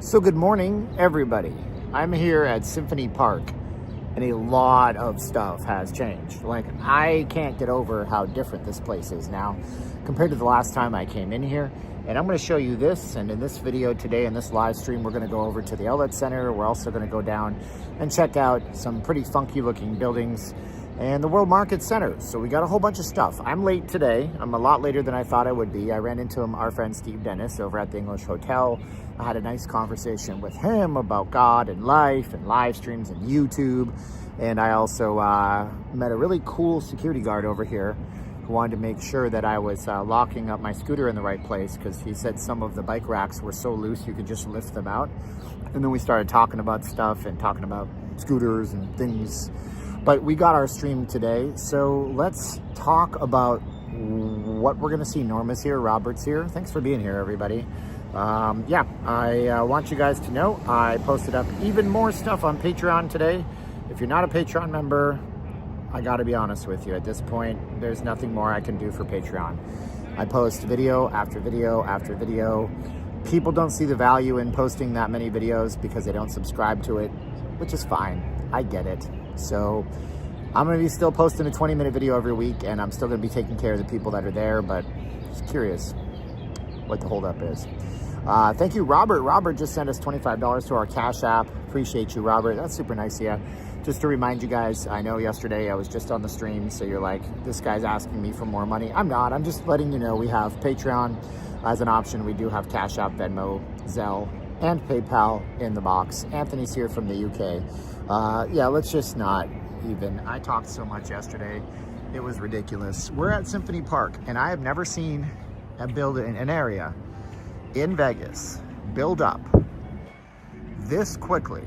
So good morning, everybody. I'm here at Symphony Park, and a lot of stuff has changed. Like, I can't get over how different this place is now compared to the last time I came in here. And I'm going to show you this, and in this video today, in this live stream, we're going to go over to the outlet center. We're also going to go down and check out some pretty funky looking buildings and the World Market Center. So we got a whole bunch of stuff. I'm late today. I'm a lot later than I thought I would be. I ran into our friend Steve Dennis over at the English Hotel. I had a nice conversation with him about God and life and live streams and YouTube. And I also met a really cool security guard over here who wanted to make sure that I was locking up my scooter in the right place, because he said some of the bike racks were so loose you could just lift them out. And then we started talking about stuff and talking about scooters and things. But we got our stream today, so let's talk about what we're gonna see. Norma's here, Robert's here. Thanks for being here, everybody. I want you guys to know I posted up even more stuff on Patreon today. If you're not a Patreon member, I gotta be honest with you. At this point, there's nothing more I can do for Patreon. I post video after video after video. People don't see the value in posting that many videos because they don't subscribe to it, which is fine. I get it. So I'm going to be still posting a 20-minute video every week, and I'm still going to be taking care of the people that are there, but just curious what the holdup is. Thank you, Robert. Robert just sent us $25 to our Cash App. Appreciate you, Robert. That's super nice of you. Just to remind you guys, I know yesterday I was just on the stream, so you're like, this guy's asking me for more money. I'm not. I'm just letting you know we have Patreon as an option. We do have Cash App, Venmo, Zelle, and PayPal in the box. Anthony's here from the UK. Let's just not even. I talked so much yesterday. It was ridiculous. We're at Symphony Park, and I have never seen an area in Vegas build up this quickly.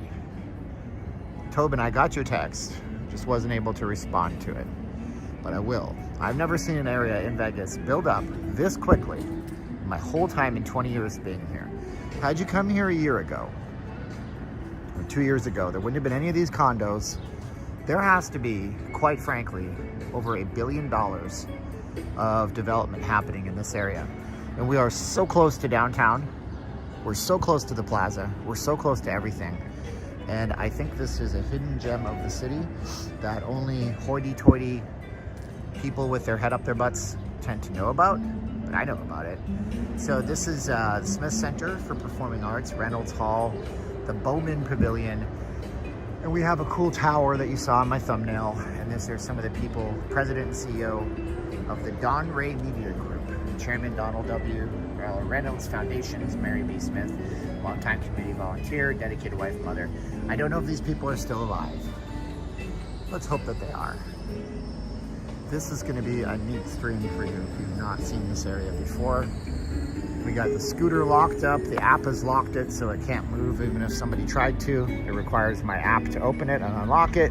Tobin, I got your text. Just wasn't able to respond to it, but I will. I've never seen an area in Vegas build up this quickly in my whole time in 20 years being here. Had you come here a year ago, or 2 years ago, there wouldn't have been any of these condos. There has to be, quite frankly, over $1 billion of development happening in this area. And we are so close to downtown. We're so close to the plaza. We're so close to everything. And I think this is a hidden gem of the city that only hoity-toity people with their head up their butts tend to know about, but I know about it. So this is the Smith Center for Performing Arts, Reynolds Hall, the Bowman Pavilion, and we have a cool tower that you saw in my thumbnail. And there's some of the people, President and CEO of the Don Ray Media Group, Chairman Donald W. Reynolds Foundation is Mary B. Smith, longtime community volunteer, dedicated wife, mother. I don't know if these people are still alive. Let's hope that they are. This is going to be a neat stream for you if you've not seen this area before. We got the scooter locked up. The app has locked it, so it can't move even if somebody tried to. It requires my app to open it and unlock it.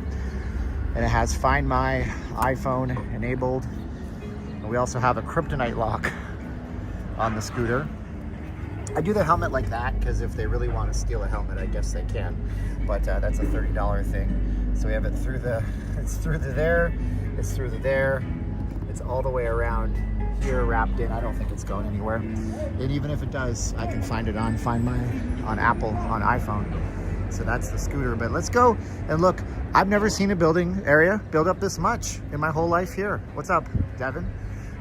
And it has Find My iPhone enabled. And we also have a kryptonite lock on the scooter. I do the helmet like that because if they really want to steal a helmet, I guess they can. But that's a $30 thing. So we have it through it's through the there, it's through the there, it's all the way around here wrapped in. I don't think it's going anywhere. And even if it does, I can find it on on Apple, on iPhone. So that's the scooter. But let's go and look. I've never seen a building area build up this much in my whole life here. What's up, Devin?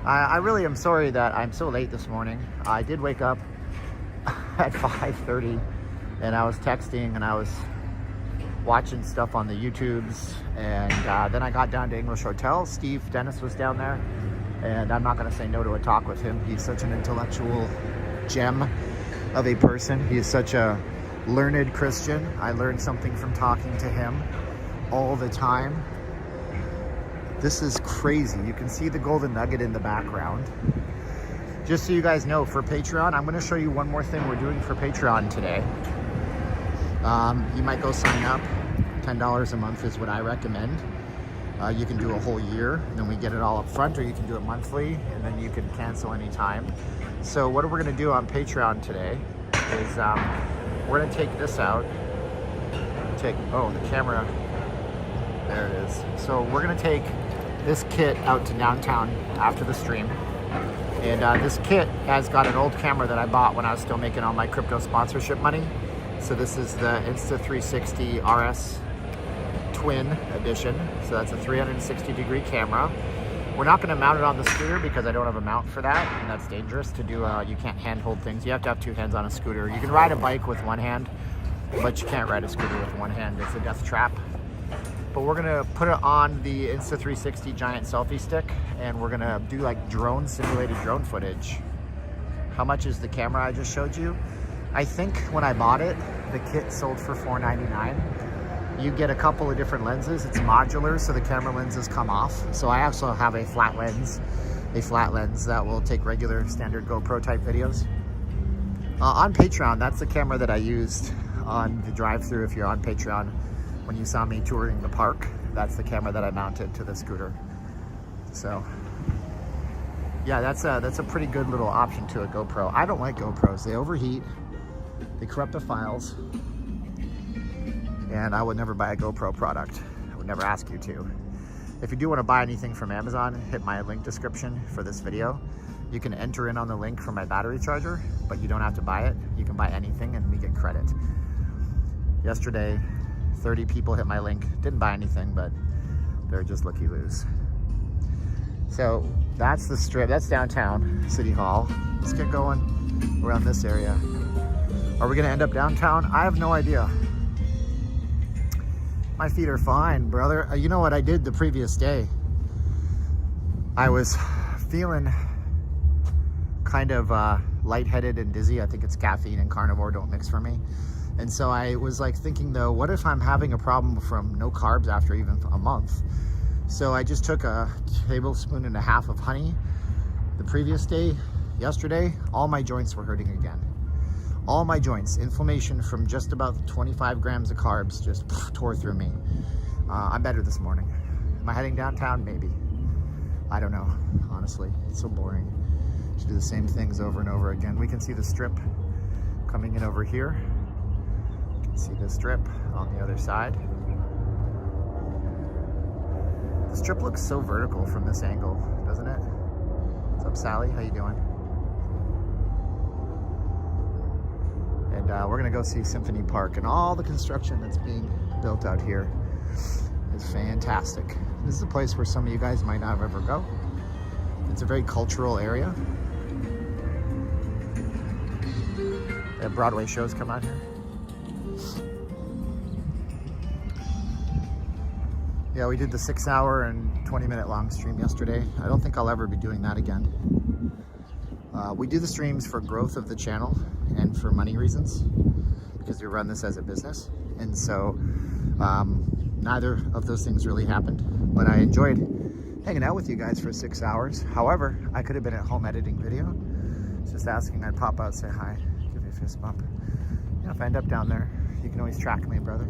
I really am sorry that I'm so late this morning. I did wake up at 5:30 and I was texting and I was watching stuff on the YouTubes, and then I got down to English Hotel. Steve Dennis was down there, and I'm not going to say no to a talk with him. He's such an intellectual gem of a person. He is such a learned Christian. I learned something from talking to him all the time. This is crazy. You can see the golden nugget in the background. Just so you guys know, for Patreon, I'm going to show you one more thing we're doing for Patreon today. You might go sign up. $10 a month is what I recommend. You can do a whole year, and then we get it all up front, or you can do it monthly, and then you can cancel anytime. So what we're going to do on Patreon today is we're going to take this out. The camera. There it is. So we're going to take this kit out to downtown after the stream. And this kit has got an old camera that I bought when I was still making all my crypto sponsorship money. So this is the Insta360 RS Twin Edition. So that's a 360-degree camera. We're not going to mount it on the scooter because I don't have a mount for that, and that's dangerous to do. You can't handhold things. You have to have 2 hands on a scooter. You can ride a bike with 1 hand, but you can't ride a scooter with 1 hand. It's a death trap. But we're going to put it on the Insta360 giant selfie stick, and we're going to do like simulated drone footage. How much is the camera I just showed you? I think when I bought it, the kit sold for $4.99. You get a couple of different lenses. It's modular, so the camera lenses come off. So I also have a flat lens that will take regular standard GoPro type videos. On Patreon, that's the camera that I used on the drive-thru. If you're on Patreon, when you saw me touring the park, that's the camera that I mounted to the scooter. So yeah, that's a pretty good little option to a GoPro. I don't like GoPros. They overheat, they corrupt the files, and I would never buy a GoPro product. I would never ask you to. If you do want to buy anything from Amazon, hit my link description for this video. You can enter in on the link for my battery charger, but you don't have to buy it. You can buy anything and we get credit. Yesterday, 30 people hit my link. Didn't buy anything, but they're just looky-loos. So that's the strip. That's downtown City Hall. Let's get going around this area. Are we gonna end up downtown? I have no idea. My feet are fine, brother. You know what I did the previous day? I was feeling kind of lightheaded and dizzy. I think it's caffeine and carnivore don't mix for me. And so I was like thinking though, what if I'm having a problem from no carbs after even a month? So I just took a tablespoon and a half of honey the previous day. Yesterday, all my joints were hurting again. All my joints, inflammation from just about 25 grams of carbs just tore through me. I'm better this morning. Am I heading downtown? Maybe. I don't know, honestly. It's so boring to do the same things over and over again. We can see the strip coming in over here. You can see the strip on the other side. The strip looks so vertical from this angle, doesn't it? What's up, Sally? How you doing? And we're gonna go see Symphony Park, and all the construction that's being built out here is fantastic. This is a place where some of you guys might not ever go. It's a very cultural area. They have Broadway shows come out here. Yeah, we did the 6-hour and 20-minute long stream yesterday. I don't think I'll ever be doing that again. We do the streams for growth of the channel and for money reasons, because we run this as a business. And so neither of those things really happened, but I enjoyed hanging out with you guys for 6 hours. However, I could have been at home editing video. Just asking, I'd pop out, say hi, give you a fist bump. You know, if I end up down there, you can always track me, brother.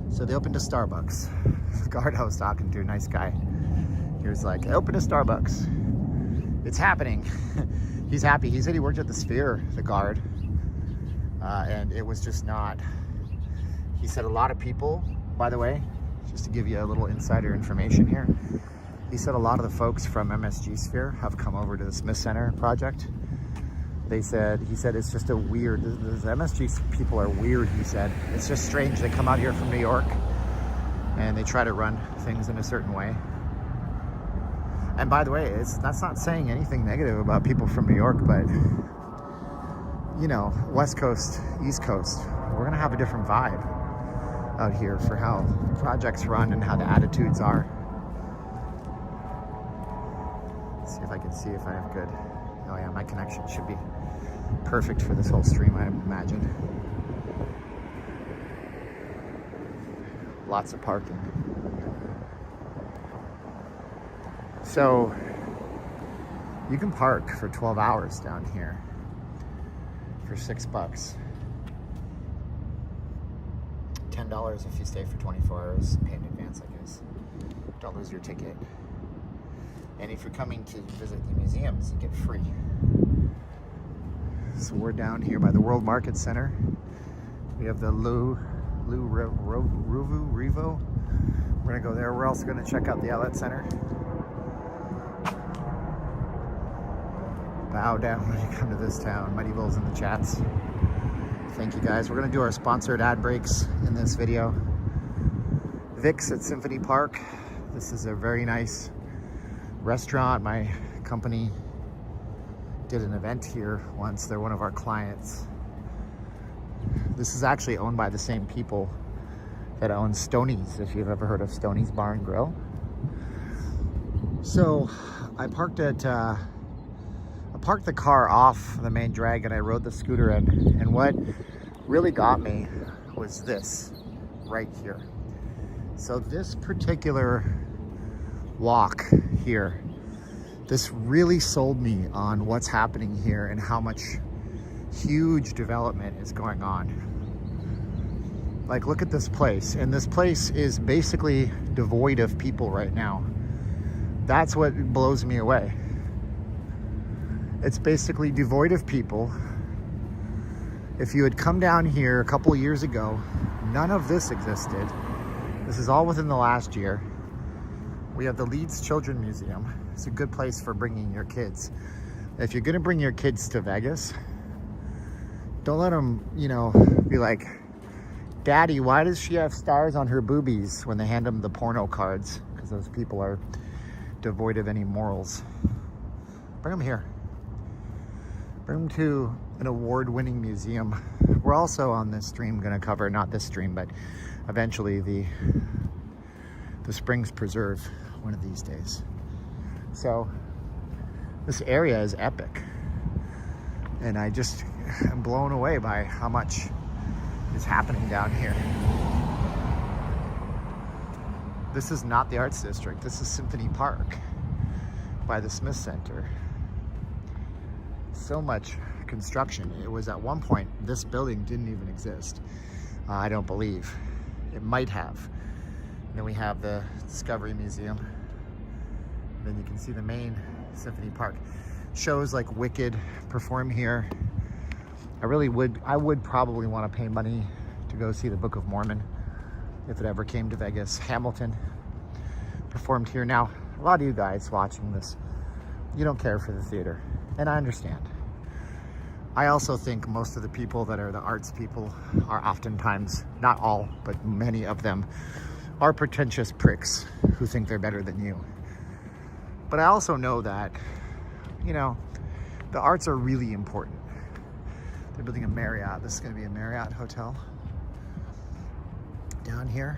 So they opened a Starbucks. The guard I was talking to, nice guy. He was like, I opened a Starbucks. It's happening. He's happy. He said he worked at the Sphere, the guard. And it was just not. He said a lot of people, by the way, just to give you a little insider information here. He said a lot of the folks from MSG Sphere have come over to the Smith Center project. He said it's just a weird, the MSG people are weird, he said. It's just strange. They come out here from New York and they try to run things in a certain way. And by the way, that's not saying anything negative about people from New York, but you know, West Coast, East Coast, we're gonna have a different vibe out here for how projects run and how the attitudes are. Let's see if I can see if I have good. Oh yeah, my connection should be perfect for this whole stream, I imagine. Lots of parking. So you can park for 12 hours down here for $6. $10 if you stay for 24 hours, pay in advance, I guess. Don't lose your ticket. And if you're coming to visit the museums, you get free. So we're down here by the World Market Center. We have the Revo. We're gonna go there. We're also gonna check out the Outlet Center. Bow down when you come to this town. Mighty Bull's in the chats. Thank you guys. We're gonna do our sponsored ad breaks in this video. Vic's at Symphony Park. This is a very nice restaurant. My company did an event here once. They're one of our clients. This is actually owned by the same people that own Stoney's, if you've ever heard of Stoney's Bar and Grill. So I parked the car off the main drag and I rode the scooter in. And what really got me was this right here. So this particular walk here, this really sold me on what's happening here and how much huge development is going on. Like, look at this place, and this place is basically devoid of people right now. That's what blows me away. It's basically devoid of people. If you had come down here a couple years ago, none of this existed. This is all within the last year. We have the Leeds Children's Museum. It's a good place for bringing your kids. If you're gonna bring your kids to Vegas, don't let them, you know, be like, Daddy, why does she have stars on her boobies, when they hand them the porno cards? Because those people are devoid of any morals. Bring them here. Bring them to an award-winning museum. We're also on this stream gonna cover, not this stream, but eventually the Springs Preserve one of these days. So this area is epic. And I just am blown away by how much is happening down here. This is not the Arts District. This is Symphony Park by the Smith Center. So much construction. It was at one point, this building didn't even exist. I don't believe. It might have. And then we have the Discovery Museum. And then you can see the main Symphony Park. Shows like Wicked perform here. I would probably want to pay money to go see the Book of Mormon if it ever came to Vegas. Hamilton performed here. Now, a lot of you guys watching this, you don't care for the theater, and I understand. I also think most of the people that are the arts people are oftentimes, not all, but many of them, are pretentious pricks who think they're better than you. But I also know that, you know, the arts are really important. They're building a Marriott. This is going to be a Marriott hotel down here.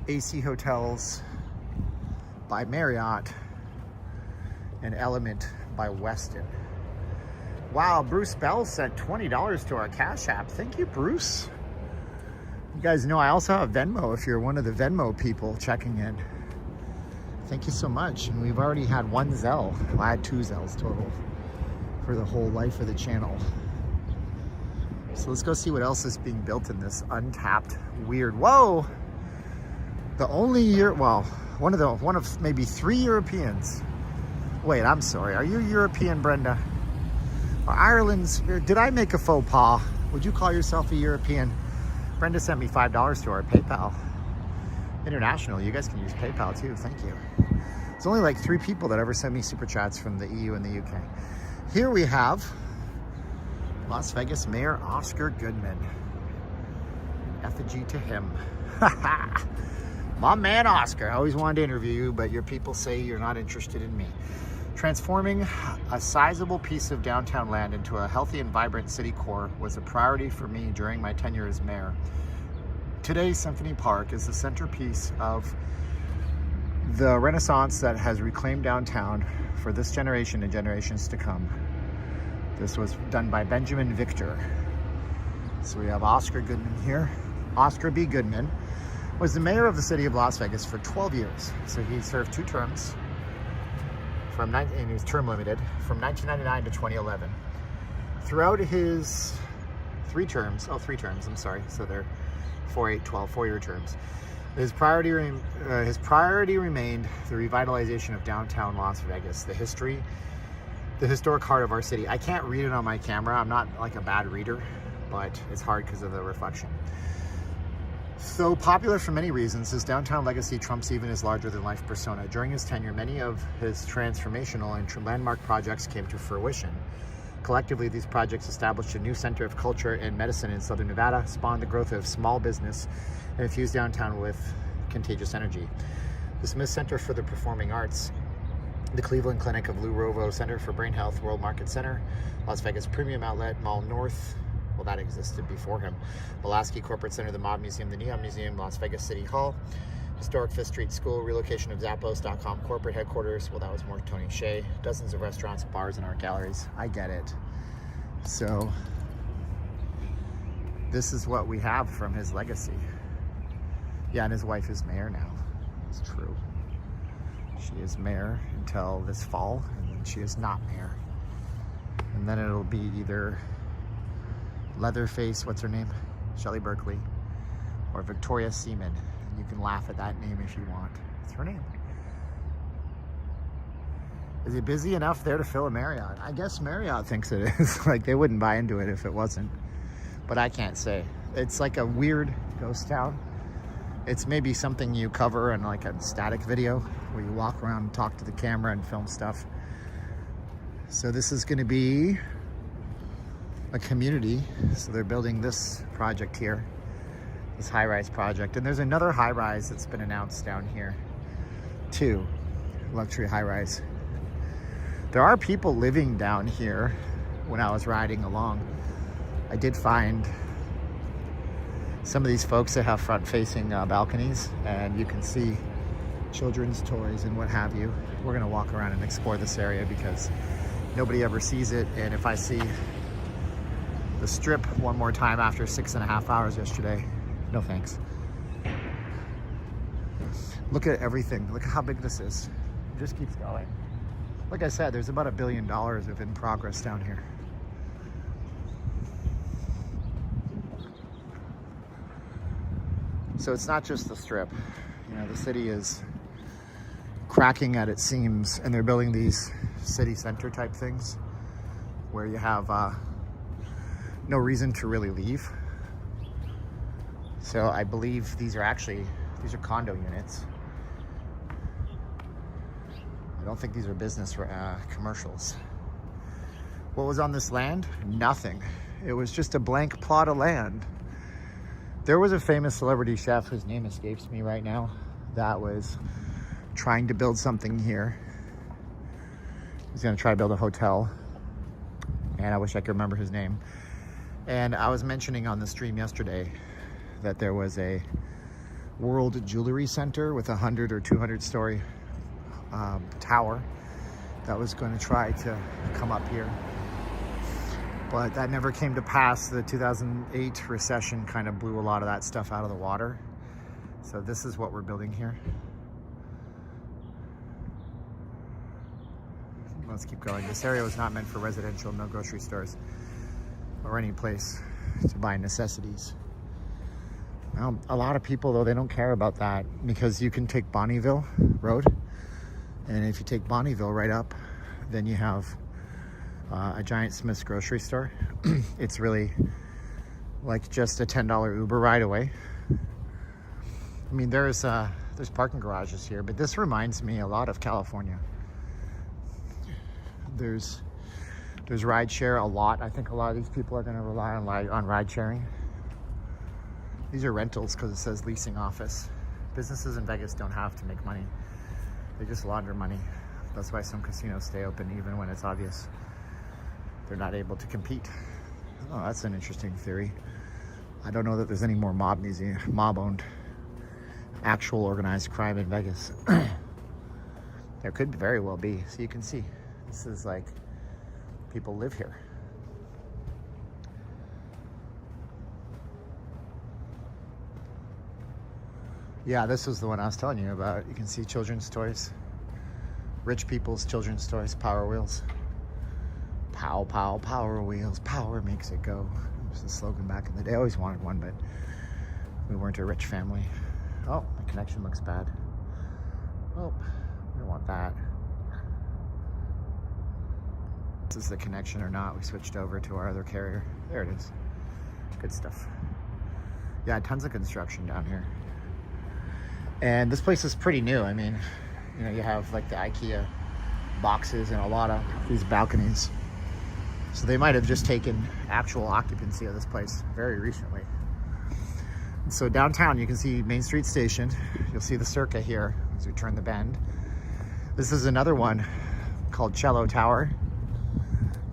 AC Hotels by Marriott and Element by Westin. Wow, Bruce Bell sent $20 to our Cash App. Thank you, Bruce. You guys know I also have Venmo if you're one of the Venmo people checking in. Thank you so much. And we've already had one Zelle. Well, I had 2 Zelles total for the whole life of the channel. So let's go see what else is being built in this untapped, weird, whoa! The only one of maybe 3 Europeans. Wait, I'm sorry, are you European, Brenda? Or Ireland's, did I make a faux pas? Would you call yourself a European? Brenda sent me $5 to our PayPal. International, you guys can use PayPal too, thank you. It's only like 3 people that ever send me super chats from the EU and the UK. Here we have Las Vegas Mayor Oscar Goodman. Effigy to him. My man Oscar, I always wanted to interview you, but your people say you're not interested in me. Transforming a sizable piece of downtown land into a healthy and vibrant city core was a priority for me during my tenure as mayor. Today, Symphony Park is the centerpiece of the renaissance that has reclaimed downtown for this generation and generations to come. This was done by Benjamin Victor. So we have Oscar Goodman here. Oscar B. Goodman was the mayor of the city of Las Vegas for 12 years. So he served 2 terms, and he was term limited, from 1999 to 2011. Throughout his 3 terms, I'm sorry, so they're 4, 8, 12, 4-year terms. His priority remained the revitalization of downtown Las Vegas, the historic heart of our city. I can't read it on my camera. I'm not like a bad reader, but it's hard because of the reflection. So popular for many reasons, his downtown legacy trumps even his larger-than-life persona. During his tenure, many of his transformational and landmark projects came to fruition. Collectively, these projects established a new center of culture and medicine in Southern Nevada, spawned the growth of small business, and infused downtown with contagious energy. The Smith Center for the Performing Arts, the Cleveland Clinic of Lou Rovo Center for Brain Health, World Market Center, Las Vegas Premium Outlet, Mall North, well, that existed before him, Pulaski Corporate Center, the Mob Museum, the Neon Museum, Las Vegas City Hall, Historic Fifth Street School, relocation of Zappos.com corporate headquarters. Well, that was more Tony Hsieh. Dozens of restaurants, bars, and art galleries. I get it. So this is what we have from his legacy. Yeah, and his wife is mayor now. It's true. She is mayor until this fall, and then she is not mayor. And then it'll be either Leatherface, what's her name? Shelley Berkeley, or Victoria Seaman. You can laugh at that name if you want. It's her name. Is it busy enough there to fill a Marriott? I guess Marriott thinks it is. Like, they wouldn't buy into it if it wasn't. But I can't say. It's like a weird ghost town. It's maybe something you cover in like a static video where you walk around and talk to the camera and film stuff. So this is going to be a community. So they're building this project here, this high-rise project. And there's another high-rise that's been announced down here too, luxury high-rise. There are people living down here. When I was riding along, I did find some of these folks that have front-facing balconies, and you can see children's toys and what have you. We're gonna walk around and explore this area because nobody ever sees it. And if I see the strip one more time after 6.5 hours yesterday, no thanks. Look at everything. Look at how big this is. It just keeps going. Like I said, there's about $1 billion of in progress down here. So it's not just the strip. You know, the city is cracking at its seams, and they're building these city center type things where you have no reason to really leave. So I believe these are condo units. I don't think these are business commercials. What was on this land? Nothing. It was just a blank plot of land. There was a famous celebrity chef whose name escapes me right now that was trying to build something here. He's gonna try to build a hotel, and I wish I could remember his name. And I was mentioning on the stream yesterday that there was a World Jewelry Center with a 100 or 200 story tower that was going to try to come up here, but that never came to pass. The 2008 recession kind of blew a lot of that stuff out of the water. So this is what we're building here. Let's keep going. This area was not meant for residential, no grocery stores or any place to buy necessities. Well, a lot of people, though, they don't care about that because you can take Bonnieville Road, and if you take Bonnieville right up, then you have a giant Smith's grocery store. It's really like just a $10 Uber ride away. I mean, there's parking garages here, but this reminds me a lot of California. There's ride share a lot. I think a lot of these people are going to rely on ride sharing. These are rentals because it says leasing office. Businesses in Vegas don't have to make money. They just launder money. That's why some casinos stay open even when it's obvious they're not able to compete. Oh, that's an interesting theory. I don't know that there's any more mob-owned actual organized crime in Vegas. There could very well be. So you can see, this is like, people live here. Yeah, this was the one I was telling you about. You can see children's toys. Rich people's children's toys, Power Wheels. Pow, pow, Power Wheels. Power makes it go. It was the slogan back in the day. I always wanted one, but we weren't a rich family. Oh, my connection looks bad. Oh, we don't want that. This is the connection or not. We switched over to our other carrier. There it is. Good stuff. Yeah, tons of construction down here. And this place is pretty new. I mean, you know, you have like the IKEA boxes and a lot of these balconies. So they might have just taken actual occupancy of this place very recently. And so downtown, you can see Main Street Station. You'll see the Circa here as we turn the bend. This is another one called Cello Tower.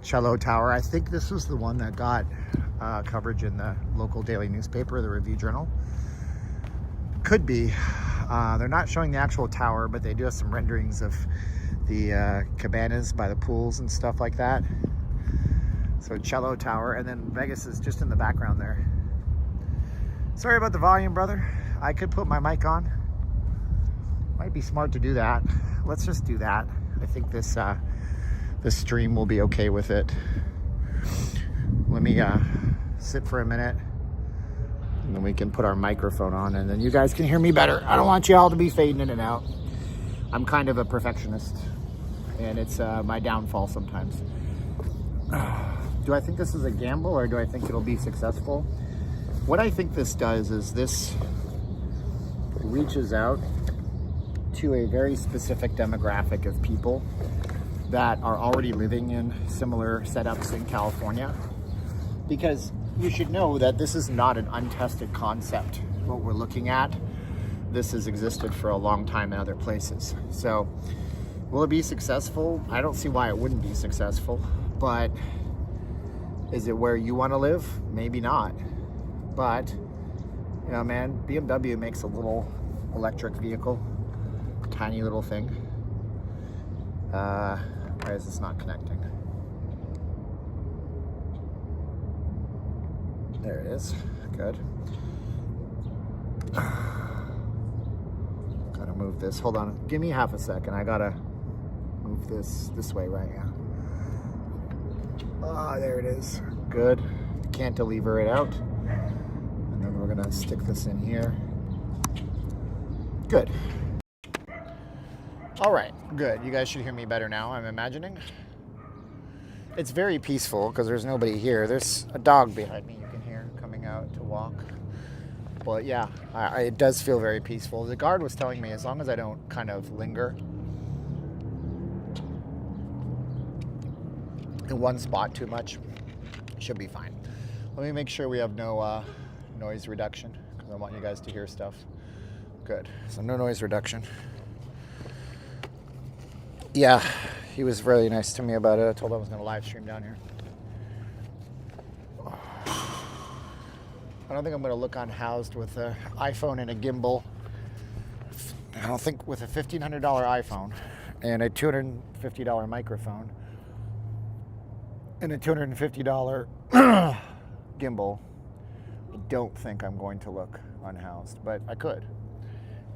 Cello Tower. I think this was the one that got coverage in the local daily newspaper, the Review Journal. Could be. They're not showing the actual tower, but they do have some renderings of the cabanas by the pools and stuff like that. So Cello Tower, and then Vegas is just in the background there. Sorry about the volume, brother. I could put my mic on. Might be smart to do that. Let's just do that. I think this stream will be okay with it. Let me sit for a minute, and then we can put our microphone on, and then you guys can hear me better. I don't want you all to be fading in and out. I'm kind of a perfectionist, and it's my downfall sometimes. Do I think this is a gamble, or do I think it'll be successful? What I think this does is this reaches out to a very specific demographic of people that are already living in similar setups in California. Because you should know that this is not an untested concept. What we're looking at, this has existed for a long time in other places. So will it be successful? I don't see why it wouldn't be successful, but is it where you want to live? Maybe not. But, you know, man, BMW makes a little electric vehicle, tiny little thing. Why is this not connecting? There it is. Good. Gotta move this. Hold on. Give me half a second. I gotta move this way right now. Ah, there it is. Good. Cantilever it out. And then we're gonna stick this in here. Good. All right, good. You guys should hear me better now, I'm imagining. It's very peaceful because there's nobody here. There's a dog behind me you can hear coming out to walk. But yeah, it does feel very peaceful. The guard was telling me as long as I don't kind of linger in one spot too much, it should be fine. Let me make sure we have no noise reduction because I want you guys to hear stuff. Good. So no noise reduction. Yeah, he was really nice to me about it. I told him I was going to live stream down here. I don't think I'm going to look unhoused with an iPhone and a gimbal. I don't think with a $1,500 iPhone and a $250 microphone and a $250 gimbal, I don't think I'm going to look unhoused, but I could.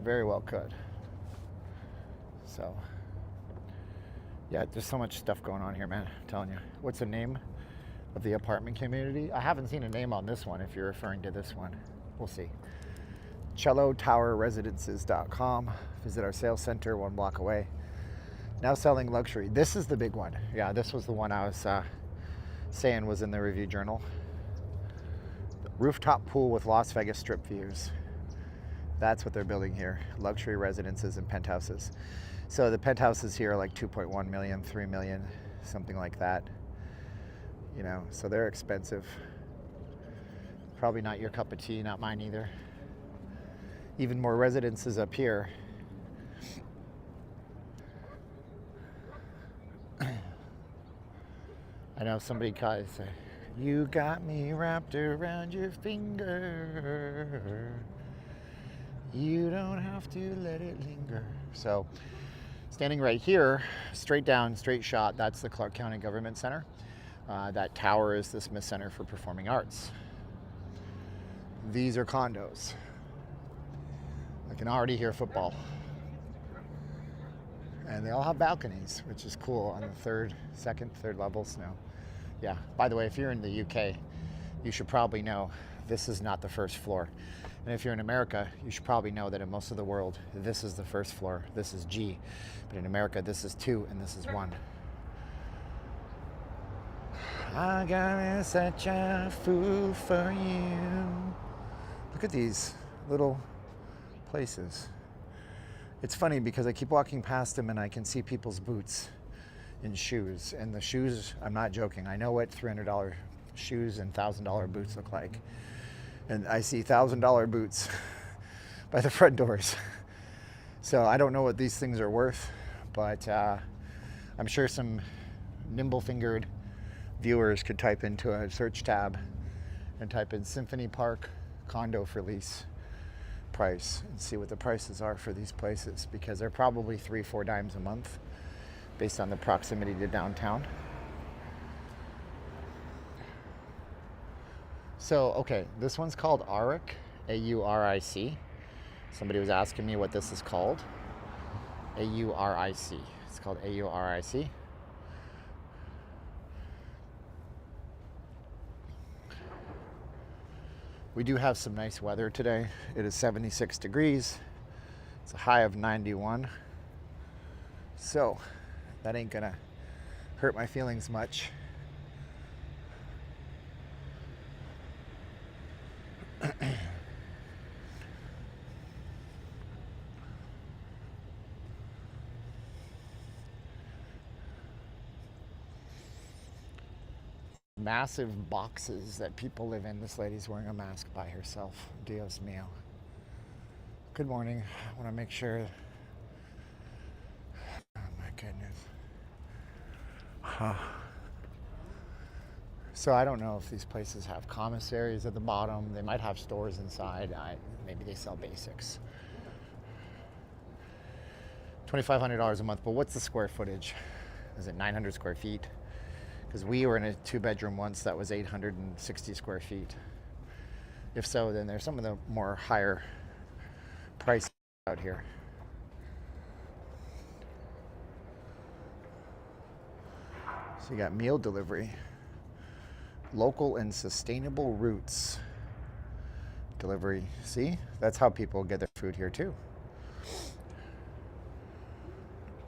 Very well could. So, yeah, there's so much stuff going on here, man. I'm telling you. What's the name of the apartment community? I haven't seen a name on this one if you're referring to this one. We'll see. CelloTowerResidences.com. Visit our sales center 1 block away. Now selling luxury. This is the big one. Yeah, this was the one I was saying was in the Review Journal. Rooftop pool with Las Vegas Strip views. That's what they're building here. Luxury residences and penthouses. So the penthouses here are like 2.1 million, 3 million, something like that. You know, so they're expensive. Probably not your cup of tea, not mine either. Even more residences up here. I know somebody caught said, "You got me wrapped around your finger. You don't have to let it linger." So, standing right here, straight down, straight shot, that's the Clark County Government Center. That tower is the Smith Center for Performing Arts. These are condos. I can already hear football. And they all have balconies, which is cool on the second, third levels now. Yeah, by the way, if you're in the UK, you should probably know this is not the first floor. And if you're in America, you should probably know that in most of the world, this is the first floor. This is G. But in America, this is 2 and this is 1. I got such a fool for you. Look at these little places. It's funny because I keep walking past them and I can see people's boots in shoes. And the shoes, I'm not joking. I know what $300 shoes and $1,000 boots look like. And I see $1,000 boots by the front doors. So I don't know what these things are worth, but I'm sure some nimble-fingered viewers could type into a search tab and type in Symphony Park condo for lease price and see what the prices are for these places, because they're probably $3-4 dimes a month based on the proximity to downtown. So, okay, this one's called Auric, A-U-R-I-C. Somebody was asking me what this is called. A-U-R-I-C. It's called A-U-R-I-C. We do have some nice weather today. It is 76 degrees. It's a high of 91. So that ain't gonna hurt my feelings much. Massive boxes that people live in. This lady's wearing a mask by herself. Dios mío. Good morning. I want to make sure. Oh my goodness. Huh. So I don't know if these places have commissaries at the bottom. They might have stores inside. Maybe they sell basics. $2,500 a month, but what's the square footage? Is it 900 square feet? Because we were in a 2-bedroom once that was 860 square feet. If so, then there's some of the more higher prices out here. So you got meal delivery, local and sustainable routes delivery. See, that's how people get their food here too.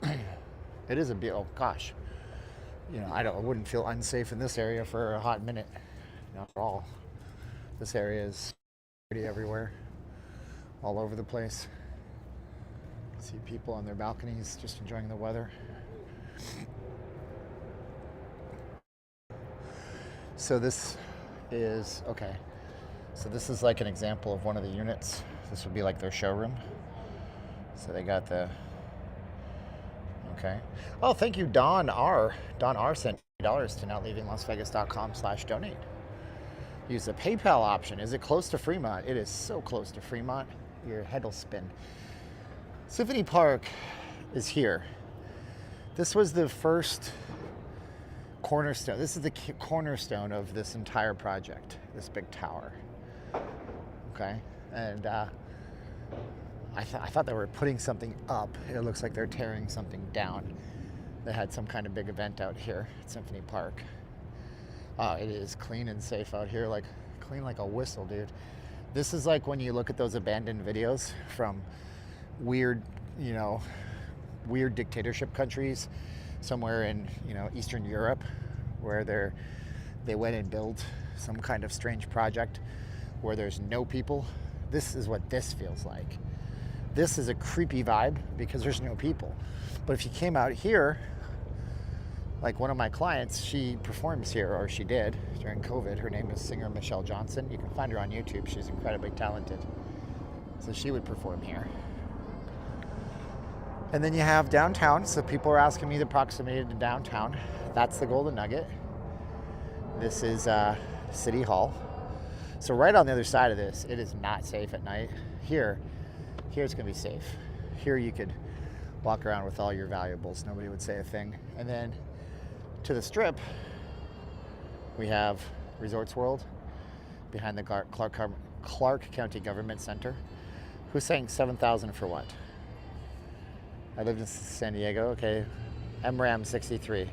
It is a bit, oh gosh. You know, I wouldn't feel unsafe in this area for a hot minute. Not at all. This area is pretty everywhere, all over the place. See people on their balconies just enjoying the weather. So this is, okay. So this is like an example of one of the units. This would be like their showroom. So they got the, okay. Oh, thank you, Don R. Don R sent $20 to nllvcontact.com/donate. Use the PayPal option. Is it close to Fremont? It is so close to Fremont. Your head will spin. Symphony Park is here. This was the first cornerstone. This is the cornerstone of this entire project, this big tower. Okay, and I thought they were putting something up. It looks like they're tearing something down. They had some kind of big event out here at Symphony Park. It is clean and safe out here, like clean like a whistle, dude. This is like when you look at those abandoned videos from weird, you know, weird dictatorship countries somewhere in, you know, Eastern Europe, where they went and built some kind of strange project where there's no people. This is what this feels like. This is a creepy vibe because there's no people. But if you came out here, like one of my clients, she performs here, or she did during COVID. Her name is singer Michelle Johnson. You can find her on YouTube. She's incredibly talented. So she would perform here. And then you have downtown. So people are asking me the proximity to downtown. That's the Golden Nugget. This is City Hall. So right on the other side of this, it is not safe at night. Here it's gonna be safe. Here you could walk around with all your valuables. Nobody would say a thing. And then to the strip, we have Resorts World behind the Clark County Government Center. Who's saying $7,000 for what? I lived in San Diego. Okay, MRAM 63.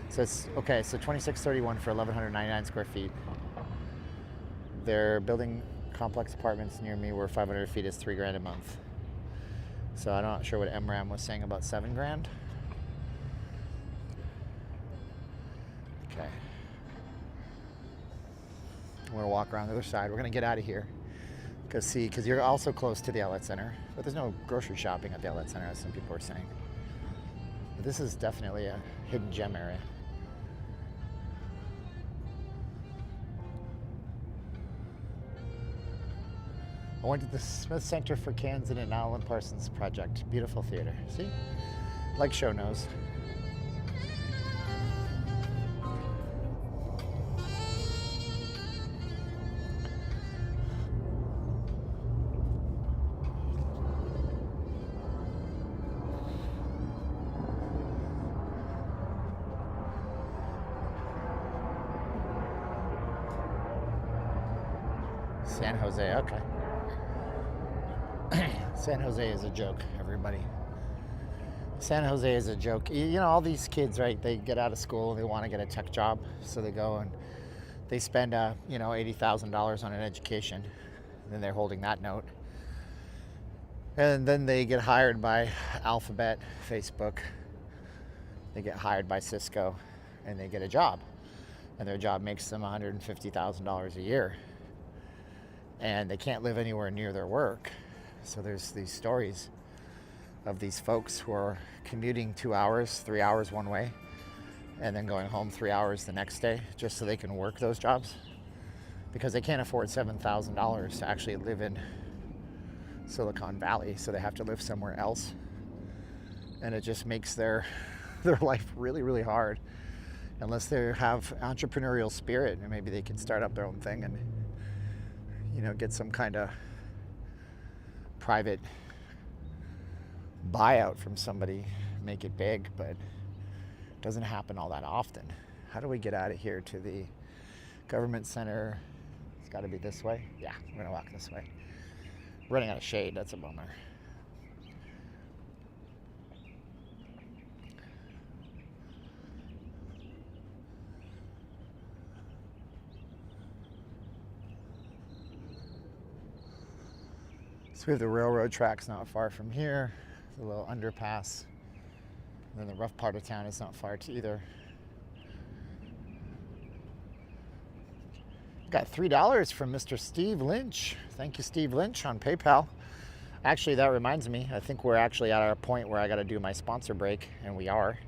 So it's okay. So 2631 for 1,199 square feet. They're building complex apartments near me where 500 feet is $3,000 a month. So I'm not sure what MRAM was saying about $7,000. Okay. I'm gonna walk around the other side. We're gonna get out of here. Because you're also close to the outlet center, but there's no grocery shopping at the outlet center, as some people are saying. This is definitely a hidden gem area. I went to the Smith Center for Kansas and Alan Parsons Project. Beautiful theater. See? Like show knows. San Jose, okay. San Jose is a joke, everybody. San Jose is a joke. You know, all these kids, right, they get out of school, they want to get a tech job, so they go and they spend, you know, $80,000 on an education, and then they're holding that note. And then they get hired by Alphabet, Facebook, they get hired by Cisco, and they get a job. And their job makes them $150,000 a year. And they can't live anywhere near their work. So there's these stories of these folks who are commuting 2 hours, 3 hours one way, and then going home 3 hours the next day just so they can work those jobs, because they can't afford $7,000 to actually live in Silicon Valley, so they have to live somewhere else. And it just makes their life really, really hard, unless they have entrepreneurial spirit, and maybe they can start up their own thing and, you know, get some kind of private buyout from somebody, make it big, but it doesn't happen all that often. How do we get out of here to the government center? It's got to be this way. Yeah, we're gonna walk this way. Running out of shade, that's a bummer. So we have the railroad tracks not far from here, the little underpass. And then the rough part of town is not far either. Got $3 from Mr. Steve Lynch. Thank you, Steve Lynch, on PayPal. Actually, that reminds me, I think we're actually at our point where I got to do my sponsor break, and we are.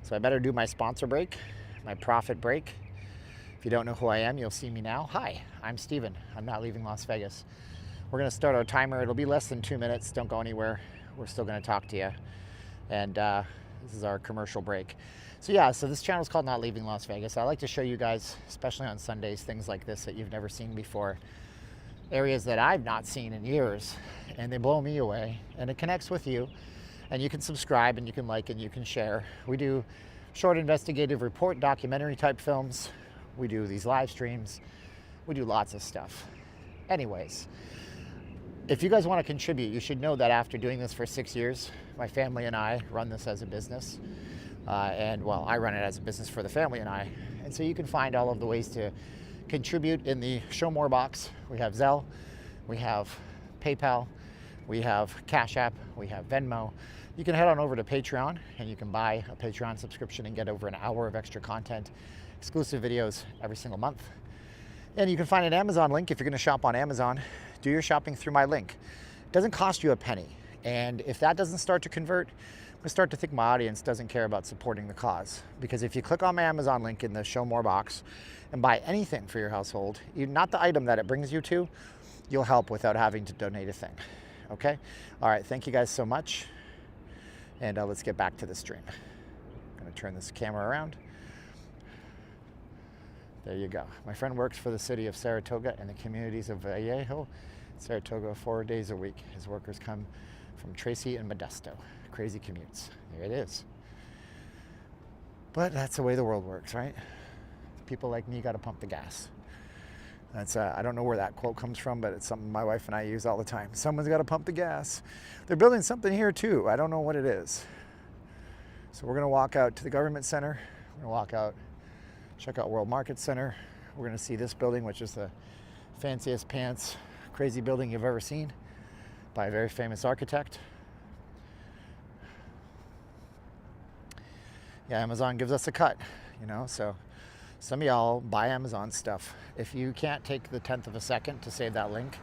So I better do my sponsor break, my profit break. If you don't know who I am, you'll see me now. Hi, I'm Steven. I'm not leaving Las Vegas. We're going to start our timer. It'll be less than 2 minutes. Don't go anywhere. We're still going to talk to you. And this is our commercial break. So yeah, so this channel is called Not Leaving Las Vegas. I like to show you guys, especially on Sundays, things like this that you've never seen before. Areas that I've not seen in years. And they blow me away. And it connects with you. And you can subscribe, and you can like, and you can share. We do short investigative report, documentary type films. We do these live streams. We do lots of stuff. Anyways, if you guys want to contribute, you should know that after doing this for 6 years, my family and I run this as a business. And well, I run it as a business for the family and I. And so you can find all of the ways to contribute in the Show More box. We have Zelle, we have PayPal, we have Cash App, we have Venmo. You can head on over to Patreon, and you can buy a Patreon subscription and get over an hour of extra content, exclusive videos every single month. And you can find an Amazon link if you're going to shop on Amazon. Do your shopping through my link. It doesn't cost you a penny. And if that doesn't start to convert, I'm going to start to think my audience doesn't care about supporting the cause. Because if you click on my Amazon link in the Show More box and buy anything for your household, not the item that it brings you to, you'll help without having to donate a thing. Okay? All right, thank you guys so much. And let's get back to the stream. I'm going to turn this camera around. There you go. My friend works for the city of Saratoga and the communities of Vallejo, Saratoga, 4 days a week. His workers come from Tracy and Modesto. Crazy commutes. There it is. But that's the way the world works, right? People like me got to pump the gas. That's I don't know where that quote comes from, but it's something my wife and I use all the time. Someone's got to pump the gas. They're building something here too. I don't know what it is. So we're going to walk out to the government center. We're going to walk out, check out World Market Center. We're going to see this building, which is the fanciest pants, crazy building you've ever seen by a very famous architect. Yeah, Amazon gives us a cut, you know, so some of y'all buy Amazon stuff. If you can't take the 10th of a second to save that link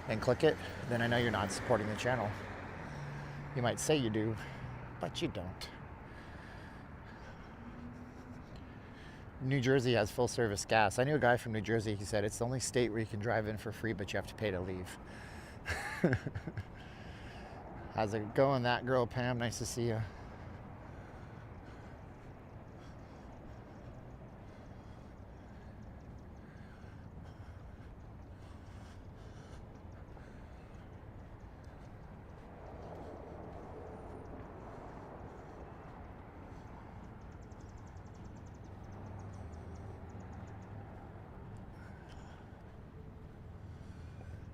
and click it, then I know you're not supporting the channel. You might say you do, but you don't. New Jersey has full service gas. I knew a guy from New Jersey. He said it's the only state where you can drive in for free, but you have to pay to leave. How's it going, that girl, Pam? Nice to see you.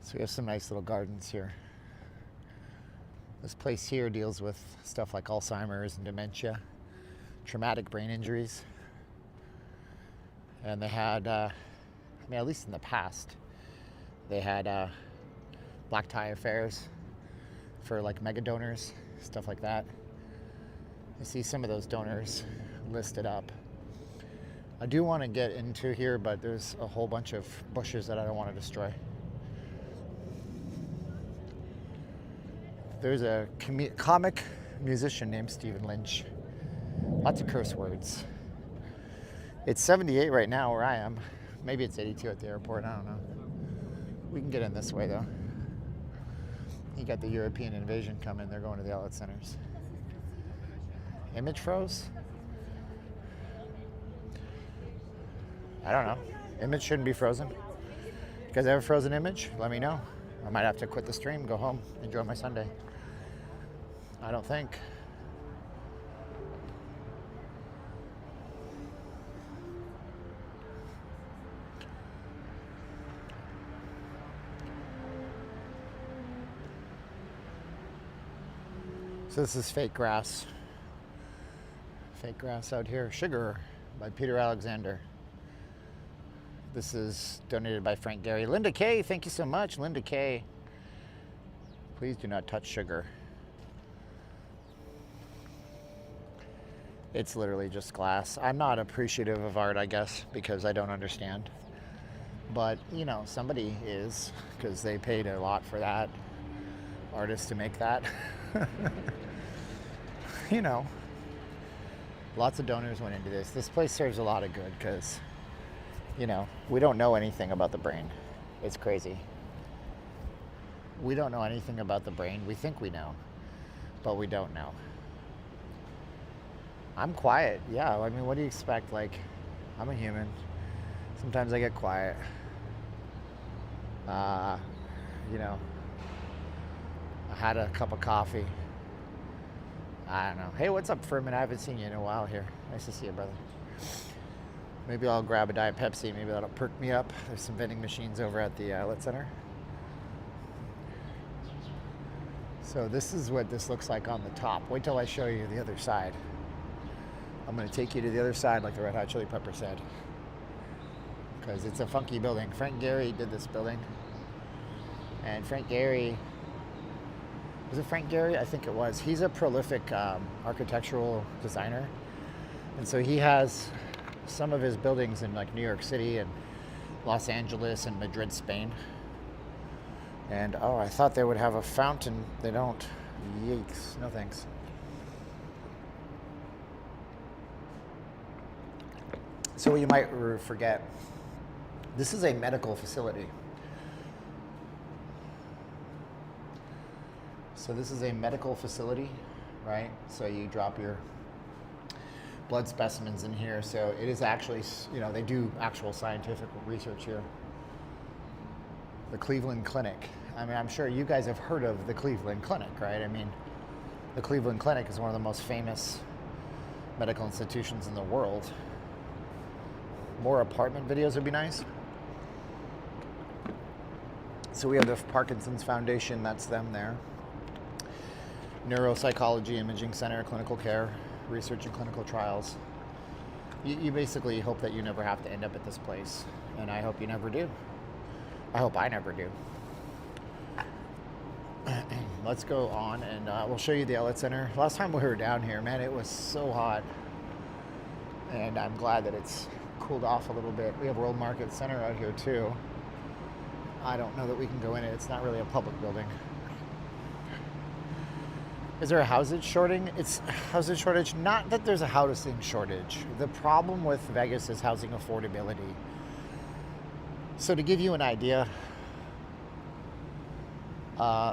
So we have some nice little gardens here. This place here deals with stuff like Alzheimer's and dementia, traumatic brain injuries. And they had, I mean, at least in the past, they had black tie affairs for like mega donors, stuff like that. You see some of those donors listed up. I do want to get into here, but there's a whole bunch of bushes that I don't want to destroy. There's a comic musician named Stephen Lynch. Lots of curse words. It's 78 right now where I am. Maybe it's 82 at the airport, I don't know. We can get in this way though. You got the European invasion coming, they're going to the outlet centers. Image froze? I don't know. Image shouldn't be frozen. You guys ever frozen image? Let me know. I might have to quit the stream, go home, enjoy my Sunday. I don't think. So this is fake grass. Fake grass out here. Sugar by Peter Alexander. This is donated by Frank Gehry. Linda K, thank you so much. Linda K. Please do not touch sugar. It's literally just glass. I'm not appreciative of art, I guess, because I don't understand. But, you know, somebody is, because they paid a lot for that artist to make that. You know, lots of donors went into this. This place serves a lot of good because, you know, we don't know anything about the brain. It's crazy. We don't know anything about the brain. We think we know, but we don't know. I'm quiet. Yeah, I mean, what do you expect? Like, I'm a human. Sometimes I get quiet. You know, I had a cup of coffee. I don't know. Hey, what's up, Furman? I haven't seen you in a while here. Nice to see you, brother. Maybe I'll grab a Diet Pepsi. Maybe that'll perk me up. There's some vending machines over at the outlet center. So this is what this looks like on the top. Wait till I show you the other side. I'm going to take you to the other side like the Red Hot Chili Pepper said. Because it's a funky building. Frank Gehry did this building. And Frank Gehry, was it Frank Gehry? I think it was. He's a prolific architectural designer. And so he has some of his buildings in like New York City and Los Angeles and Madrid, Spain. And oh, I thought they would have a fountain. They don't. Yikes. No thanks. So you might forget, this is a medical facility. So this is a medical facility, right? So you drop your blood specimens in here. So it is actually, you know, they do actual scientific research here. The Cleveland Clinic. I mean, I'm sure you guys have heard of the Cleveland Clinic, right? I mean, the Cleveland Clinic is one of the most famous medical institutions in the world. More apartment videos would be nice. So we have the Parkinson's Foundation, that's them there. Neuropsychology Imaging Center, clinical care, research and clinical trials. You basically hope that you never have to end up at this place. And I hope you never do. I hope I never do. Let's go on and we'll show you the outlet center. Last time we were down here, man, it was so hot. And I'm glad that it's cooled off a little bit. We have World Market Center out here too. I don't know that we can go in it. It's not really a public building. Is there a housing shortage? It's housing shortage. Not that there's a housing shortage. The problem with Vegas is housing affordability. So to give you an idea,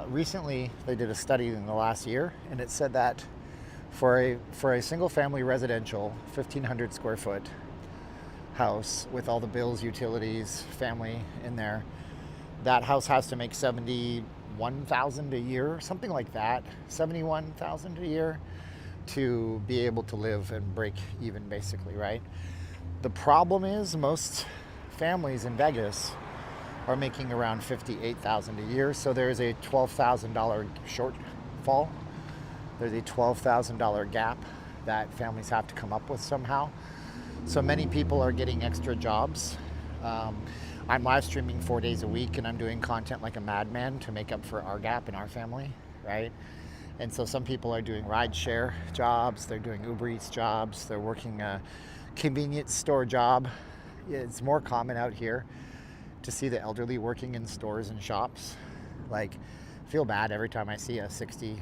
recently they did a study in the last year, and it said that for a single family residential 1,500 square foot house with all the bills, utilities, family in there, that house has to make $71,000 a year, something like that, $71,000 a year to be able to live and break even, basically, right? The problem is most families in Vegas are making around $58,000 a year, so there's a $12,000 shortfall. There's a $12,000 gap that families have to come up with somehow. So many people are getting extra jobs. I'm live streaming 4 days a week, and I'm doing content like a madman to make up for our gap in our family, right? And so some people are doing rideshare jobs, they're doing Uber Eats jobs, they're working a convenience store job. It's more common out here to see the elderly working in stores and shops. Like, I feel bad every time I see a 60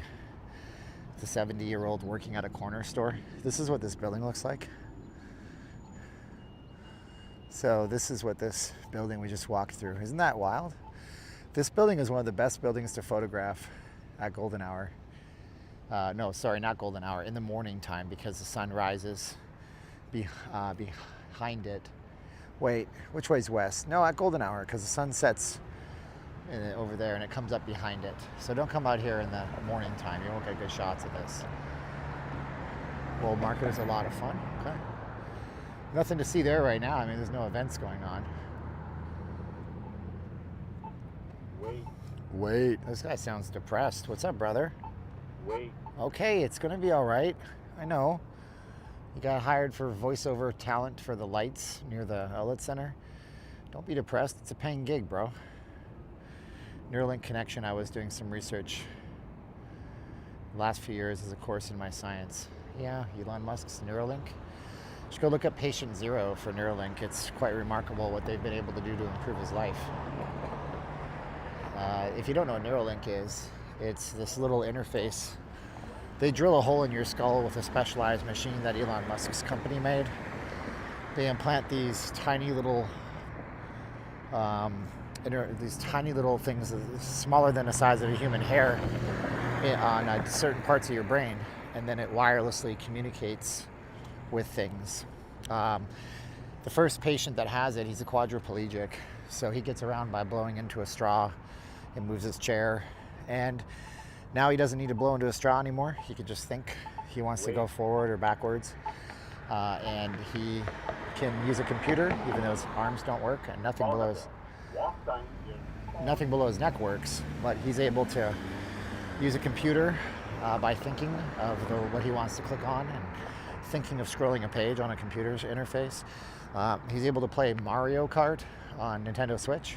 to 70-year-old working at a corner store. This is what this building looks like. So this is what this building we just walked through. Isn't that wild? This building is one of the best buildings to photograph at golden hour. No, sorry, not golden hour, in the morning time, because the sun rises behind it. Wait, which way's west? No, at golden hour, because the sun sets over there and it comes up behind it. So don't come out here in the morning time. You won't get good shots of this. World Market is a lot of fun. Okay. Nothing to see there right now. I mean, there's no events going on. Wait. This guy sounds depressed. What's up, brother? Wait. Okay, it's going to be all right. I know. You got hired for voiceover talent for the lights near the outlet center. Don't be depressed. It's a paying gig, bro. Neuralink connection. I was doing some research the last few years as a course in my science. Yeah, Elon Musk's Neuralink. Just go look up patient zero for Neuralink. It's quite remarkable what they've been able to do to improve his life. If you don't know what Neuralink is, it's this little interface. They drill a hole in your skull with a specialized machine that Elon Musk's company made. They implant these tiny little things smaller than the size of a human hair on certain parts of your brain, and then it wirelessly communicates with things. The first patient that has it, he's a quadriplegic, so he gets around by blowing into a straw and moves his chair, and now he doesn't need to blow into a straw anymore. He can just think he wants to go forward or backwards, and he can use a computer even though his arms don't work, and nothing below his neck works, but he's able to use a computer by thinking of what he wants to click on and thinking of scrolling a page on a computer's interface. He's able to play Mario Kart on Nintendo Switch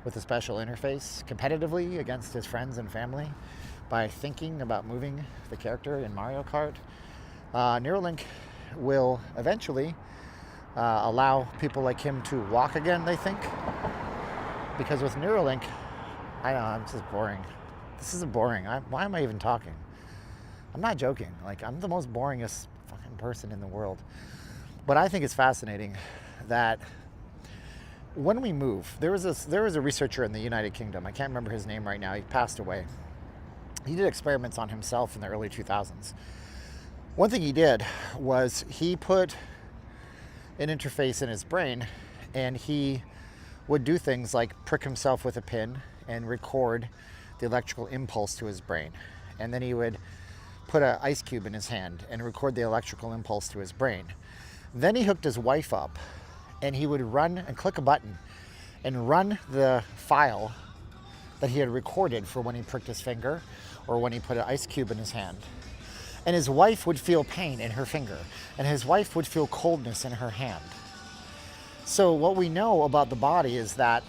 with a special interface competitively against his friends and family by thinking about moving the character in Mario Kart. Neuralink will eventually allow people like him to walk again, they think. Because with Neuralink, I know, this is boring. This is boring. Why am I even talking? I'm not joking. Like, I'm the most boringest fucking person in the world. But I think it's fascinating that when we move, there was a researcher in the United Kingdom. I can't remember his name right now. He passed away. He did experiments on himself in the early 2000s. One thing he did was he put an interface in his brain, and he would do things like prick himself with a pin and record the electrical impulse to his brain. And then he would put an ice cube in his hand and record the electrical impulse to his brain. Then he hooked his wife up, and he would run and click a button and run the file that he had recorded for when he pricked his finger or when he put an ice cube in his hand. And his wife would feel pain in her finger, and his wife would feel coldness in her hand. So what we know about the body is that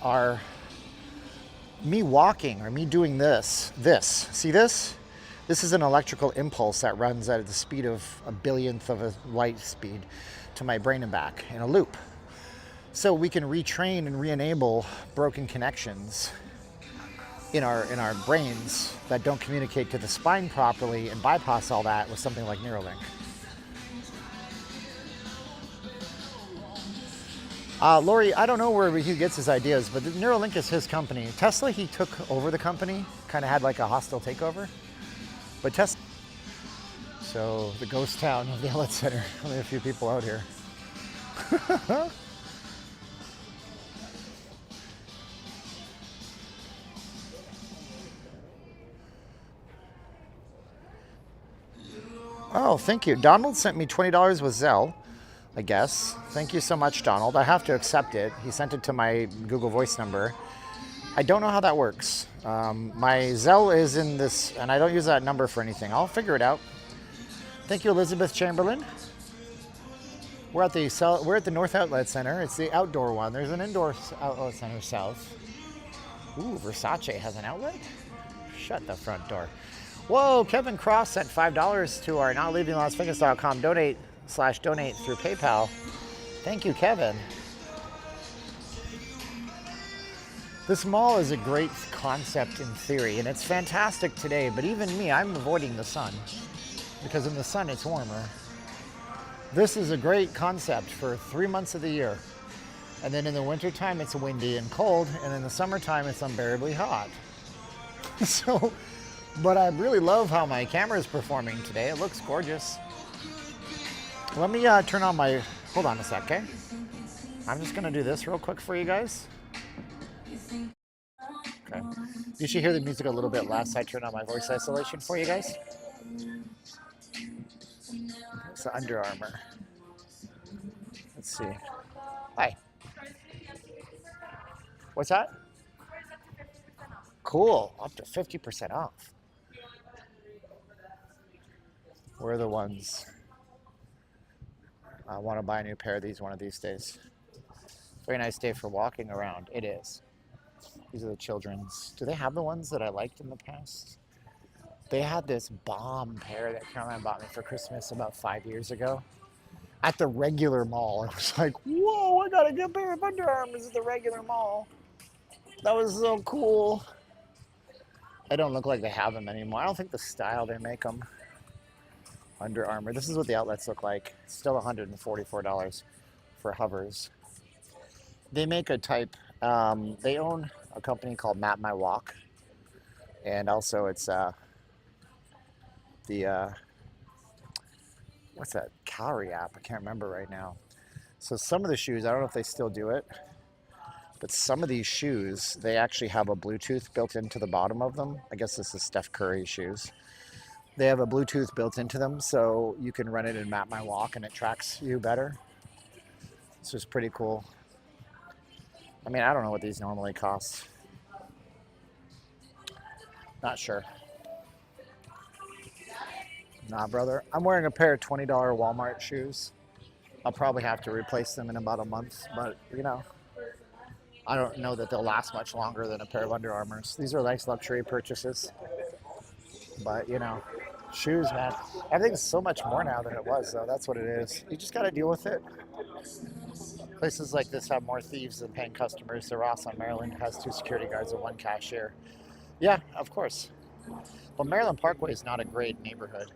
me walking or me doing this, see this? This is an electrical impulse that runs at the speed of a billionth of a light speed to my brain and back in a loop. So we can retrain and re-enable broken connections in our brains that don't communicate to the spine properly and bypass all that with something like Neuralink. Lori, I don't know where he gets his ideas, but Neuralink is his company. Tesla, he took over the company, kind of had like a hostile takeover. But Tesla, so the ghost town of the Outlet Center, only a few people out here. Oh, thank you. Donald sent me $20 with Zelle, I guess. Thank you so much, Donald. I have to accept it. He sent it to my Google Voice number. I don't know how that works. My Zelle is in this, and I don't use that number for anything. I'll figure it out. Thank you, Elizabeth Chamberlain. We're at the North Outlet Center. It's the outdoor one. There's an indoor outlet center south. Ooh, Versace has an outlet? Shut the front door. Whoa, Kevin Cross sent $5 to our notleavinglasvegas.com donate through PayPal. Thank you, Kevin. This mall is a great concept in theory, and it's fantastic today, but even me, I'm avoiding the sun because in the sun it's warmer. This is a great concept for 3 months of the year. And then in the wintertime, it's windy and cold, and in the summertime, it's unbearably hot. So, but I really love how my camera is performing today. It looks gorgeous. Let me turn on my, hold on a sec, okay? I'm just gonna do this real quick for you guys. Okay. You should hear the music a little bit less. I turn on my voice isolation for you guys. It's the Under Armour. Let's see. Hi. What's that? Cool. Up to 50% off. We're the ones. I want to buy a new pair of these one of these days. Very nice day for walking around. It is. These are the children's. Do they have the ones that I liked in the past? They had this bomb pair that Caroline bought me for Christmas about 5 years ago at the regular mall. I was like, whoa, I got a good pair of Under Armours at the regular mall. That was so cool. They don't look like they have them anymore. I don't think the style they make them. Under Armour. This is what the outlets look like. It's still $144 for hovers. They make a type, they own a company called Map My Walk. And also it's what's that calorie app? I can't remember right now. So some of the shoes, I don't know if they still do it, but some of these shoes, they actually have a Bluetooth built into the bottom of them. I guess this is Steph Curry shoes. They have a Bluetooth built into them, so you can run it and Map My Walk and it tracks you better. This is pretty cool. I mean, I don't know what these normally cost. Not sure. Nah, brother. I'm wearing a pair of $20 Walmart shoes. I'll probably have to replace them in about a month, but you know, I don't know that they'll last much longer than a pair of Under Armours. These are nice luxury purchases, but you know, shoes, man. Everything's so much more now than it was, though. That's what it is. You just got to deal with it. Places like this have more thieves than paying customers. The Ross on Maryland has 2 security guards and 1 cashier. Yeah, of course. But Maryland Parkway is not a great neighborhood.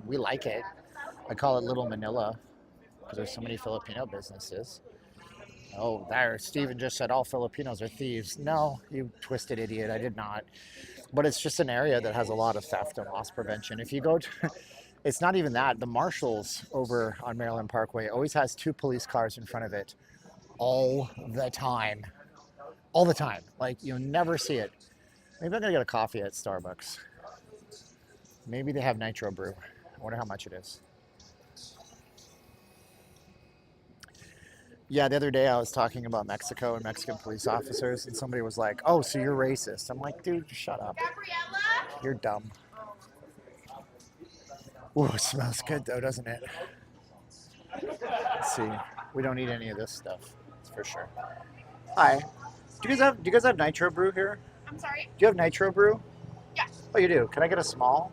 We like it. I call it Little Manila because there's so many Filipino businesses. Oh, there, Steven just said all Filipinos are thieves. No, you twisted idiot, I did not. But it's just an area that has a lot of theft and loss prevention. If you go to, it's not even that. The Marshalls over on Maryland Parkway always has 2 police cars in front of it all the time. All the time. Like, you'll never see it. Maybe I'm going to get a coffee at Starbucks. Maybe they have nitro brew. I wonder how much it is. Yeah, the other day I was talking about Mexico and Mexican police officers, and somebody was like, oh, so you're racist. I'm like, dude, shut up. Gabriella? You're dumb. Ooh, it smells good though, doesn't it? Let's see. We don't need any of this stuff, that's for sure. Hi. Do you guys have nitro brew here? I'm sorry? Do you have nitro brew? Yes. Oh, you do? Can I get a small?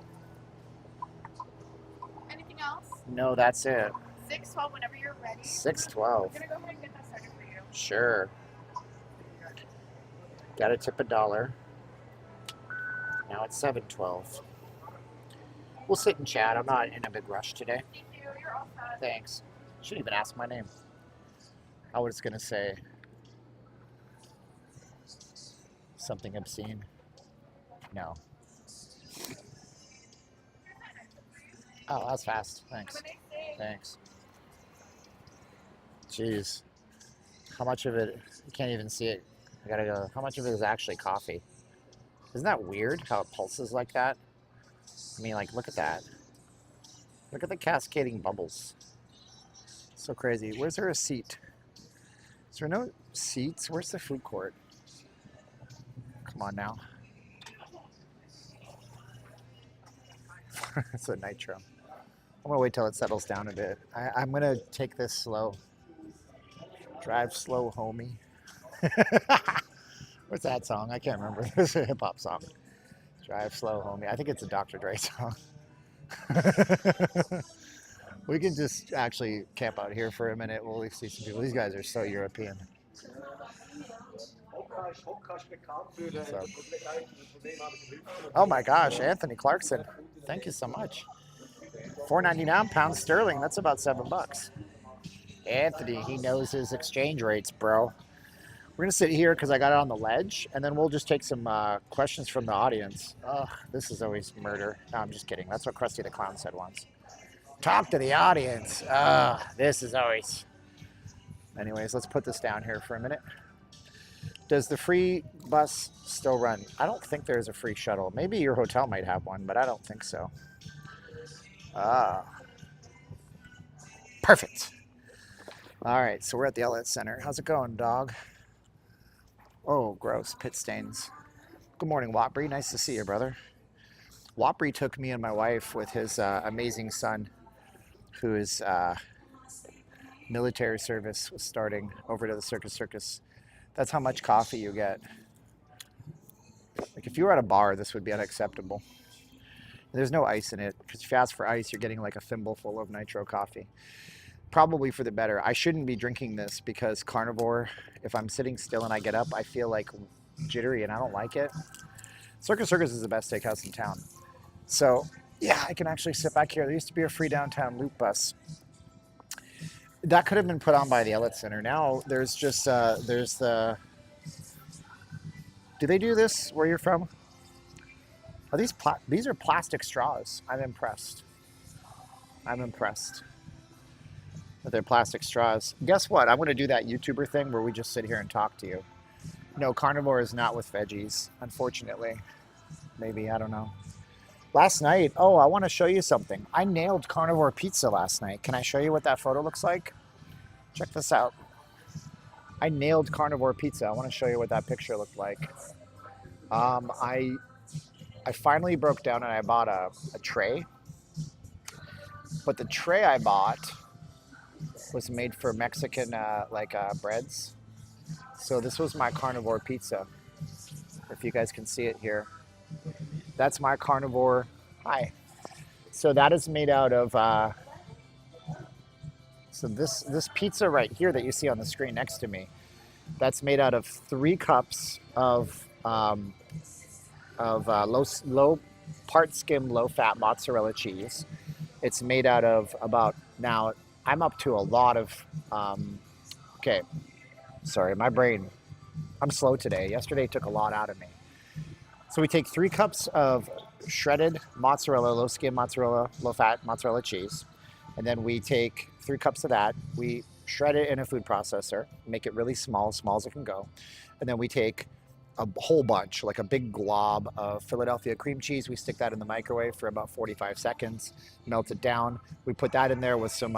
Anything else? No, that's it. 612 whenever you're ready. 612. I'm gonna go ahead and get that started for you. Sure. Gotta tip $1. Now it's 7:12. We'll sit and chat. I'm not in a big rush today. Thank you. You're all set. Thanks. Shouldn't even ask my name. I was gonna say something obscene. No. Oh, that's fast. Thanks. Have a nice day. Thanks. Jeez. How much of it, you can't even see it. I gotta go. How much of it is actually coffee? Isn't that weird how it pulses like that? I mean, like, look at that. Look at the cascading bubbles. So crazy. Where's there a seat? Is there no seats? Where's the food court? Come on now. It's a nitro. I'm gonna wait till it settles down a bit. I'm gonna take this slow. Drive slow, homie. What's that song? I can't remember. It's a hip hop song. Drive slow, homie. I think it's a Dr. Dre song. We can just actually camp out here for a minute. We'll see some people. These guys are so European. So. Oh my gosh, Anthony Clarkson. Thank you so much. $4.99 pounds sterling. That's about $7. Anthony, he knows his exchange rates, bro. We're gonna sit here because I got it on the ledge, and then we'll just take some questions from the audience. Ugh, this is always murder. No, I'm just kidding. That's what Krusty the Clown said once. Talk to the audience. This is always. Anyways, let's put this down here for a minute. Does the free bus still run? I don't think there's a free shuttle. Maybe your hotel might have one, but I don't think so. Perfect. All right, so we're at the Outlet Center. How's it going, dog? Oh, gross, pit stains. Good morning, Watbury. Nice to see you, brother. Watbury took me and my wife with his amazing son, who is military service, was starting, over to the Circus. That's how much coffee you get. Like if you were at a bar, this would be unacceptable. There's no ice in it, because if you ask for ice, you're getting like a thimbleful of nitro coffee. Probably for the better. I shouldn't be drinking this because carnivore, if I'm sitting still and I get up, I feel like jittery and I don't like it. Circus is the best steakhouse in town. So yeah, I can actually sit back here. There used to be a free downtown loop bus. That could have been put on by the Outlet Center. Now there's just, there's the, do they do this where you're from? Are these are plastic straws. I'm impressed. With their plastic straws. Guess what? I'm going to do that YouTuber thing where we just sit here and talk to you. No, carnivore is not with veggies, unfortunately. Maybe, I don't know. Last night, oh, I want to show you something. I nailed carnivore pizza last night. Can I show you what that photo looks like? Check this out. I nailed carnivore pizza. I want to show you what that picture looked like. I finally broke down and I bought a tray. But the tray I bought was made for Mexican breads. So this was my carnivore pizza. If you guys can see it here. That's my carnivore. Hi. So that is made out of, so this pizza right here that you see on the screen next to me, that's made out of 3 cups of low part skim, low fat mozzarella cheese. It's made out of about, now I'm up to a lot of, okay, sorry, my brain, I'm slow today. Yesterday took a lot out of me. So we take 3 cups of shredded mozzarella, low skim mozzarella, low fat mozzarella cheese. And then we take 3 cups of that. We shred it in a food processor, make it really small as it can go. And then we take a whole bunch, like a big glob of Philadelphia cream cheese. We stick that in the microwave for about 45 seconds, melt it down. We put that in there with some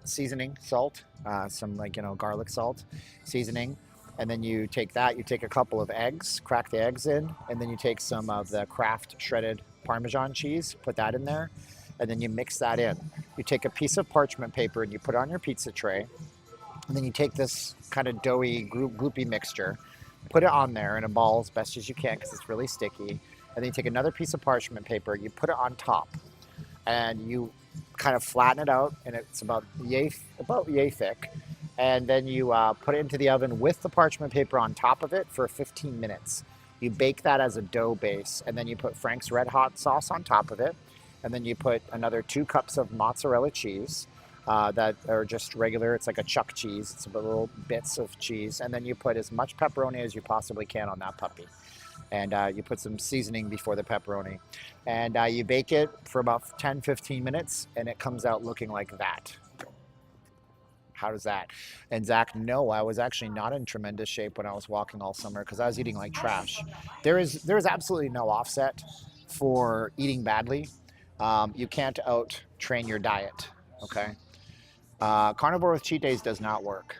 seasoning, salt, some garlic salt seasoning. And then you take that, you take a couple of eggs, crack the eggs in, and then you take some of the Kraft shredded Parmesan cheese, put that in there, and then you mix that in. You take a piece of parchment paper and you put it on your pizza tray, and then you take this kind of doughy, gloopy mixture, put it on there in a ball as best as you can because it's really sticky, and then you take another piece of parchment paper, you put it on top, and you kind of flatten it out, and it's about yay thick. and then you put it into the oven with the parchment paper on top of it for 15 minutes. You bake that as a dough base, and then you put Frank's Red Hot sauce on top of it, and then you put another 2 cups of mozzarella cheese that are just regular. It's like a chuck cheese. It's little bits of cheese, and then you put as much pepperoni as you possibly can on that puppy. And you put some seasoning before the pepperoni, and you bake it for about 10-15 minutes, and it comes out looking like that. How does that? And Zach, no, I was actually not in tremendous shape when I was walking all summer because I was eating like trash. There is absolutely no offset for eating badly. You can't out train your diet. Okay, carnivore with cheat days does not work.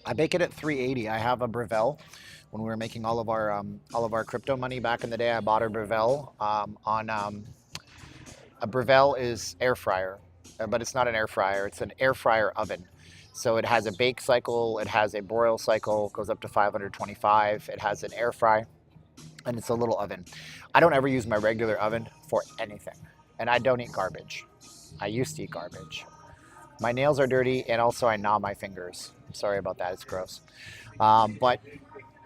I bake it at 380. I have a Breville. When we were making all of our crypto money back in the day, I bought a Breville a Breville is air fryer, but it's not an air fryer. It's an air fryer oven. So it has a bake cycle, it has a broil cycle, goes up to 525. It has an air fry, and it's a little oven. I don't ever use my regular oven for anything, and I don't eat garbage. I used to eat garbage. My nails are dirty, and also I gnaw my fingers. I'm sorry about that. It's gross.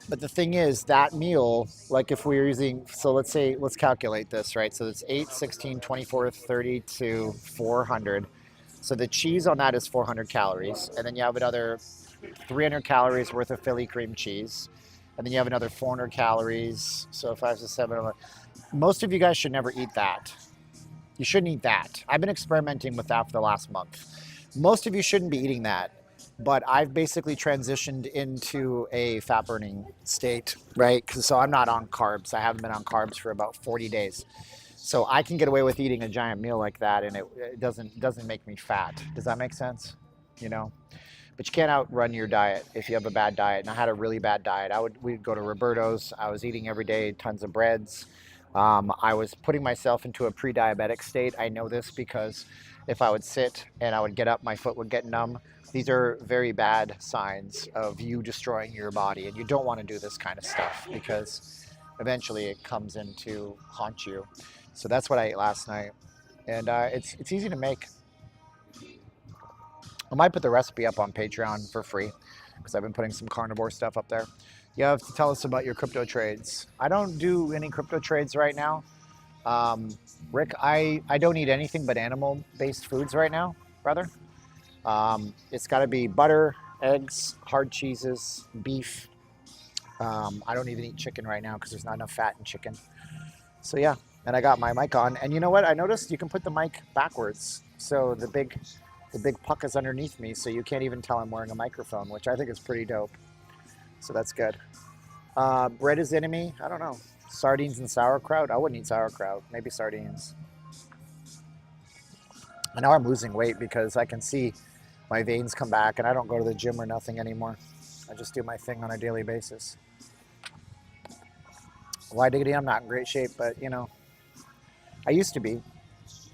But the thing is, that meal, like if we were using, so let's calculate this, right? So it's 8, 16, 24, 30 to 400. So the cheese on that is 400 calories. And then you have another 300 calories worth of Philly cream cheese. And then you have another 400 calories. So 5 to 7. Most of you guys should never eat that. You shouldn't eat that. I've been experimenting with that for the last month. Most of you shouldn't be eating that. But I've basically transitioned into a fat burning state, right? So I'm not on carbs. I haven't been on carbs for about 40 days. So I can get away with eating a giant meal like that, and it doesn't make me fat. Does that make sense? You know? But you can't outrun your diet if you have a bad diet. And I had a really bad diet. We'd go to Roberto's. I was eating every day tons of breads. I was putting myself into a pre-diabetic state. I know this because if I would sit and I would get up, my foot would get numb. These are very bad signs of you destroying your body, and you don't want to do this kind of stuff because eventually it comes in to haunt you. So that's what I ate last night, and it's easy to make. I might put the recipe up on Patreon for free because I've been putting some carnivore stuff up there. You have to tell us about your crypto trades. I don't do any crypto trades right now. Rick, I don't eat anything but animal-based foods right now, brother. It's got to be butter, eggs, hard cheeses, beef. I don't even eat chicken right now because there's not enough fat in chicken. So yeah, and I got my mic on. And you know what? I noticed you can put the mic backwards. So the big puck is underneath me, so you can't even tell I'm wearing a microphone, which I think is pretty dope. So that's good. Bread is enemy. I don't know. Sardines and sauerkraut. I wouldn't eat sauerkraut. Maybe sardines. And now I'm losing weight because I can see my veins come back, and I don't go to the gym or nothing anymore. I just do my thing on a daily basis. Why diggity, I'm not in great shape, but you know, I used to be.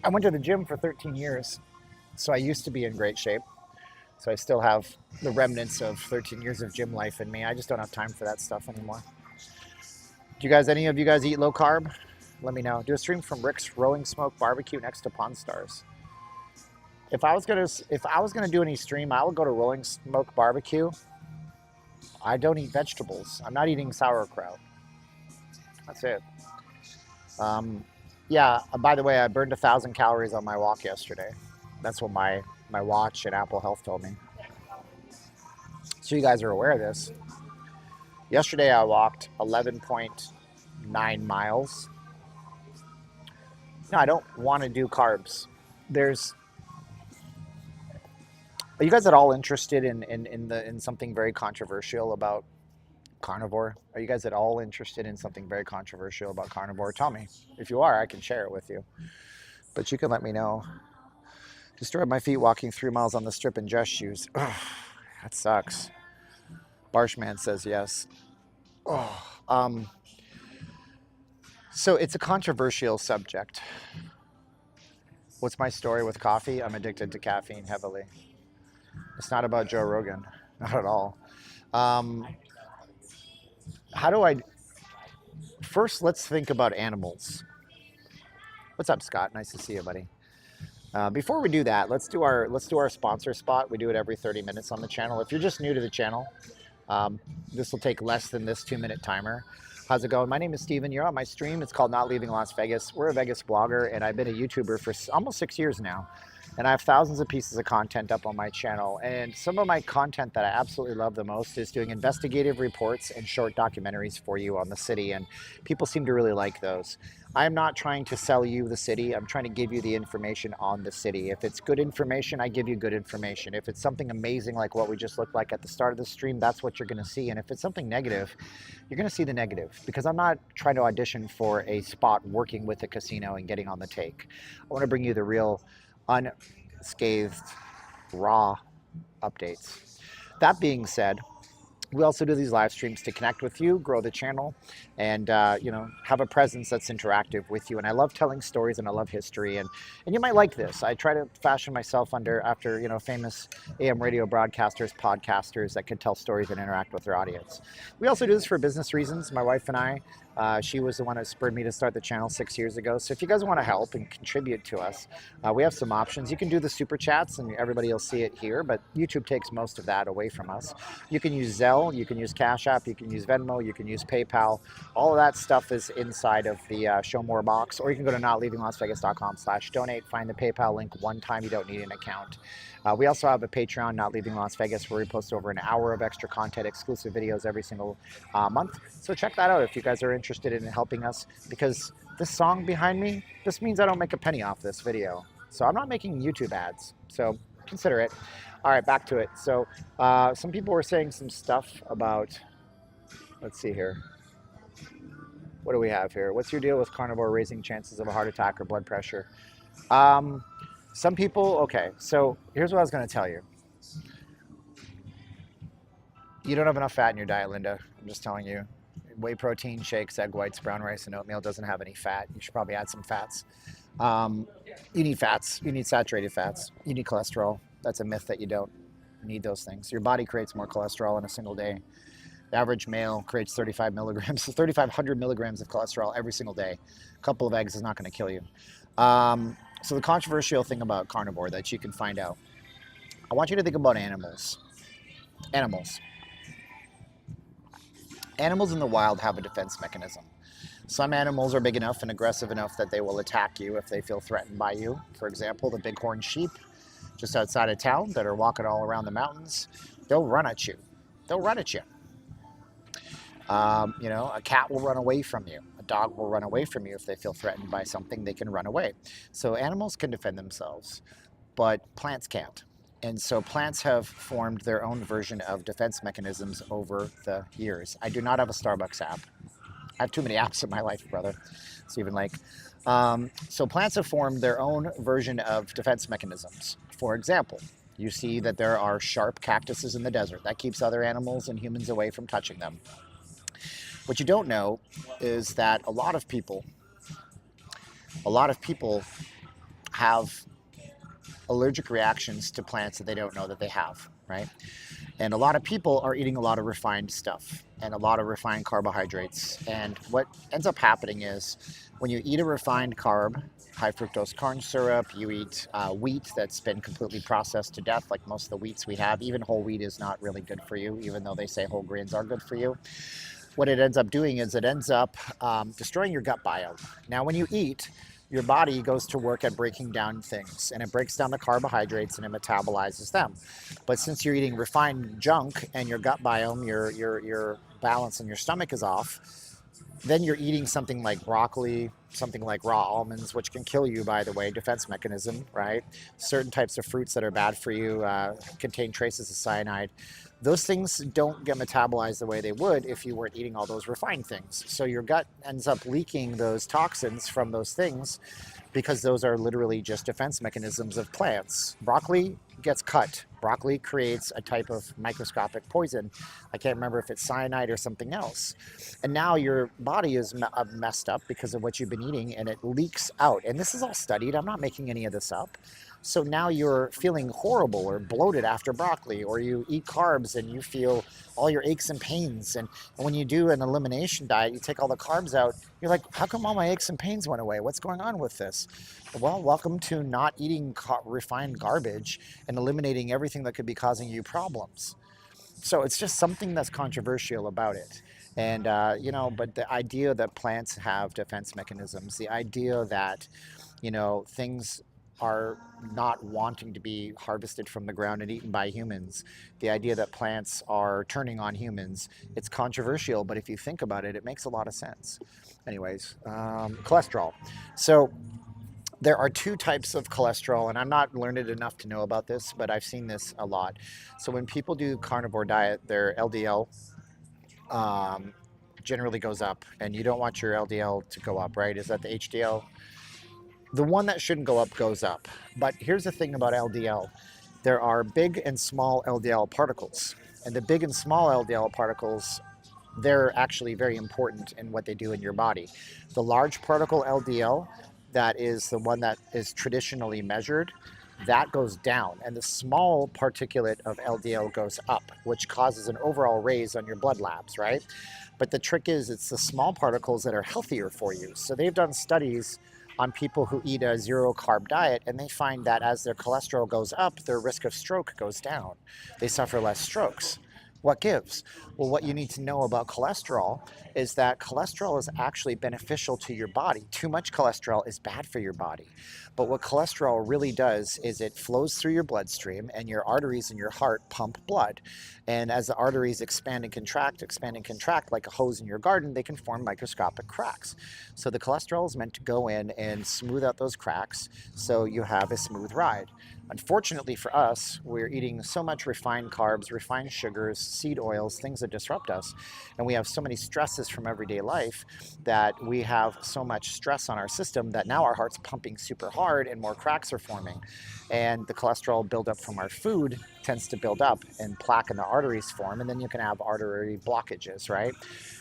I went to the gym for 13 years, so I used to be in great shape. So I still have the remnants of 13 years of gym life in me. I just don't have time for that stuff anymore. Any of you guys eat low carb? Let me know. Do a stream from Rick's Rolling Smoke Barbecue next to Pawn Stars. If I was gonna do any stream, I would go to Rolling Smoke Barbecue. I don't eat vegetables. I'm not eating sauerkraut. That's it. Yeah. By the way, I burned 1,000 calories on my walk yesterday. That's what my watch and Apple Health told me. So you guys are aware of this. Yesterday I walked 11.9 miles. No, I don't want to do carbs. Are you guys at all interested in something very controversial about carnivore? Are you guys at all interested in something very controversial about carnivore? Tell me. If you are, I can share it with you. But you can let me know. Destroyed my feet walking 3 miles on the strip in dress shoes. Ugh, that sucks. Barshman says yes. Oh, so it's a controversial subject. What's my story with coffee? I'm addicted to caffeine heavily. It's not about Joe Rogan, not at all. First, let's think about animals. What's up, Scott? Nice to see you, buddy. Before we do that, let's do our sponsor spot. We do it every 30 minutes on the channel. If you're just new to the channel, this will take less than this 2-minute timer. How's it going? My name is Steven. You're on my stream. It's called Not Leaving Las Vegas. We're a Vegas blogger, and I've been a YouTuber for almost 6 years now. And I have thousands of pieces of content up on my channel. And some of my content that I absolutely love the most is doing investigative reports and short documentaries for you on the city. And people seem to really like those. I'm not trying to sell you the city. I'm trying to give you the information on the city. If it's good information, I give you good information. If it's something amazing like what we just looked like at the start of the stream, that's what you're going to see. And if it's something negative, you're going to see the negative, because I'm not trying to audition for a spot working with a casino and getting on the take. I want to bring you the real unscathed, raw updates. That being said, we also do these live streams to connect with you, grow the channel, and have a presence that's interactive with you. And I love telling stories, and I love history, and you might like this. I try to fashion myself after famous AM radio broadcasters, podcasters that can tell stories and interact with their audience. We also do this for business reasons. My wife and I, she was the one that spurred me to start the channel 6 years ago. So if you guys want to help and contribute to us, we have some options. You can do the super chats, and everybody will see it here, but YouTube takes most of that away from us. You can use Zelle, you can use Cash App, you can use Venmo, you can use PayPal. All of that stuff is inside of the Show More box, or you can go to notleavinglasvegas.com/donate, find the PayPal link one time. You don't need an account. We also have a Patreon, Not Leaving Las Vegas, where we post over an hour of extra content, exclusive videos every single month. So check that out if you guys are interested in helping us, because this song behind me, this means I don't make a penny off this video. So I'm not making YouTube ads, so consider it. All right, back to it. So some people were saying some stuff about, let's see here. What do we have here? What's your deal with carnivore raising chances of a heart attack or blood pressure? Some people, okay, so here's what I was going to tell you. You don't have enough fat in your diet, Linda. I'm just telling you. Whey protein, shakes, egg whites, brown rice, and oatmeal doesn't have any fat. You should probably add some fats. You need fats. You need saturated fats. You need cholesterol. That's a myth that you don't need those things. Your body creates more cholesterol in a single day. The average male creates 3,500 milligrams of cholesterol every single day. A couple of eggs is not going to kill you. So the controversial thing about carnivore that you can find out, I want you to think about animals. Animals in the wild have a defense mechanism. Some animals are big enough and aggressive enough that they will attack you if they feel threatened by you. For example, the bighorn sheep just outside of town that are walking all around the mountains, they'll run at you. They'll run at you. A cat will run away from you. A dog will run away from you if they feel threatened by something. They can run away. So animals can defend themselves, but plants can't. And so plants have formed their own version of defense mechanisms over the years. I do not have a Starbucks app. I have too many apps in my life, brother. Stephen Lake. So plants have formed their own version of defense mechanisms. For example, you see that there are sharp cactuses in the desert. That keeps other animals and humans away from touching them. What you don't know is that a lot of people have allergic reactions to plants that they don't know that they have, right? And a lot of people are eating a lot of refined stuff and a lot of refined carbohydrates. And what ends up happening is when you eat a refined carb, high fructose corn syrup, you eat wheat that's been completely processed to death, like most of the wheats we have. Even whole wheat is not really good for you, even though they say whole grains are good for you. What it ends up doing is it ends up destroying your gut biome. Now, when you eat, your body goes to work at breaking down things, and it breaks down the carbohydrates and it metabolizes them. But since you're eating refined junk and your gut biome, your balance in your stomach is off, then you're eating something like broccoli, something like raw almonds, which can kill you, by the way, defense mechanism, right? Certain types of fruits that are bad for you contain traces of cyanide. Those things don't get metabolized the way they would if you weren't eating all those refined things. So your gut ends up leaking those toxins from those things because those are literally just defense mechanisms of plants. Broccoli gets cut. Broccoli creates a type of microscopic poison. I can't remember if it's cyanide or something else. And now your body is messed up because of what you've been eating, and it leaks out. And this is all studied. I'm not making any of this up. So now you're feeling horrible or bloated after broccoli, or you eat carbs and you feel all your aches and pains. And when you do an elimination diet, you take all the carbs out, you're like, how come all my aches and pains went away? What's going on with this? Well, welcome to not eating refined garbage and eliminating everything that could be causing you problems. So it's just something that's controversial about it. And, but the idea that plants have defense mechanisms, the idea that, things are not wanting to be harvested from the ground and eaten by humans, the idea that plants are turning on humans, it's controversial, but if you think about it, it makes a lot of sense. Anyways, cholesterol. So there are two types of cholesterol, and I'm not learned enough to know about this, but I've seen this a lot. So when people do carnivore diet, their LDL generally goes up, and you don't want your LDL to go up, right? Is that the HDL? The one that shouldn't go up goes up. But here's the thing about LDL. There are big and small LDL particles, and the big and small LDL particles, they're actually very important in what they do in your body. The large particle LDL, that is the one that is traditionally measured, that goes down, and the small particulate of LDL goes up, which causes an overall raise on your blood labs, right? But the trick is, it's the small particles that are healthier for you. So they've done studies on people who eat a zero carb diet, and they find that as their cholesterol goes up, their risk of stroke goes down. They suffer less strokes. What gives? Well, what you need to know about cholesterol is that cholesterol is actually beneficial to your body. Too much cholesterol is bad for your body. But what cholesterol really does is it flows through your bloodstream, and your arteries in your heart pump blood. And as the arteries expand and contract like a hose in your garden, they can form microscopic cracks. So the cholesterol is meant to go in and smooth out those cracks so you have a smooth ride. Unfortunately for us, we're eating so much refined carbs, refined sugars, seed oils, things that disrupt us. And we have so many stresses from everyday life that we have so much stress on our system that now our heart's pumping super hard and more cracks are forming. And the cholesterol buildup from our food tends to build up and plaque in the arteries form, and then you can have artery blockages, right?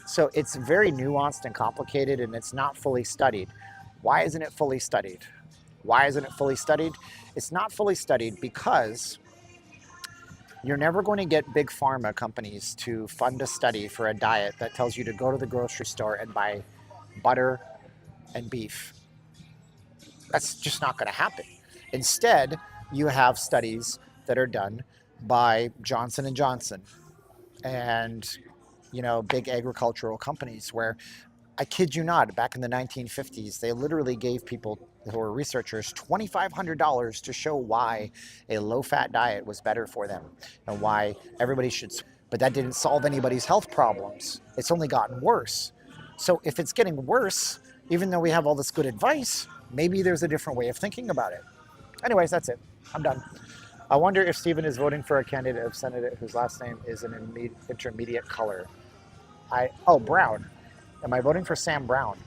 So it's very nuanced and complicated, and it's not fully studied. Why isn't it fully studied? Why isn't it fully studied? It's not fully studied because you're never going to get big pharma companies to fund a study for a diet that tells you to go to the grocery store and buy butter and beef. That's just not going to happen. Instead, you have studies that are done by Johnson & Johnson and, big agricultural companies where, I kid you not, back in the 1950s, they literally gave people who were researchers $2,500 to show why a low-fat diet was better for them and why everybody should. But that didn't solve anybody's health problems. It's only gotten worse. So if it's getting worse, even though we have all this good advice, maybe there's a different way of thinking about it. Anyways, that's it. I'm done. I wonder if Steven is voting for a candidate of Senate whose last name is an intermediate color. Brown. Am I voting for Sam Brown?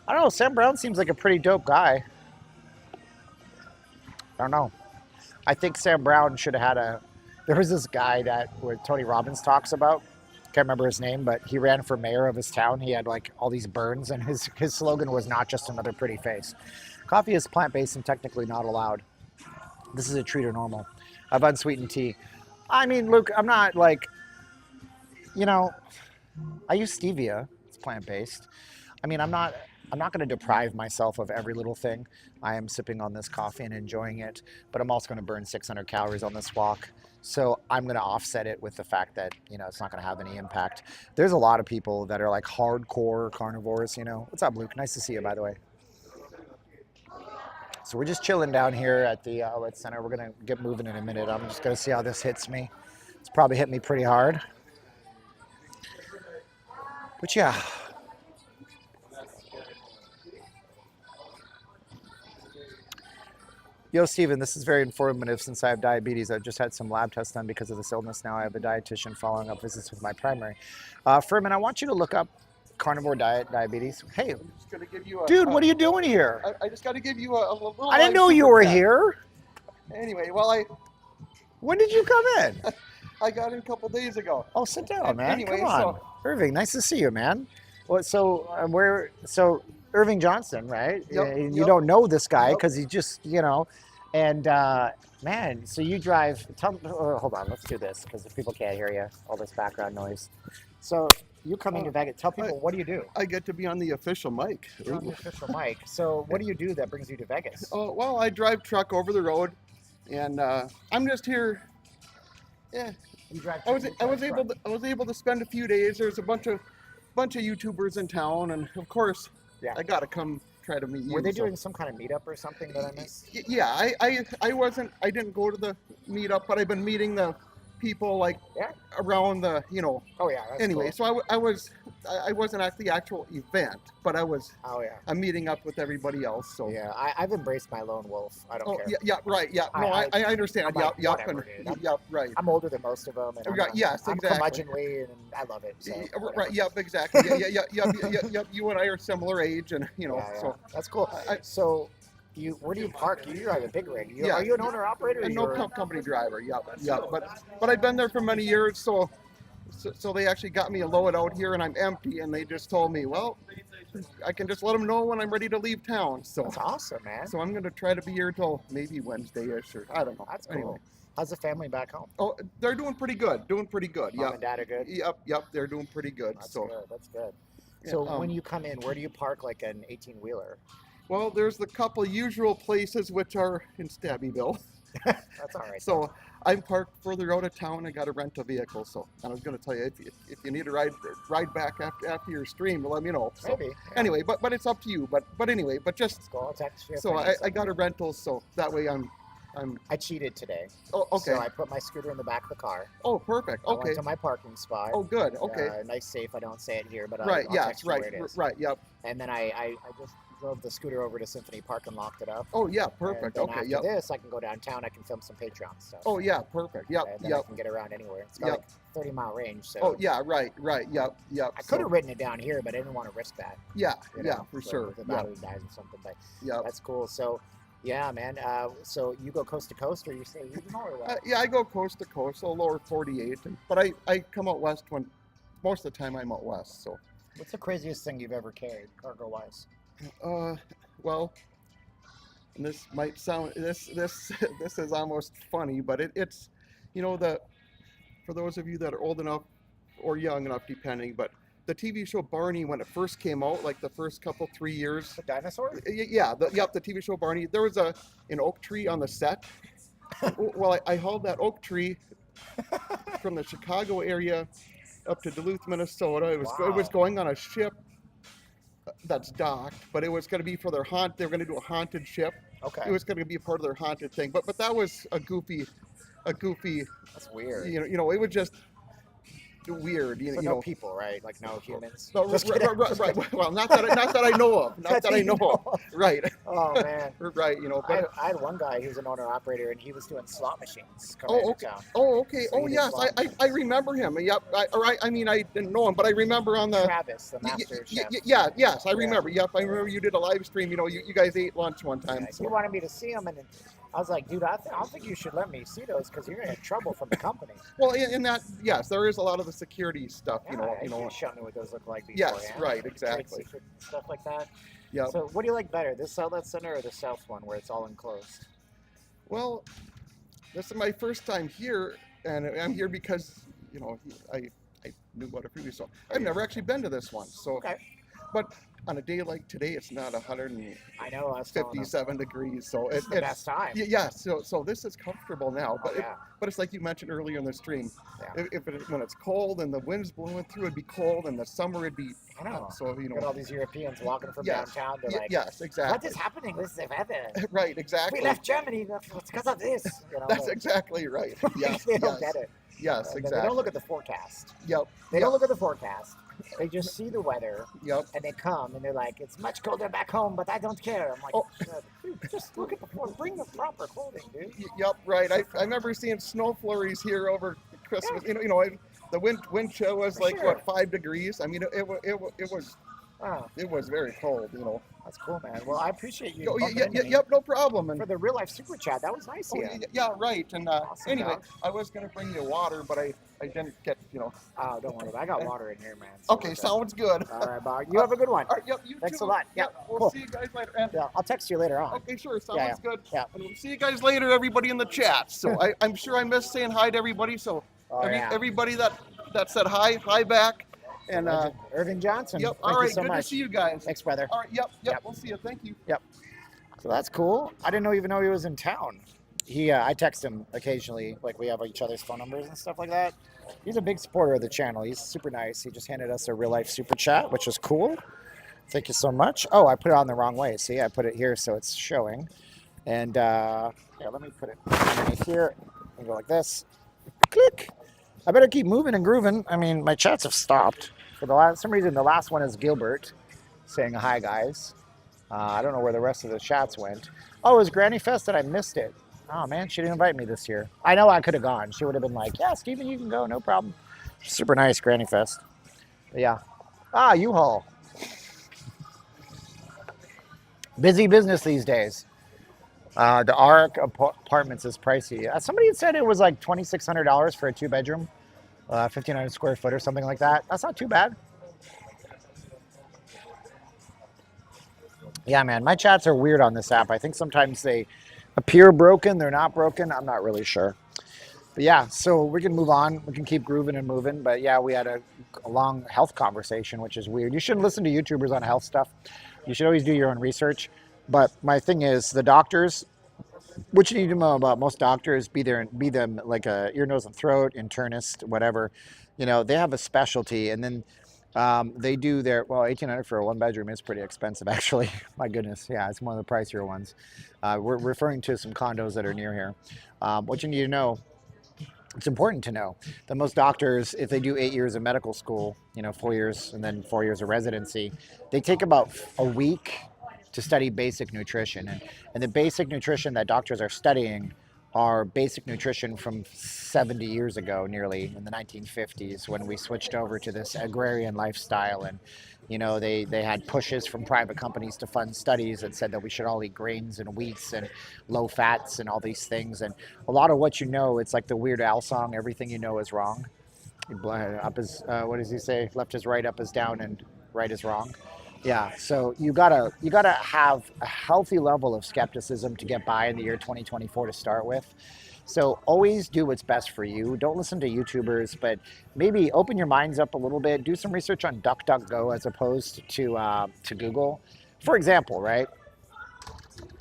I don't know. Sam Brown seems like a pretty dope guy. I don't know. I think Sam Brown should have had there was this guy where Tony Robbins talks about. Can't remember his name, but he ran for mayor of his town. He had like all these burns, and his slogan was not just another pretty face. Coffee is plant-based and technically not allowed. This is a treat or normal. I have unsweetened tea. I mean, Luke, I'm not like, I use stevia. It's plant-based. I mean, I'm not going to deprive myself of every little thing. I am sipping on this coffee and enjoying it, but I'm also going to burn 600 calories on this walk. So I'm going to offset it with the fact that, it's not going to have any impact. There's a lot of people that are like hardcore carnivores, What's up, Luke? Nice to see you, by the way. So we're just chilling down here at the outlet center. We're going to get moving in a minute. I'm just going to see how this hits me. It's probably hit me pretty hard. But yeah. Yo, Steven, this is very informative since I have diabetes. I've just had some lab tests done because of this illness. Now I have a dietitian following up visits with my primary. Furman, I want you to look up carnivore diet, diabetes. Hey, just gonna give you dude, what are you doing here? I just got to give you a little. I didn't know you were here. Anyway, well, When did you come in? I got in a couple days ago. Oh, sit down, man. Anyway, come on. Irving, nice to see you, man. Well, so Irving Johnson, right? Yep, You yep. don't know this guy Yep. because he just, and man, so you drive. Hold on, let's do this because if people can't hear you, all this background noise. So you come into Vegas. Tell people what do you do? I get to be on the official mic. You're on the official mic. So what do you do that brings you to Vegas? Oh, well, I drive truck over the road, and I'm just here. Yeah, You drive. I was able to spend a few days. There's a bunch of YouTubers in town, and of course, Yeah. I gotta come try to meet you. Were they so- doing some kind of meetup or something that I missed? Yeah, I didn't go to the meetup, but I've been meeting the people like Yeah. around the Oh yeah. That's anyway. cool. So I wasn't at the actual event, but Oh yeah. I'm meeting up with everybody else. So Yeah, I've embraced my lone wolf. I don't oh care. yeah, right, yeah. No, I- I understand. I'm like, Yep, whatever, dude. right. I'm older than most of them, and I'm, Right, yes, I'm exactly. curmudgeonly, and I love it. So, whatever. Right, yep, exactly. Yep. You and I are similar age, and Yeah, so that's cool. I- So, where do you park? You drive a big rig. Yeah. Are you an owner operator? and no company driver. Yep. But I've been there for many years, so they actually got me a load out here, and I'm empty, and they just told me, well, I can just let them know when I'm ready to leave town. So That's awesome, man. so I'm gonna try to be here till maybe Wednesday-ish, or I don't know. That's cool. Anyway. How's the family back home? Oh, they're doing pretty good. Mom Yep. and dad are good. Yep. They're doing pretty good. That's so good. That's good. Yeah, So when you come in, where do you park like an 18-wheeler? well, there's the couple usual places which are in Stabbyville. That's all right. So I'm parked further out of town. I got to rent a vehicle. So I was going to tell you, if you need to ride back after your stream, let me know. So Maybe. Yeah. anyway, but it's up to you. But anyway, but just Let's go. I'll text you. if so need I something. got a rental. So that way I'm. I cheated today. Oh, okay. So I put my scooter in the back of the car. Oh, perfect. I Okay. went to my parking spot. Oh, good. Okay. Nice safe. I don't say it here, but Right. I'll Yes. text you Right. where it is. Right. Yep. And then I just drove the scooter over to Symphony Park and locked it up. Oh, yeah. And Perfect. then Okay. after Yep. this, I can go downtown. I can film some Patreon stuff. Oh, yeah. Perfect. Yep. And then I can get around anywhere. It's got Yep. like 30-mile range. So Oh, yeah. Right. Yep. I could have written it down here, but I didn't want to risk that. Yeah. you Yeah. know, For so sure. if the Yeah. battery dies or something. But Yep. that's cool. So, yeah, man. So you go coast to coast, or you stay regional, or what? Yeah, I go coast to coast, so lower 48, but I come out west when most of the time I'm out west. So, What's the craziest thing you've ever carried, cargo-wise? well, and this might sound this is almost funny, but it's for those of you that are old enough or young enough, depending, but the TV show Barney, when it first came out, like the first 3 years. The dinosaur? Yeah, the TV show Barney. There was an oak tree on the set. Well, I hauled that oak tree from the Chicago area up to Duluth, Minnesota. It was going on a ship that's docked, but it was going to be for their haunt. They were going to do a haunted ship. Okay. It was going to be a part of their haunted thing. But that was a goofy. That's weird. It was just weird. So no people, right? Like no humans. No, Just kidding. right. Well, not that I know of. Not that I know of. Right. Oh man. Right. But I had one guy who was an owner operator, and he was doing slot machines coming into town. Oh, okay. So Oh, he did yes. slot I remember him. Yep. I mean, I didn't know him, but I remember on the. Travis, the master chef. Yes, I remember. Yep, I remember you did a live stream. You guys ate lunch one time. He wanted me to see him, and I was like, dude, I don't think you should let me see those because you're gonna get trouble from the company. Well, in that, yes, there is a lot of the security stuff. You show me what those look like Yes, beforehand. right, Trade exactly. secret stuff like that. Yeah. So, what do you like better, this outlet center or the south one where it's all enclosed? Well, this is my first time here, and I'm here because I knew about it previously. So I've never actually been to this one. So, Okay. but on a day like today, it's not I know. I was telling him, 157 degrees, so it's the best time. Yeah, so this is comfortable now, but yeah. but it's like you mentioned earlier in the stream. Yeah. When it's cold and the wind's blowing through, it'd be cold, and the summer it'd be I know. hot. So Got all these Europeans walking from Yes. downtown. They're like, yes, exactly. what is happening? This is the weather. Right, exactly. We left Germany. It's because of this. That's exactly right. Yes, They don't yes, get it. yes, They exactly. don't look at the forecast. Yep. They yep, don't look at the forecast. They just see the weather, Yep. and they come, and they're like, it's much colder back home, but I don't care. I'm like, Oh. dude, just look at the forecast. Bring the proper clothing, dude. Yep. Right. I remember seeing snow flurries here over Christmas. The wind chill was For like sure. 5 degrees. I mean, it was Oh, It was very cold, you know. that's cool, man. Well, I appreciate you Oh, bumping yeah, into me yep, no problem. And for the real life super chat. That was nice of oh, you. yeah, right. And Awesome, anyway, dog. I was gonna bring you water, but I didn't get, you know. Oh, don't worry about it. I got water in here, man. So Okay, we're good. sounds good. All right, Bob. You have a good one. All right, yep, you Thanks too. a lot. Yeah, Yep, we'll cool. see you guys later. And Yeah, I'll text you later on. okay, sure, sounds Yeah, good. yeah. And we'll see you guys later, everybody in the chat. So I'm sure I missed saying hi to everybody. So Oh, yeah. everybody that said hi back. And Legend. Irving Johnson. yep, Thank all right, you so good much. to see you guys. Thanks, brother. All right, yep, Yep. we'll see you. Thank you. Yep. So that's cool. I didn't even know he was in town. I text him occasionally, like we have each other's phone numbers and stuff like that. He's a big supporter of the channel. He's super nice. He just handed us a real life super chat, which is cool. Thank you so much. Oh, I put it on the wrong way. See, I put it here so it's showing. And yeah, let me put it underneath here and go like this. Click. I better keep moving and grooving. I mean, my chats have stopped. For some reason, the last one is Gilbert saying hi, guys. I don't know where the rest of the chats went. Oh, it was Granny Fest and I missed it. Oh, man, she didn't invite me this year. I know I could have gone. She would have been like, yeah, Steven, you can go, no problem. Super nice, Granny Fest. But yeah. Ah, U-Haul. Busy business these days. The ARC apartments is pricey. Somebody had said it was like $2,600 for a 2-bedroom, 1,500 square foot or something like that. That's not too bad. Yeah, man, my chats are weird on this app. I think sometimes they appear broken. They're not broken. I'm not really sure. But yeah, so we can move on. We can keep grooving and moving. But yeah, we had a long health conversation, which is weird. You shouldn't listen to YouTubers on health stuff. You should always do your own research. But my thing is, the doctors, what you need to know about most doctors, be them like a ear, nose, and throat, internist, whatever. You know, they have a specialty, and then they do their, well, $1,800 for a 1-bedroom is pretty expensive, actually. My goodness, yeah, it's one of the pricier ones. We're referring to some condos that are near here. What you need to know, it's important to know that most doctors, if they do 8 years of medical school, 4 years and then 4 years of residency, they take about a week to study basic nutrition. And the basic nutrition that doctors are studying are basic nutrition from 70 years ago, nearly in the 1950s, when we switched over to this agrarian lifestyle. And, they had pushes from private companies to fund studies that said that we should all eat grains and wheats and low fats and all these things. And a lot of what it's like the Weird Al song, everything you know is wrong. Up is, what does he say? Left is right, up is down, and right is wrong. Yeah, so you gotta have a healthy level of skepticism to get by in the year 2024 to start with. So always do what's best for you. Don't listen to YouTubers, but maybe open your minds up a little bit. Do some research on DuckDuckGo as opposed to Google. For example, right?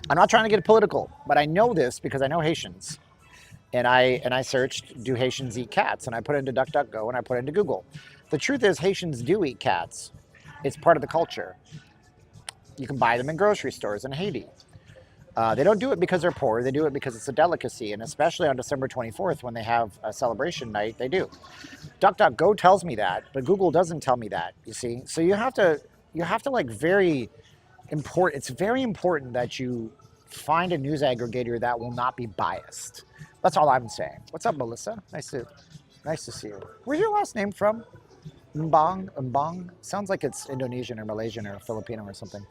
I'm not trying to get political, but I know this because I know Haitians. And I searched, do Haitians eat cats? And I put it into DuckDuckGo and I put it into Google. The truth is Haitians do eat cats. It's part of the culture. You can buy them in grocery stores in Haiti. They don't do it because they're poor. They do it because it's a delicacy. And especially on December 24th, when they have a celebration night, they do. DuckDuckGo tells me that, but Google doesn't tell me that, you see? So you have to like it's very important that you find a news aggregator that will not be biased. That's all I'm saying. What's up, Melissa? Nice to see you. Where's your last name from? Mbang? Sounds like it's Indonesian or Malaysian or Filipino or something.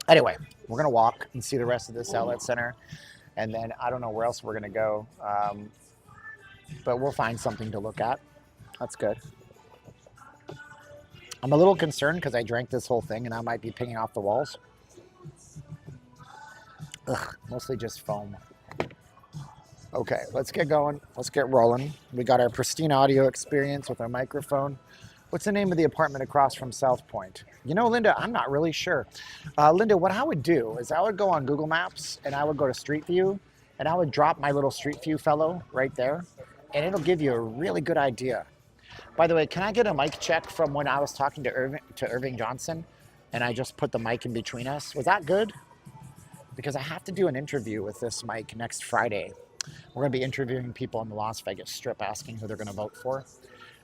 Anyway, we're going to walk and see the rest of this outlet center. And then I don't know where else we're going to go. But we'll find something to look at. That's good. I'm a little concerned because I drank this whole thing and I might be pinging off the walls. Ugh, mostly just foam. Okay, let's get going. Let's get rolling. We got our pristine audio experience with our microphone. What's the name of the apartment across from South Point? Linda, I'm not really sure. Linda, what I would do is I would go on Google Maps and I would go to Street View and I would drop my little Street View fellow right there and it'll give you a really good idea. By the way, can I get a mic check from when I was talking to Irving Johnson and I just put the mic in between us? Was that good? Because I have to do an interview with this mic next Friday. We're going to be interviewing people on the Las Vegas Strip, asking who they're going to vote for.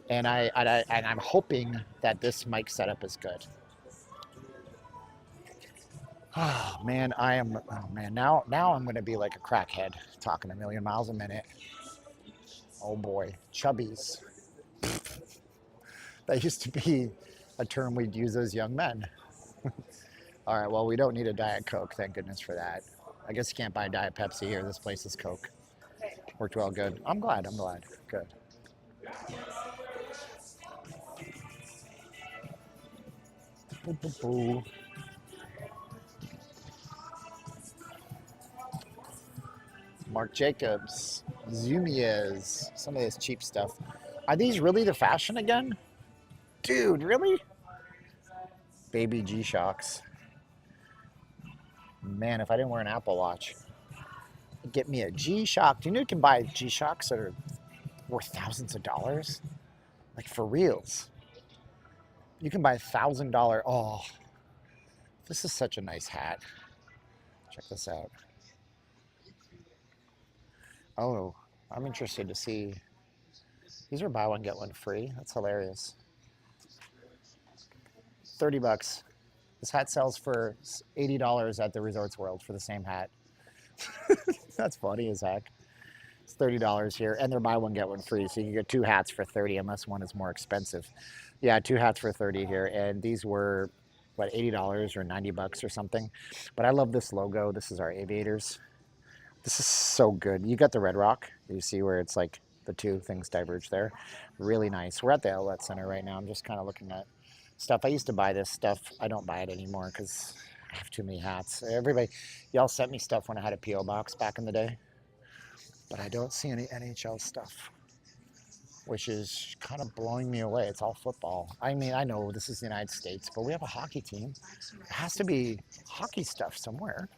And I'm hoping that this mic setup is good. Oh man, now I'm going to be like a crackhead talking a million miles a minute. Oh boy, chubbies. That used to be a term we'd use as young men. All right, well, we don't need a Diet Coke, thank goodness for that. I guess you can't buy Diet Pepsi here. This place is Coke. Worked well, good. I'm glad, good. Boo, boo, boo. Marc Jacobs, Zumiez, some of this cheap stuff. Are these really the fashion again? Dude, really? Baby G-Shocks. Man, if I didn't wear an Apple Watch, I'd get me a G-Shock. Do you know you can buy G-Shocks that are worth thousands of dollars? Like for reals. You can buy $1,000. Oh, this is such a nice hat. Check this out. Oh, I'm interested to see. These are buy one, get one free. That's hilarious. 30 bucks. This hat sells for $80 at the Resorts World for the same hat. That's funny as heck. It's $30 here, and they're buy one, get one free. So you can get 2 hats for 30 unless one is more expensive. Yeah, 2 hats for 30 here, and these were, what, $80 or 90 bucks or something. But I love this logo. This is our aviators. This is so good. You got the Red Rock. You see where it's like the 2 things diverge there. Really nice. We're at the Outlet Center right now. I'm just kind of looking at stuff. I used to buy this stuff. I don't buy it anymore because I have too many hats. Everybody, y'all sent me stuff when I had a P.O. box back in the day. But I don't see any NHL stuff, which is kind of blowing me away. It's all football. I mean, I know this is the United States, but we have a hockey team. There has to be hockey stuff somewhere.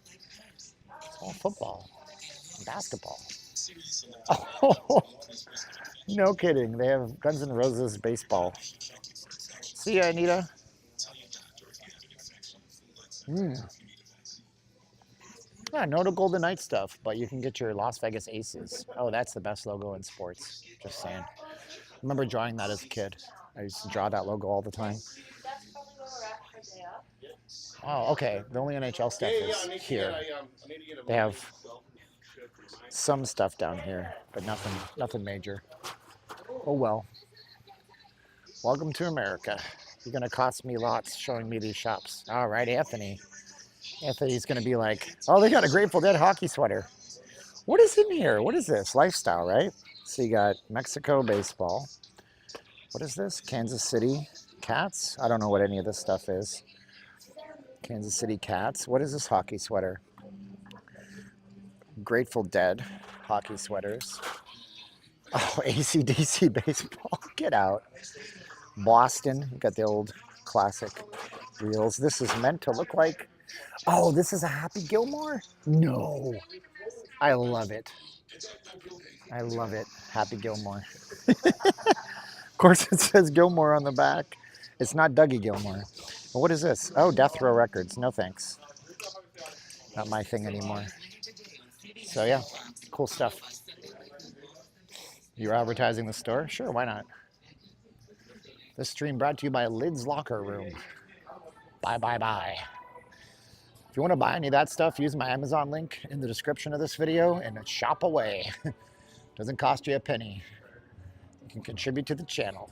It's all football and basketball. Oh, no kidding. They have Guns N' Roses baseball. See ya, Anita. Yeah, no to Golden Knight stuff, but you can get your Las Vegas Aces. Oh, that's the best logo in sports. Just saying. I remember drawing that as a kid. I used to draw that logo all the time. Oh, okay. The only NHL stuff is here. They have some stuff down here, but nothing major. Oh well. Welcome to America. You're gonna cost me lots showing me these shops. All right, Anthony. Anthony's gonna be like, oh, they got a Grateful Dead hockey sweater. What is in here? What is this? Lifestyle, right? So you got Mexico baseball. What is this? Kansas City Cats? I don't know what any of this stuff is. Kansas City Cats. What is this hockey sweater? Grateful Dead hockey sweaters. Oh, AC/DC baseball. Get out. Boston. You got the old classic reels. This is meant to look like... Oh, this is a Happy Gilmore? No. I love it. I love it. Happy Gilmore. Of course it says Gilmore on the back. It's not Dougie Gilmore. Well, what is this? Oh, Death Row Records. No thanks. Not my thing anymore. So yeah, cool stuff. You're advertising the store? Sure, why not? This stream brought to you by Lid's Locker Room. Bye, bye, bye. If you want to buy any of that stuff, use my Amazon link in the description of this video and shop away. Doesn't cost you a penny. You can contribute to the channel.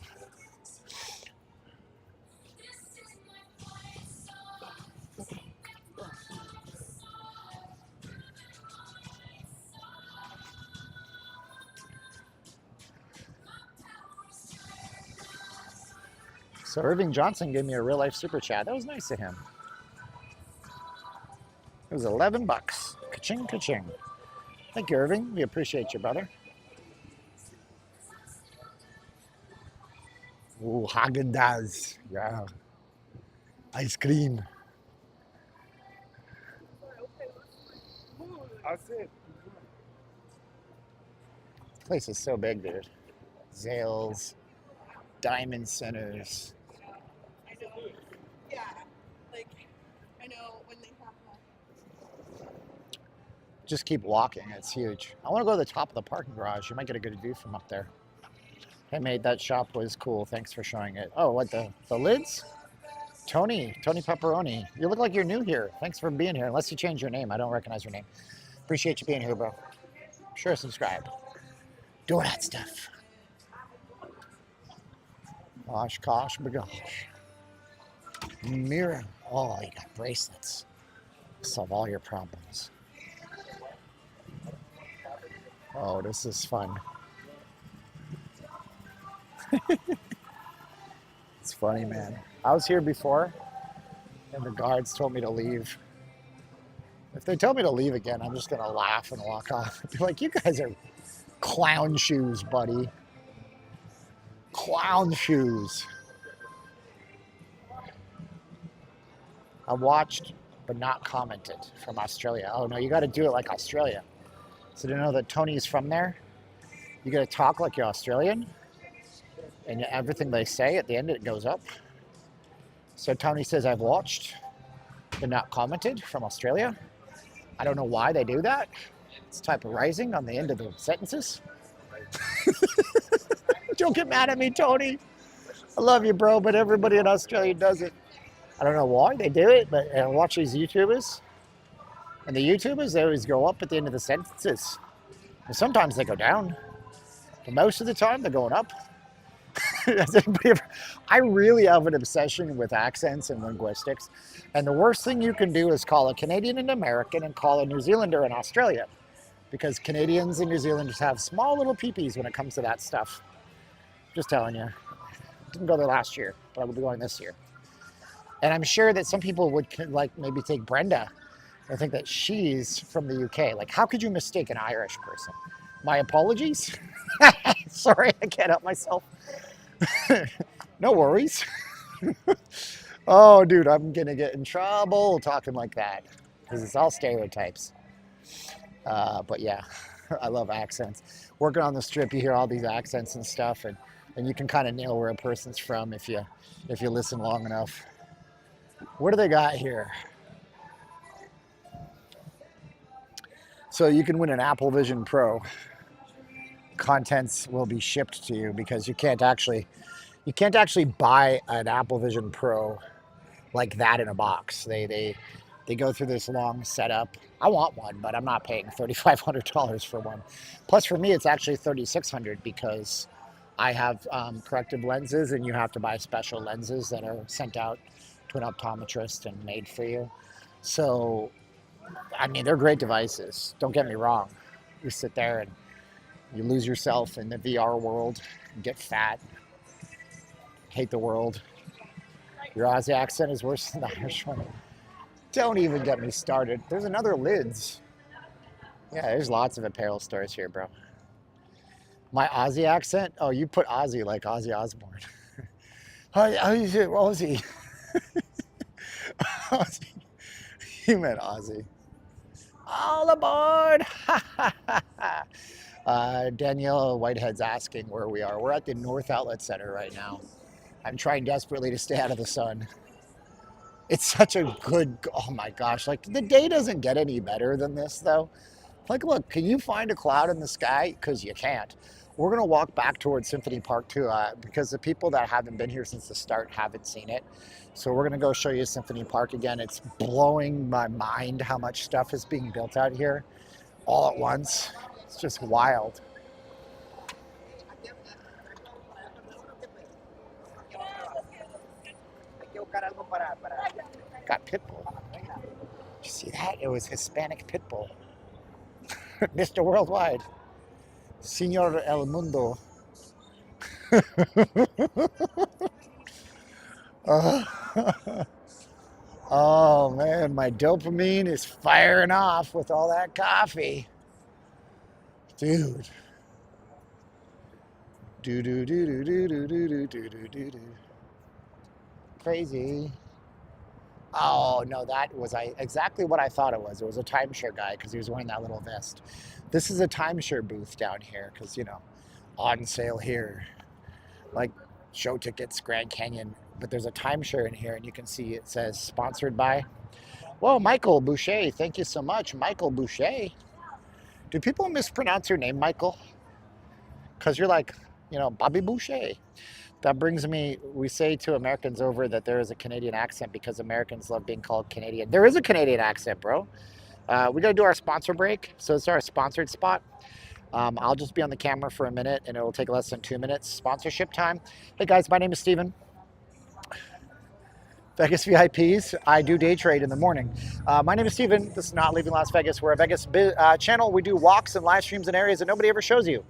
So Irving Johnson gave me a real life super chat. That was nice of him. It was 11 bucks. Ka-ching, ka-ching. Thank you, Irving. We appreciate you, brother. Ooh, Haagen-Dazs. Yeah. Ice cream. This place is so big, dude. Zales, Diamond Centers. I know. Yeah. Like, I know when they have that. Just keep walking. It's huge. I want to go to the top of the parking garage. You might get a good view from up there. Hey, mate, that shop was cool. Thanks for showing it. Oh, what, the lids? Tony Pepperoni. You look like you're new here. Thanks for being here. Unless you change your name. I don't recognize your name. Appreciate you being here, bro. Sure, subscribe. Do that stuff. Gosh, gosh, gosh. Mirror. Oh, you got bracelets. Solve all your problems. Oh, this is fun. It's funny, man. I was here before, and the guards told me to leave. If they tell me to leave again, I'm just gonna laugh and walk off. Be like, you guys are clown shoes, buddy. Clown shoes. I watched, but not commented from Australia. Oh no, you got to do it like Australia. So to know that Tony's from there, you got to talk like you're Australian, and everything they say at the end it goes up. So Tony says, "I've watched, but not commented from Australia." I don't know why they do that. It's a type of rising on the end of the sentences. Don't get mad at me, Tony. I love you, bro, but everybody in Australia does it. I don't know why they do it, but I watch these YouTubers. And the YouTubers, they always go up at the end of the sentences. And sometimes they go down. But most of the time, they're going up. Has anybody ever... I really have an obsession with accents and linguistics. And the worst thing you can do is call a Canadian an American and call a New Zealander an Australian. Because Canadians and New Zealanders have small little peepees when it comes to that stuff. Just telling you. Didn't go there last year, but I will be going this year. And I'm sure that some people would like maybe take Brenda and think that she's from the UK. Like, how could you mistake an Irish person? My apologies. Sorry, I can't help myself. No worries. Oh, dude, I'm going to get in trouble talking like that because it's all stereotypes. But yeah, I love accents. Working on the strip, you hear all these accents and stuff, and you can kind of nail where a person's from if you listen long enough. What do they got here? So you can win an Apple Vision Pro. Contents will be shipped to you because you can't actually buy an Apple Vision Pro like that in a box. They go through this long setup. I want one, but I'm not paying $3,500 for one. Plus for me, it's actually $3,600 because I have corrective lenses, and you have to buy special lenses that are sent out to an optometrist and made for you. So, I mean, they're great devices. Don't get me wrong. You sit there and you lose yourself in the VR world, get fat, hate the world. Your Aussie accent is worse than the Irish one. Don't even get me started. There's another Lids. Yeah, there's lots of apparel stores here, bro. My Aussie accent? Oh, you put Aussie like Ozzy Osbourne. Aussie. Aussie. You meant Aussie. All aboard! Danielle Whitehead's asking where we are. We're at the North Outlet Center right now. I'm trying desperately to stay out of the sun. It's such a good, oh my gosh, like the day doesn't get any better than this though. Like, look, can you find a cloud in the sky? Because you can't. We're going to walk back towards Symphony Park too, because the people that haven't been here since the start haven't seen it. So we're going to go show you Symphony Park again. It's blowing my mind how much stuff is being built out here all at once. It's just wild. Got Pitbull. Did you see that? It was Hispanic Pitbull. Mr. Worldwide. Señor El Mundo. Oh man, my dopamine is firing off with all that coffee. Dude. Do do do do do do do do do do do. Crazy. Oh no, that was exactly what I thought it was. It was a timeshare guy because he was wearing that little vest. This is a timeshare booth down here because, you know, on sale here. Like show tickets, Grand Canyon. But there's a timeshare in here and you can see it says sponsored by. Whoa, Michael Boucher. Thank you so much, Michael Boucher. Do people mispronounce your name, Michael? Because you're like, you know, Bobby Boucher. That brings me, we say to Americans over that there is a Canadian accent because Americans love being called Canadian. There is a Canadian accent, bro. We got to do our sponsor break. So it's our sponsored spot. I'll just be on the camera for a minute, and it will take less than 2 minutes. Sponsorship time. Hey guys, my name is Steven. Vegas VIPs, I do day trade in the morning. My name is Steven. This is Not Leaving Las Vegas. We're a Vegas channel. We do walks and live streams in areas that nobody ever shows you.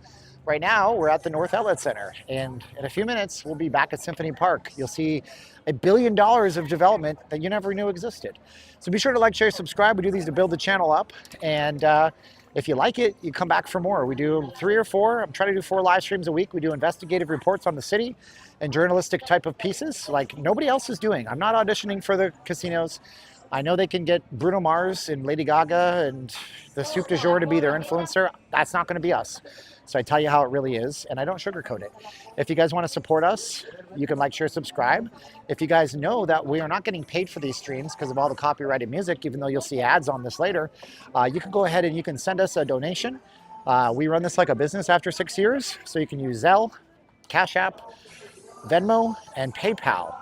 Right now, we're at the North Outlet Center, and in a few minutes, we'll be back at Symphony Park. You'll see $1 billion of development that you never knew existed. So be sure to like, share, subscribe. We do these to build the channel up, and if you like it, you come back for more. We do 3 or 4. I'm trying to do 4 live streams a week. We do investigative reports on the city and journalistic type of pieces like nobody else is doing. I'm not auditioning for the casinos. I know they can get Bruno Mars and Lady Gaga and the soup du jour to be their influencer. That's not going to be us. So I tell you how it really is, and I don't sugarcoat it. If you guys want to support us, you can like, share, subscribe. If you guys know that we are not getting paid for these streams because of all the copyrighted music, even though you'll see ads on this later, you can go ahead and you can send us a donation. We run this like a business after 6 years, so you can use Zelle, Cash App, Venmo, and PayPal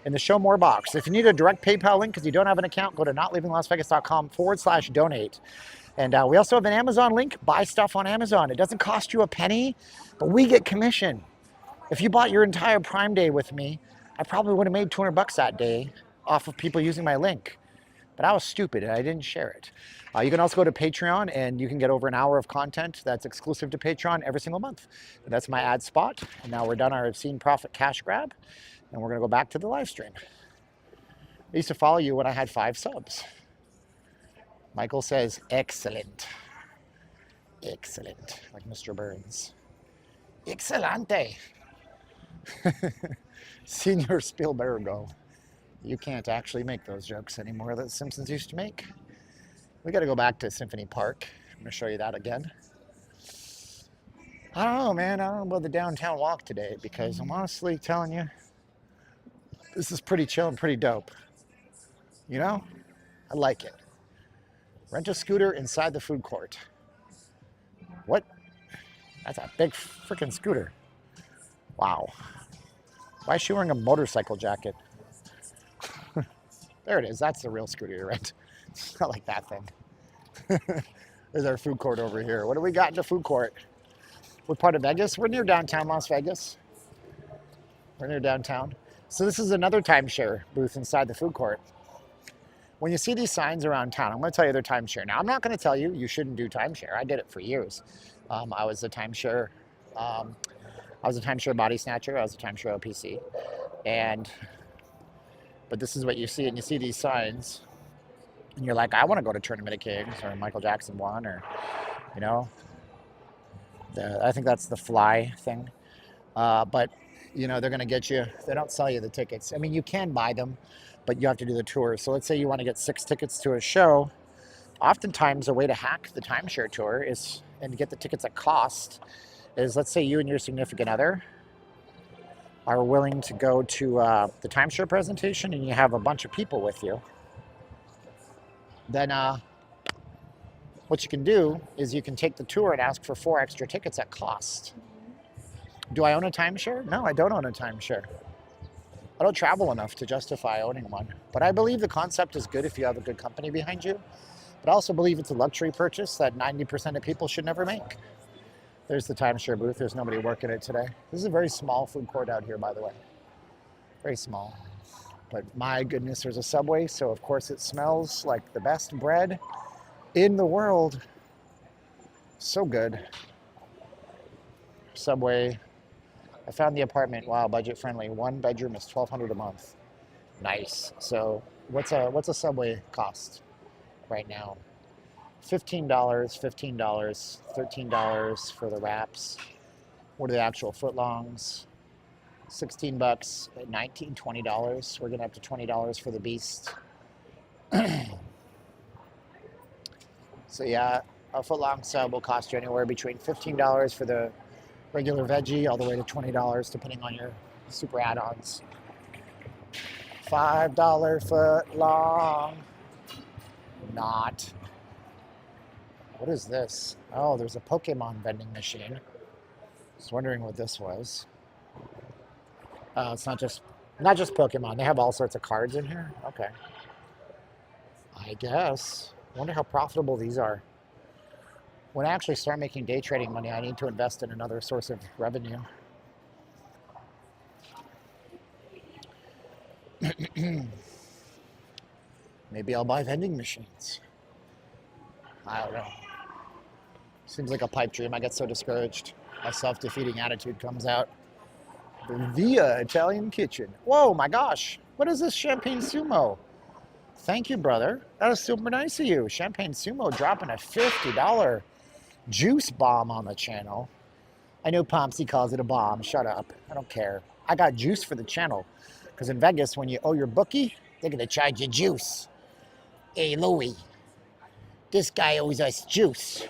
in the Show More box. If you need a direct PayPal link because you don't have an account, go to notleavinglasvegas.com/donate. And we also have an Amazon link. Buy stuff on Amazon. It doesn't cost you a penny, but we get commission. If you bought your entire Prime Day with me, I probably would have made $200 that day off of people using my link. But I was stupid and I didn't share it. You can also go to Patreon and you can get over an hour of content that's exclusive to Patreon every single month. And that's my ad spot. And now we're done our obscene profit cash grab. And we're going to go back to the live stream. I used to follow you when I had 5 subs. Michael says, excellent. Excellent. Like Mr. Burns. Excelente. Senior Spielbergo. You can't actually make those jokes anymore that Simpsons used to make. We got to go back to Symphony Park. I'm going to show you that again. I don't know, man. I don't know about the downtown walk today because I'm honestly telling you, this is pretty chill and pretty dope. You know? I like it. Rent a scooter inside the food court. What? That's a big freaking scooter. Wow. Why is she wearing a motorcycle jacket? There it is. That's the real scooter you rent. It's not like that thing. There's our food court over here. What do we got in the food court? We're part of Vegas. We're near downtown Las Vegas. We're near downtown. So this is another timeshare booth inside the food court. When you see these signs around town, I'm going to tell you they're timeshare. Now, I'm not going to tell you should do timeshare. I did it for years. I was a timeshare body snatcher. I was a timeshare OPC. But this is what you see, and you see these signs, and you're like, I want to go to Tournament of Kings or Michael Jackson 1, or, you know, I think that's the Fly thing. But, you know, they're going to get you, they don't sell you the tickets. I mean, you can buy them, but you have to do the tour. So let's say you want to get 6 tickets to a show. Oftentimes, a way to hack the timeshare tour is, and get the tickets at cost, is let's say you and your significant other are willing to go to the timeshare presentation and you have a bunch of people with you. Then what you can do is you can take the tour and ask for 4 extra tickets at cost. Do I own a timeshare? No, I don't own a timeshare. I don't travel enough to justify owning one. But I believe the concept is good if you have a good company behind you. But I also believe it's a luxury purchase that 90% of people should never make. There's the timeshare booth. There's nobody working it today. This is a very small food court out here, by the way. Very small. But my goodness, there's a Subway, so of course it smells like the best bread in the world. So good. Subway. I found the apartment, wow, budget friendly. 1 bedroom is $1,200 a month. Nice. So what's a Subway cost right now? $15, $13 for the wraps. What are the actual footlongs? $16, $19, $20. We're gonna have to $20 for the Beast. So yeah, a footlong sub will cost you anywhere between $15 for the regular veggie all the way to $20 depending on your super add-ons. $5 footlong. Not. What is this? Oh, there's a Pokemon vending machine. I was wondering what this was. It's not just Pokemon. They have all sorts of cards in here. Okay. I guess. I wonder how profitable these are. When I actually start making day trading money, I need to invest in another source of revenue. Maybe I'll buy vending machines. I don't know. Seems like a pipe dream. I get so discouraged. My self-defeating attitude comes out. The Via Italian Kitchen. Whoa, my gosh. What is this Champagne Sumo? Thank you, brother. That is super nice of you. Champagne Sumo dropping a $50 juice bomb on the channel. I know Pomsy calls it a bomb. Shut up. I don't care. I got juice for the channel. Because in Vegas, when you owe your bookie, they're going to charge you juice. Hey, Louie, this guy owes us juice.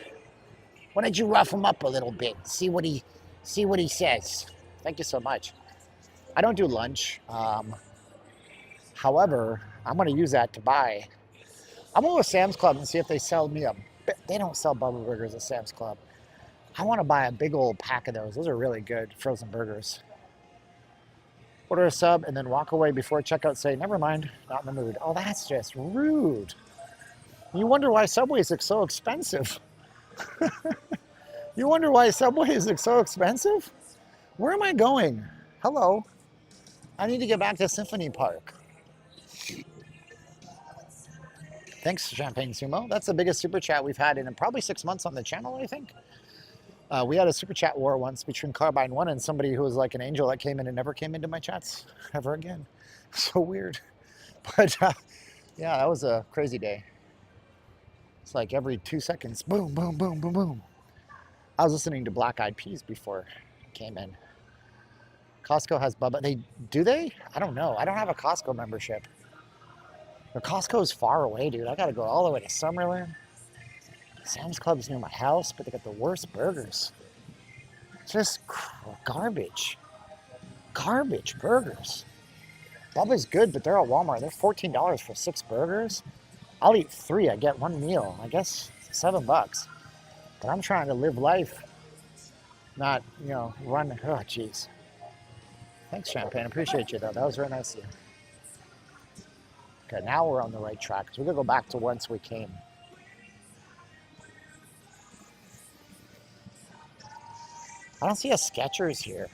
Why don't you rough him up a little bit? See what he says. Thank you so much. I don't do lunch. However, I'm going to use that to buy. I'm going to go to Sam's Club and see if they sell me a... They don't sell Bubba Burgers at Sam's Club. I want to buy a big old pack of those. Those are really good frozen burgers. Order a sub and then walk away before checkout. Say, never mind, not in the mood. Oh, that's just rude. You wonder why Subways are so expensive. You wonder why Subways are so expensive? Where am I going? Hello. I need to get back to Symphony Park. Thanks, Champagne Sumo. That's the biggest super chat we've had in probably 6 months on the channel, I think. We had a super chat war once between Carbine 1 and somebody who was like an angel that came in and never came into my chats ever again. So weird. But yeah, that was a crazy day. It's like every 2 seconds, boom, boom, boom, boom, boom. I was listening to Black Eyed Peas before I came in. Costco has Bubba. Do they? I don't know. I don't have a Costco membership. But Costco's far away, dude. I got to go all the way to Summerlin. Sam's Club's near my house, but they got the worst burgers. Just garbage. Garbage burgers. Bubba's good, but they're at Walmart. They're $14 for 6 burgers. I'll eat 3. I get 1 meal. I guess $7. But I'm trying to live life, not, run. Oh, jeez. Thanks, Champagne. Appreciate you, though. That was very nice of you. Okay, now we're on the right track. So we're going to go back to whence we came. I don't see a Skechers here.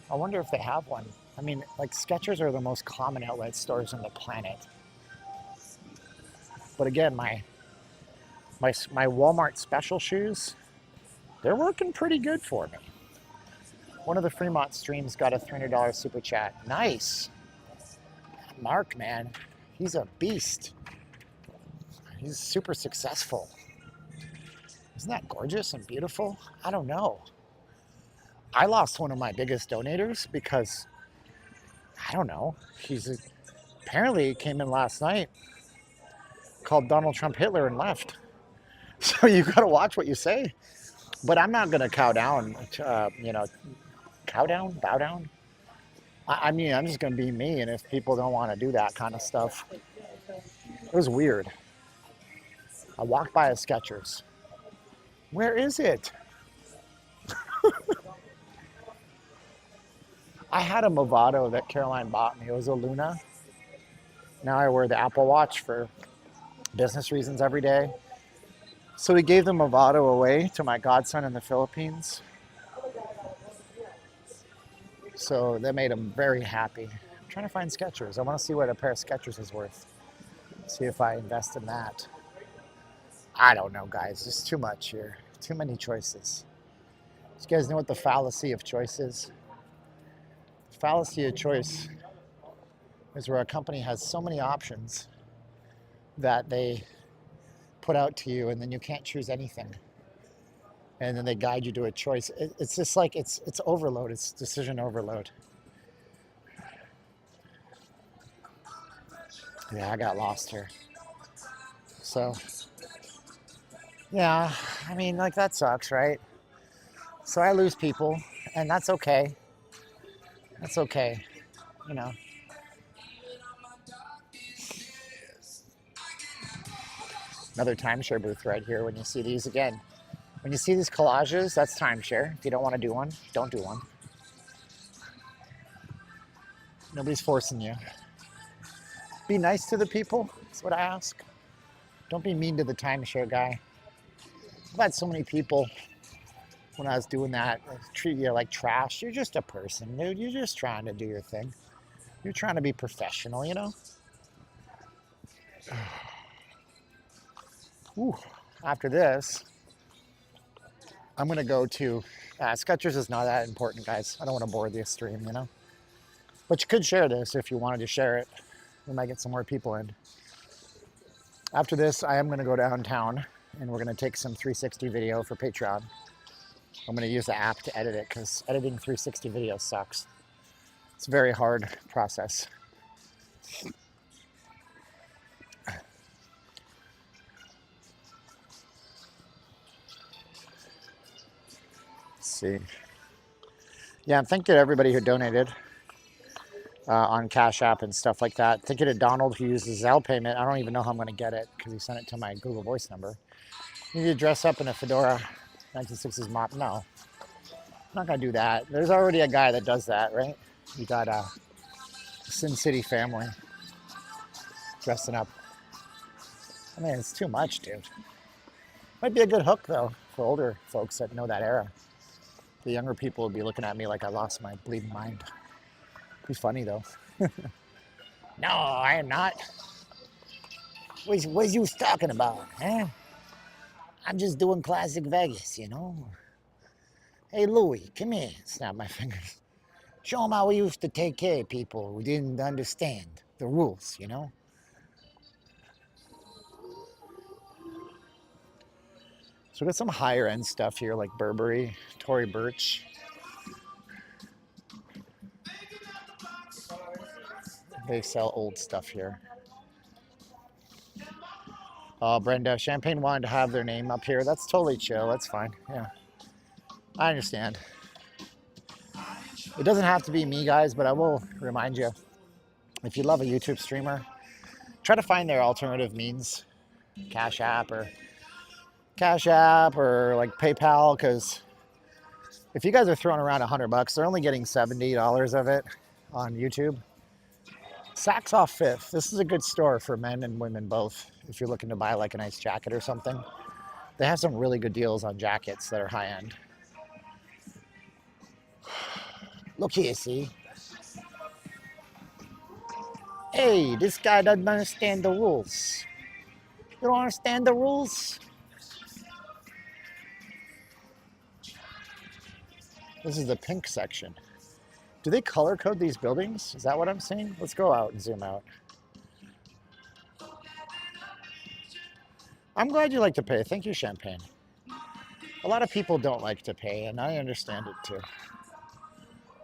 I wonder if they have one. I mean, like, Skechers are the most common outlet stores on the planet. But again, my Walmart special shoes, they're working pretty good for me. One of the Fremont streams got a $300 super chat. Nice. Mark, man, he's a beast. He's super successful. Isn't that gorgeous and beautiful? I don't know. I lost one of my biggest donators because, I don't know, apparently came in last night, called Donald Trump Hitler and left. So you got to watch what you say. But I'm not going to cow down, bow down. I mean, I'm just going to be me, and if people don't want to do that kind of stuff. It was weird. I walked by a Skechers. Where is it? I had a Movado that Caroline bought me. It was a Luna. Now I wear the Apple Watch for business reasons every day. So we gave the Movado away to my godson in the Philippines. So that made him very happy. I'm trying to find Skechers. I want to see what a pair of Skechers is worth. See if I invest in that. I don't know, guys. There's too much here. Too many choices. Do you guys know what the fallacy of choice is? The fallacy of choice is where a company has so many options that they put out to you, and then you can't choose anything. And then they guide you to a choice. It's just like, it's overload. It's decision overload. Yeah, I got lost here. So, yeah, I mean, like, that sucks, right? So I lose people, and that's okay. That's okay, Another timeshare booth right here when you see these again. When you see these collages, that's timeshare. If you don't want to do one, don't do one. Nobody's forcing you. Be nice to the people, that's what I ask. Don't be mean to the timeshare guy. I've had so many people when I was doing that treat you like trash. You're just a person, dude. You're just trying to do your thing. You're trying to be professional, you know? Ooh. After this, I'm going to go to... Skechers is not that important, guys. I don't want to bore the stream, you know? But you could share this if you wanted to share it. We might get some more people in. After this, I am going to go downtown and we're going to take some 360 video for Patreon. I'm going to use the app to edit it because editing 360 video sucks. It's a very hard process. Let's see. Yeah, and thank you to everybody who donated on Cash App and stuff like that. Thank you to Donald who used the Zelle payment. I don't even know how I'm going to get it because he sent it to my Google Voice number. You need to dress up in a fedora, 1960s mop. No, I'm not going to do that. There's already a guy that does that, right? You got Sin City family dressing up. I mean, it's too much, dude. Might be a good hook, though, for older folks that know that era. The younger people would be looking at me like I lost my bleeding mind. Be funny, though. No, I am not. What you talking about, huh? I'm just doing classic Vegas, you know? Hey, Louie, come here. Snap my fingers. Show them how we used to take care of people who didn't understand the rules, you know? So we got some higher end stuff here like Burberry, Tory Burch. They sell old stuff here. Oh, Brenda, Champagne wanted to have their name up here. That's totally chill. That's fine. Yeah, I understand. It doesn't have to be me, guys, but I will remind you, if you love a YouTube streamer, try to find their alternative means. Cash App or like PayPal, because if you guys are throwing around $100, they're only getting $70 of it on YouTube. Saks Off Fifth. This is a good store for men and women both. If you're looking to buy like a nice jacket or something, they have some really good deals on jackets that are high end. Look here, see? Hey, this guy doesn't understand the rules. You don't understand the rules? This is the pink section. Do they color code these buildings? Is that what I'm seeing? Let's go out and zoom out. I'm glad you like to pay. Thank you, Champagne. A lot of people don't like to pay, and I understand it too.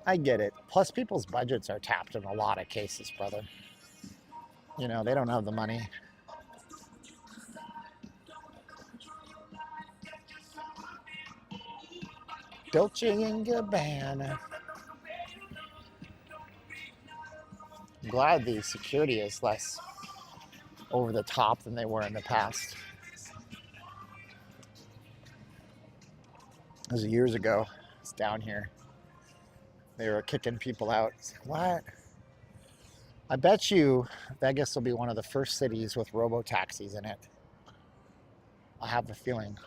I get it. Plus, people's budgets are tapped in a lot of cases, brother. You know, they don't have the money. Dolce & Gabbana. I'm glad the security is less over the top than they were in the past. It was years ago. It's down here. They were kicking people out. What? I bet you Vegas will be one of the first cities with robo-taxis in it. I have a feeling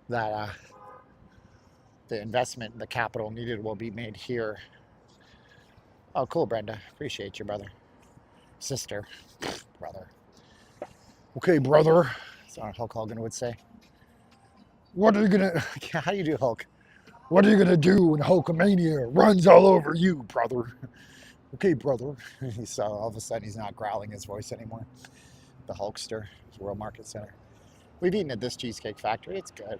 that the investment, the capital needed will be made here. Oh, cool, Brenda. Appreciate you, brother. Sister. Brother. Okay, brother. That's what Hulk Hogan would say. What are you gonna... How do you do, Hulk? What are you gonna do when Hulkamania runs all over you, brother? Okay, brother. So all of a sudden he's not growling his voice anymore. The Hulkster, World Market Center. We've eaten at this Cheesecake Factory. It's good.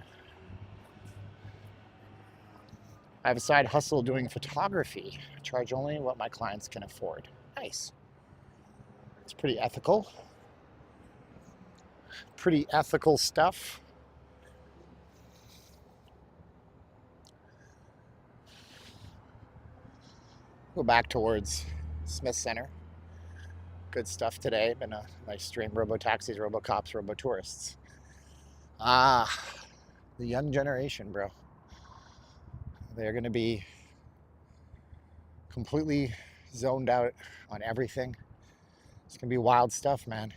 I have a side hustle doing photography. I charge only what my clients can afford. Nice. It's pretty ethical. Pretty ethical stuff. Go back towards Smith Center. Good stuff today. Been a nice stream. Robo-taxis, robo-cops, robo-tourists. Ah, the young generation, bro. They're going to be completely zoned out on everything. It's going to be wild stuff, man.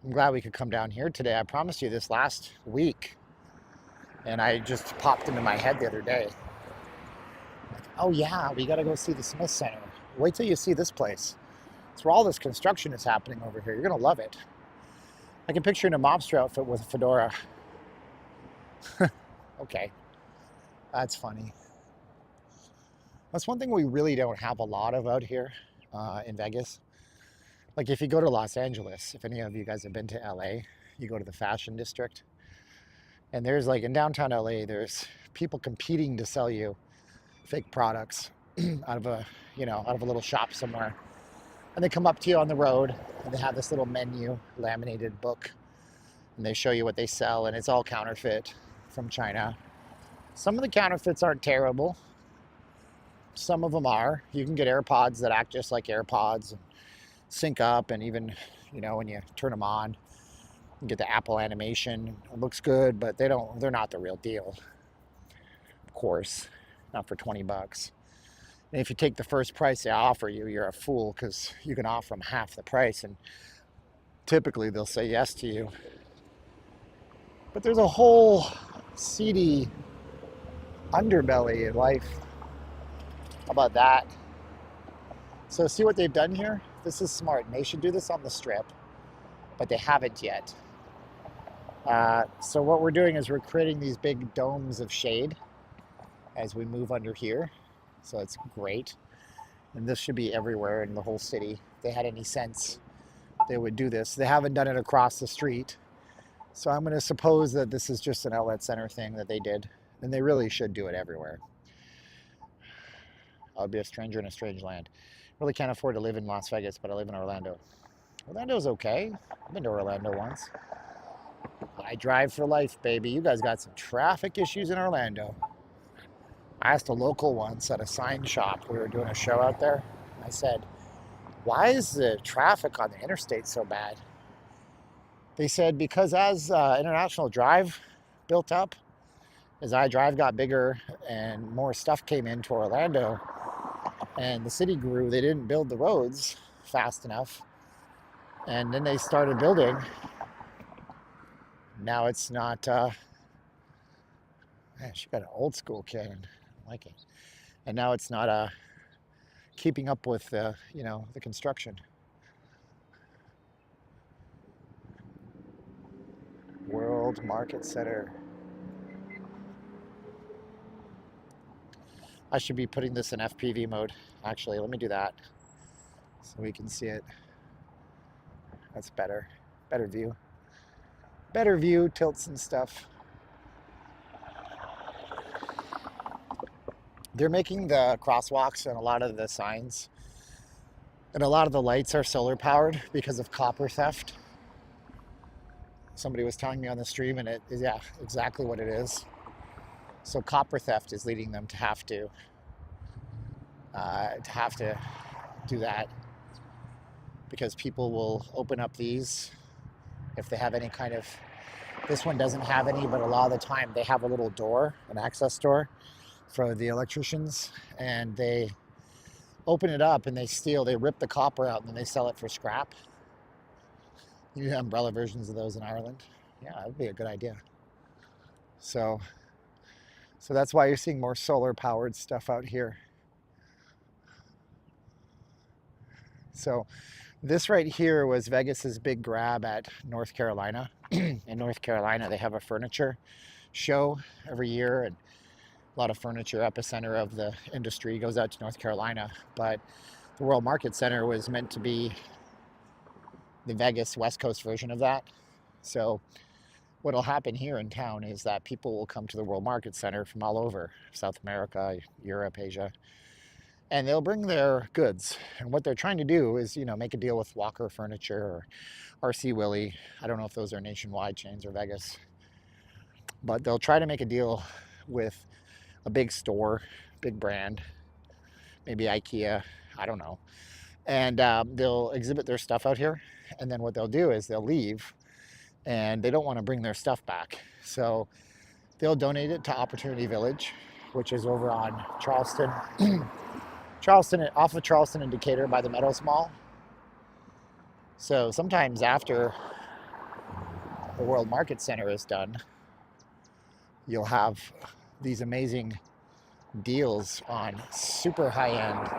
I'm glad we could come down here today. I promised you this last week, and I just popped into my head the other day. Oh yeah, we gotta go see the Smith Center. Wait till you see this place. It's where all this construction is happening over here. You're gonna love it. I can picture in a mobster outfit with a fedora. Okay, that's funny. That's one thing we really don't have a lot of out here in Vegas. Like if you go to Los Angeles, if any of you guys have been to LA, you go to the fashion district. And there's like in downtown LA, there's people competing to sell you fake products out of a, out of a little shop somewhere. And they come up to you on the road and they have this little menu, laminated book, and they show you what they sell, and it's all counterfeit from China. Some of the counterfeits aren't terrible. Some of them are. You can get AirPods that act just like AirPods and sync up, and even, when you turn them on, you get the Apple animation. It looks good, but they're not the real deal. Of course, not for 20 bucks. And if you take the first price they offer you, you're a fool, because you can offer them half the price, and typically they'll say yes to you. But there's a whole seedy underbelly in life. How about that? So see what they've done here? This is smart, and they should do this on the Strip, but they haven't yet. So what we're doing is we're creating these big domes of shade as we move under here. So it's great. And this should be everywhere in the whole city. If they had any sense, they would do this. They haven't done it across the street. So I'm going to suppose that this is just an outlet center thing that they did. And they really should do it everywhere. I'll be a stranger in a strange land. Really can't afford to live in Las Vegas, but I live in Orlando. Orlando's okay. I've been to Orlando once. I drive for life, baby. You guys got some traffic issues in Orlando. I asked a local once at a sign shop. We were doing a show out there. I said, why is the traffic on the interstate so bad? They said, because as International Drive built up, as I-Drive got bigger and more stuff came into Orlando, and the city grew, they didn't build the roads fast enough. And then they started building. Now it's not, man, she got an old school cannon. I like it. And now it's not keeping up with the construction. World Market Center. I should be putting this in FPV mode. Actually, let me do that so we can see it. That's better. Better view. Better view, tilts and stuff. They're making the crosswalks and a lot of the signs and a lot of the lights are solar powered because of copper theft. Somebody was telling me on the stream, and it is, yeah, exactly what it is. So copper theft is leading them to have to do that, because people will open up these if they have any kind of, this one doesn't have any, but a lot of the time they have a little door, an access door for the electricians, and they open it up and they rip the copper out and then they sell it for scrap. You have umbrella versions of those in Ireland. Yeah, that would be a good idea. So that's why you're seeing more solar powered stuff out here. So this right here was Vegas's big grab at North Carolina. In North Carolina, they have a furniture show every year, and a lot of furniture epicenter of the industry goes out to North Carolina. But the World Market Center was meant to be the Vegas West Coast version of that. So what'll happen here in town is that people will come to the World Market Center from all over, South America, Europe, Asia, and they'll bring their goods. And what they're trying to do is, make a deal with Walker Furniture or RC Willey. I don't know if those are nationwide chains or Vegas, but they'll try to make a deal with a big store, big brand, maybe IKEA, I don't know. And they'll exhibit their stuff out here. And then what they'll do is they'll leave, and they don't want to bring their stuff back. So they'll donate it to Opportunity Village, which is over on Charleston, off of Charleston and Decatur by the Meadows Mall. So sometimes after the World Market Center is done, you'll have these amazing deals on super high-end,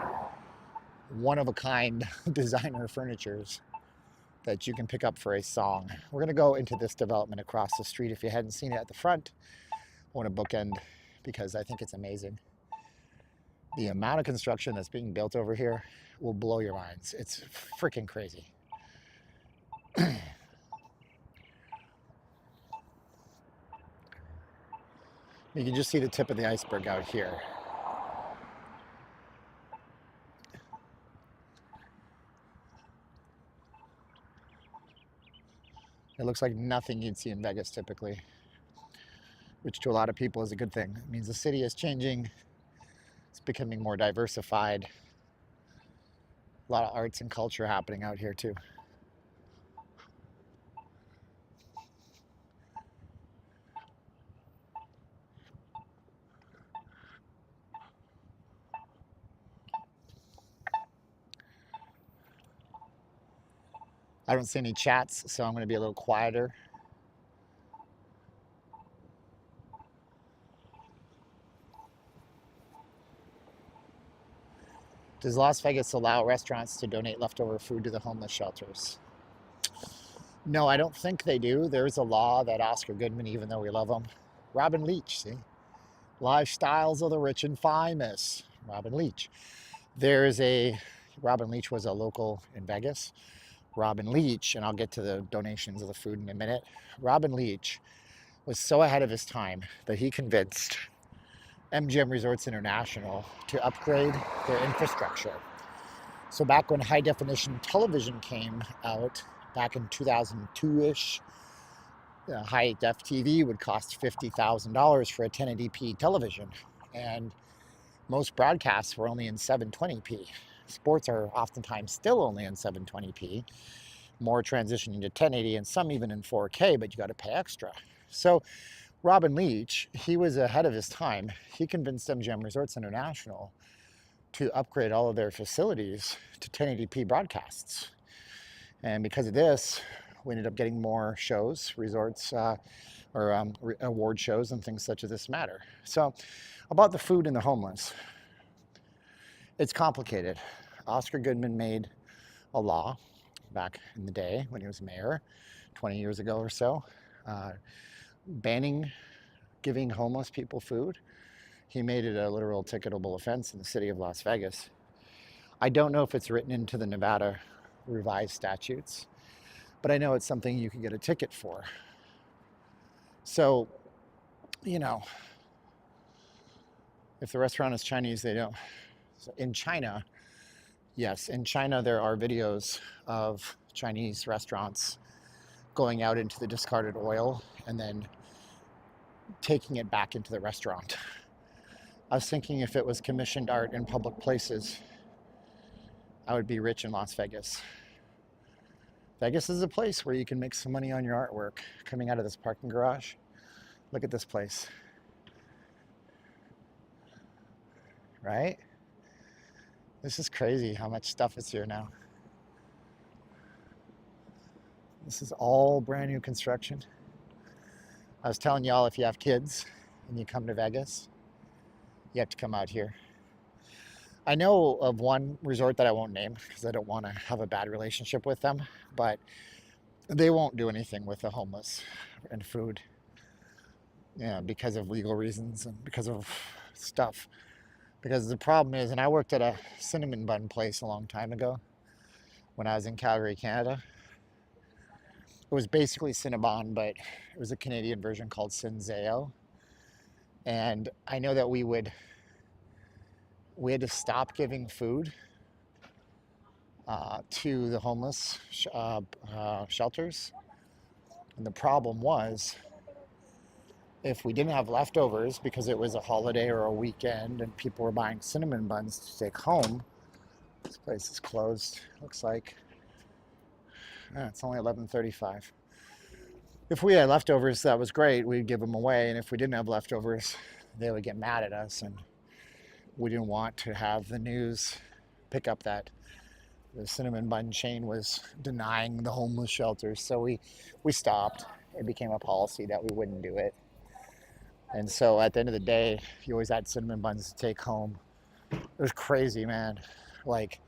one-of-a-kind designer furnitures that you can pick up for a song. We're going to go into this development across the street. If you hadn't seen it at the front, I want to bookend because I think it's amazing. The amount of construction that's being built over here will blow your minds. It's freaking crazy. You can just see the tip of the iceberg out here. It looks like nothing you'd see in Vegas typically, which to a lot of people is a good thing. It means the city is changing. It's becoming more diversified. A lot of arts and culture happening out here too. I don't see any chats, so I'm going to be a little quieter. Does Las Vegas allow restaurants to donate leftover food to the homeless shelters? No, I don't think they do. There's a law that Oscar Goodman, even though we love him, Robin Leach, see? Lifestyles of the rich and famous. Robin Leach. Robin Leach was a local in Vegas. Robin Leach, and I'll get to the donations of the food in a minute. Robin Leach was so ahead of his time that he convinced MGM Resorts International to upgrade their infrastructure. So back when high definition television came out, back in 2002-ish, high def TV would cost $50,000 for a 1080p television. And most broadcasts were only in 720p. Sports are oftentimes still only in 720p, more transitioning to 1080 and some even in 4K, but you got to pay extra. So Robin Leach, he was ahead of his time. He convinced MGM Resorts International to upgrade all of their facilities to 1080p broadcasts. And because of this, we ended up getting more shows, resorts, award shows and things such as this matter. So about the food and the homeless. It's complicated. Oscar Goodman made a law back in the day when he was mayor, 20 years ago or so, banning giving homeless people food. He made it a literal ticketable offense in the city of Las Vegas. I don't know if it's written into the Nevada revised statutes, but I know it's something you can get a ticket for. So, you know, if the restaurant is Chinese, they don't. So in China, yes, in China there are videos of Chinese restaurants going out into the discarded oil and then taking it back into the restaurant. I was thinking if it was commissioned art in public places, I would be rich in Las Vegas. Vegas is a place where you can make some money on your artwork. Coming out of this parking garage, look at this place. Right? This is crazy how much stuff is here now. This is all brand new construction. I was telling y'all, if you have kids and you come to Vegas, you have to come out here. I know of one resort that I won't name because I don't want to have a bad relationship with them, but they won't do anything with the homeless and food, because of legal reasons and because of stuff. Because the problem is, and I worked at a cinnamon bun place a long time ago when I was in Calgary, Canada. It was basically Cinnabon, but it was a Canadian version called Zelle. And I know that we had to stop giving food to the homeless shelters. And the problem was, if we didn't have leftovers because it was a holiday or a weekend and people were buying cinnamon buns to take home, this place is closed, looks like. It's only 11:35. If we had leftovers, that was great. We'd give them away. And if we didn't have leftovers, they would get mad at us. And we didn't want to have the news pick up that the cinnamon bun chain was denying the homeless shelters. So we stopped. it became a policy that we wouldn't do it. And so at the end of the day, you always had cinnamon buns to take home. It was crazy, man. Like,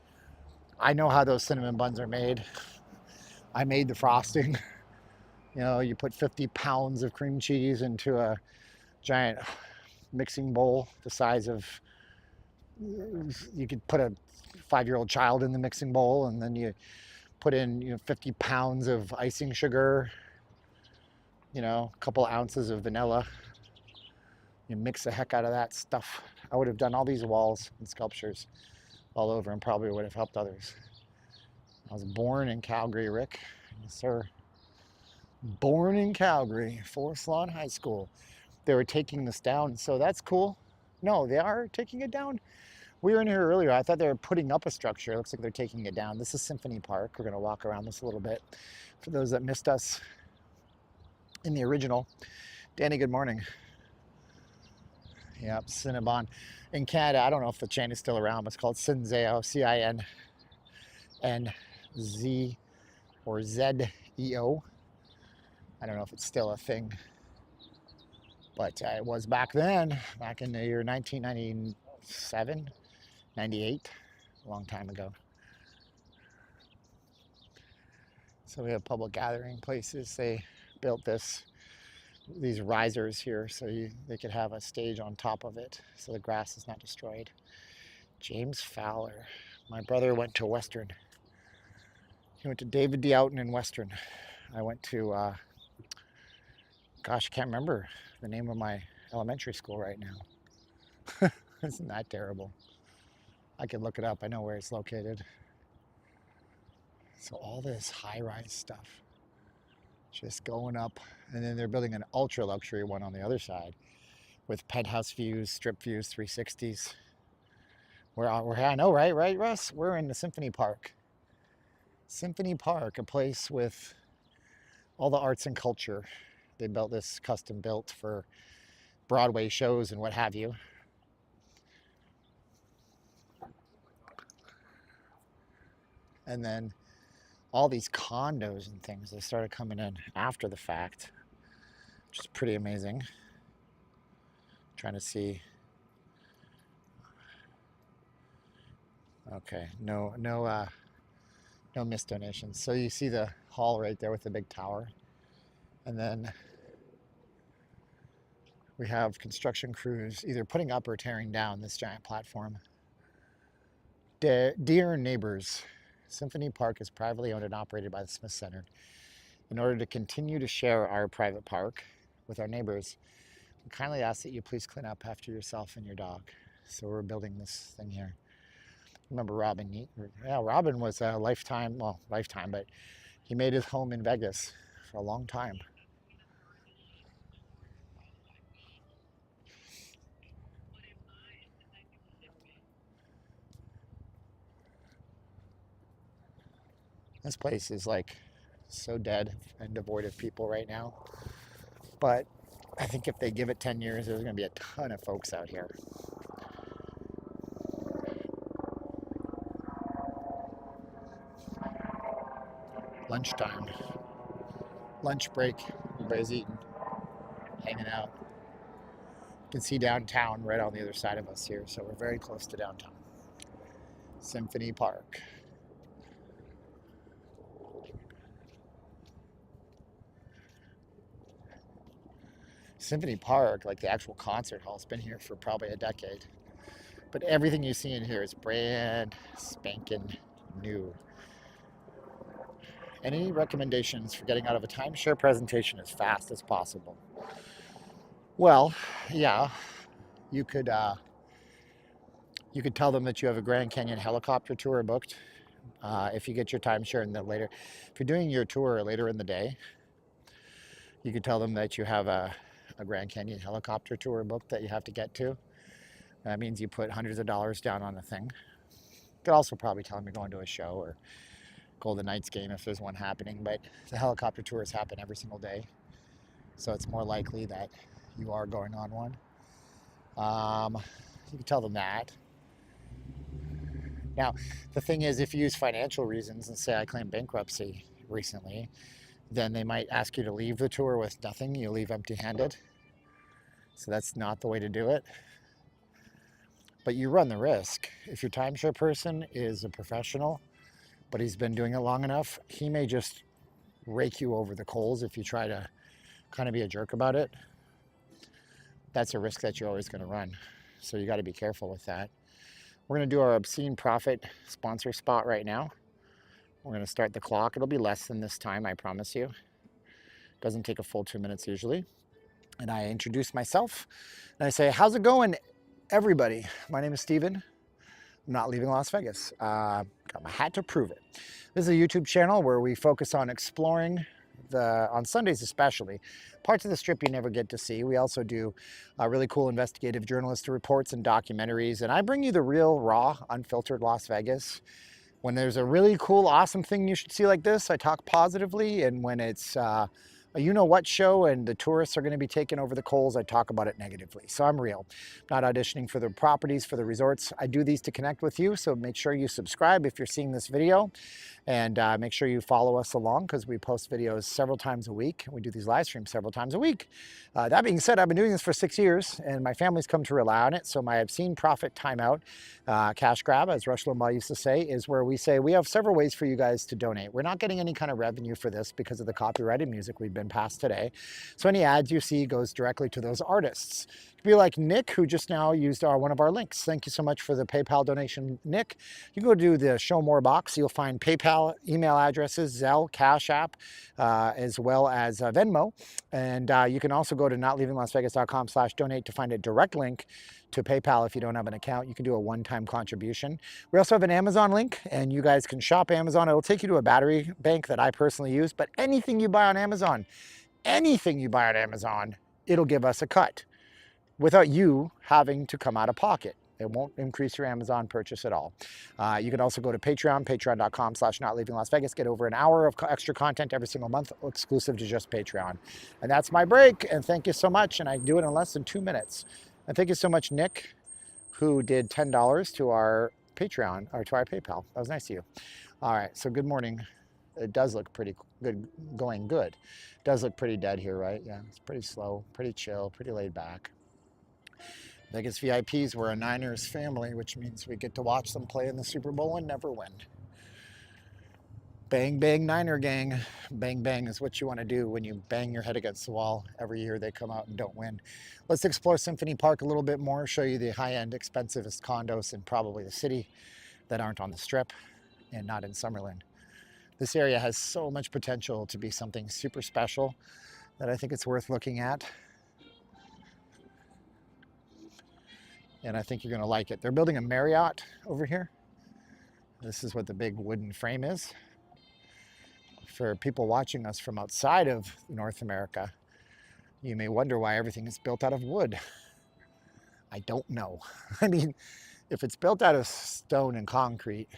I know how those cinnamon buns are made. I made the frosting. You know, you put 50 pounds of cream cheese into a giant mixing bowl the size of, you could put a 5-year-old child in the mixing bowl, and then you put in 50 pounds of icing sugar, a couple ounces of vanilla. You mix the heck out of that stuff. I would have done all these walls and sculptures all over and probably would have helped others. I was born in Calgary, Rick. Yes, sir. Born in Calgary, Forest Lawn High School. They were taking this down, so that's cool. No, they are taking it down. We were in here earlier. I thought they were putting up a structure. It looks like they're taking it down. This is Symphony Park. We're going to walk around this a little bit. For those that missed us in the original. Danny, good morning. Yep, Cinnabon. In Canada, I don't know if the chain is still around, but it's called Cinzeo, C-I-N-N-Z or Z-E-O. I don't know if it's still a thing, but it was back then, back in the year 1997, 98, a long time ago. So we have public gathering places. They built these risers here so they could have a stage on top of it so the grass is not destroyed. James Fowler. My brother went to Western. He went to David D. Oughton in Western. I went to, gosh, I can't remember the name of my elementary school right now. Isn't that terrible? I could look it up. I know where it's located. So all this high-rise stuff just going up, and then they're building an ultra luxury one on the other side with penthouse views, strip views, 360s. I know, right, Russ? We're in the Symphony Park. Symphony Park, a place with all the arts and culture. They built this custom built for Broadway shows and what have you. And then all these condos and things, they started coming in after the fact, which is pretty amazing. Trying to see. Okay, no missed donations. So you see the hall right there with the big tower. And then we have construction crews either putting up or tearing down this giant platform. Dear neighbors, Symphony Park is privately owned and operated by the Smith Center. In order to continue to share our private park with our neighbors, we kindly ask that you please clean up after yourself and your dog. So we're building this thing here. Remember Robin? Yeah, Robin was a lifetime, but he made his home in Vegas for a long time. This place is like so dead and devoid of people right now. But I think if they give it 10 years, there's going to be a ton of folks out here. Lunchtime. Lunch break. Everybody's eating, hanging out. You can see downtown right on the other side of us here, so we're very close to downtown. Symphony Park. Symphony Park, like the actual concert hall, has been here for probably a decade. But everything you see in here is brand spanking new. Any recommendations for getting out of a timeshare presentation as fast as possible? Well, yeah, you could tell them that you have a Grand Canyon helicopter tour booked. If you get your timeshare and then later, if you're doing your tour later in the day, you could tell them that you have a Grand Canyon helicopter tour booked that you have to get to. That means you put hundreds of dollars down on the thing. You could also probably tell them you're going to a show or Golden Knights game if there's one happening, but the helicopter tours happen every single day, so it's more likely that you are going on one. You can tell them that. Now, the thing is, if you use financial reasons and say I claimed bankruptcy recently, then they might ask you to leave the tour with nothing. You leave empty-handed. So that's not the way to do it. But you run the risk. If your timeshare person is a professional, but he's been doing it long enough, he may just rake you over the coals if you try to kind of be a jerk about it. That's a risk that you're always going to run. So you got to be careful with that. We're going to do our obscene profit sponsor spot right now. We're going to start the clock. It'll be less than this time, I promise you. Doesn't take a full 2 minutes usually. And I introduce myself and I say, how's it going, everybody? My name is Steven. I'm not leaving Las Vegas. Got my hat to prove it. This is a YouTube channel where we focus on exploring on Sundays especially, parts of the Strip you never get to see. We also do really cool investigative journalist reports and documentaries. And I bring you the real, raw, unfiltered Las Vegas. When there's a really cool, awesome thing you should see like this, I talk positively. And when it's a you-know-what show and the tourists are going to be taking over the coals, I talk about it negatively. So I'm real. I'm not auditioning for the properties, for the resorts. I do these to connect with you. So make sure you subscribe if you're seeing this video. And make sure you follow us along because we post videos several times a week. We do these live streams several times a week. That being said, I've been doing this for 6 years and my family's come to rely on it. So my obscene profit timeout, cash grab, as Rush Limbaugh used to say, is where we say we have several ways for you guys to donate. We're not getting any kind of revenue for this because of the copyrighted music we've been passed today. So any ads you see goes directly to those artists. It could be like Nick, who just now used one of our links. Thank you so much for the PayPal donation, Nick. You go to the Show More box. You'll find PayPal email addresses, Zelle, Cash App, as well as Venmo. And you can also go to notleavinglasvegas.com/donate to find a direct link to PayPal if you don't have an account. You can do a one-time contribution. We also have an Amazon link, and you guys can shop Amazon. It'll take you to a battery bank that I personally use, but anything you buy on Amazon, it'll give us a cut without you having to come out of pocket. It won't increase your Amazon purchase at all. You can also go to Patreon, patreon.com/notleavinglasvegas. Get over an hour of extra content every single month, exclusive to just Patreon. And that's my break, and thank you so much. And I do it in less than 2 minutes. And thank you so much, Nick, who did $10 to our Patreon, or to our PayPal. That was nice of you. All right, so good morning. It does look pretty good, going good. It does look pretty dead here, right? Yeah, it's pretty slow, pretty chill, pretty laid back. Vegas VIPs, we're a Niners family, which means we get to watch them play in the Super Bowl and never win. Bang, bang, Niner gang. Bang, bang is what you want to do when you bang your head against the wall. Every year they come out and don't win. Let's explore Symphony Park a little bit more, show you the high-end, expensivest condos in probably the city that aren't on the Strip and not in Summerlin. This area has so much potential to be something super special that I think it's worth looking at. And I think you're going to like it. They're building a Marriott over here. This is what the big wooden frame is. For people watching us from outside of North America, you may wonder why everything is built out of wood. I don't know. I mean, if it's built out of stone and concrete,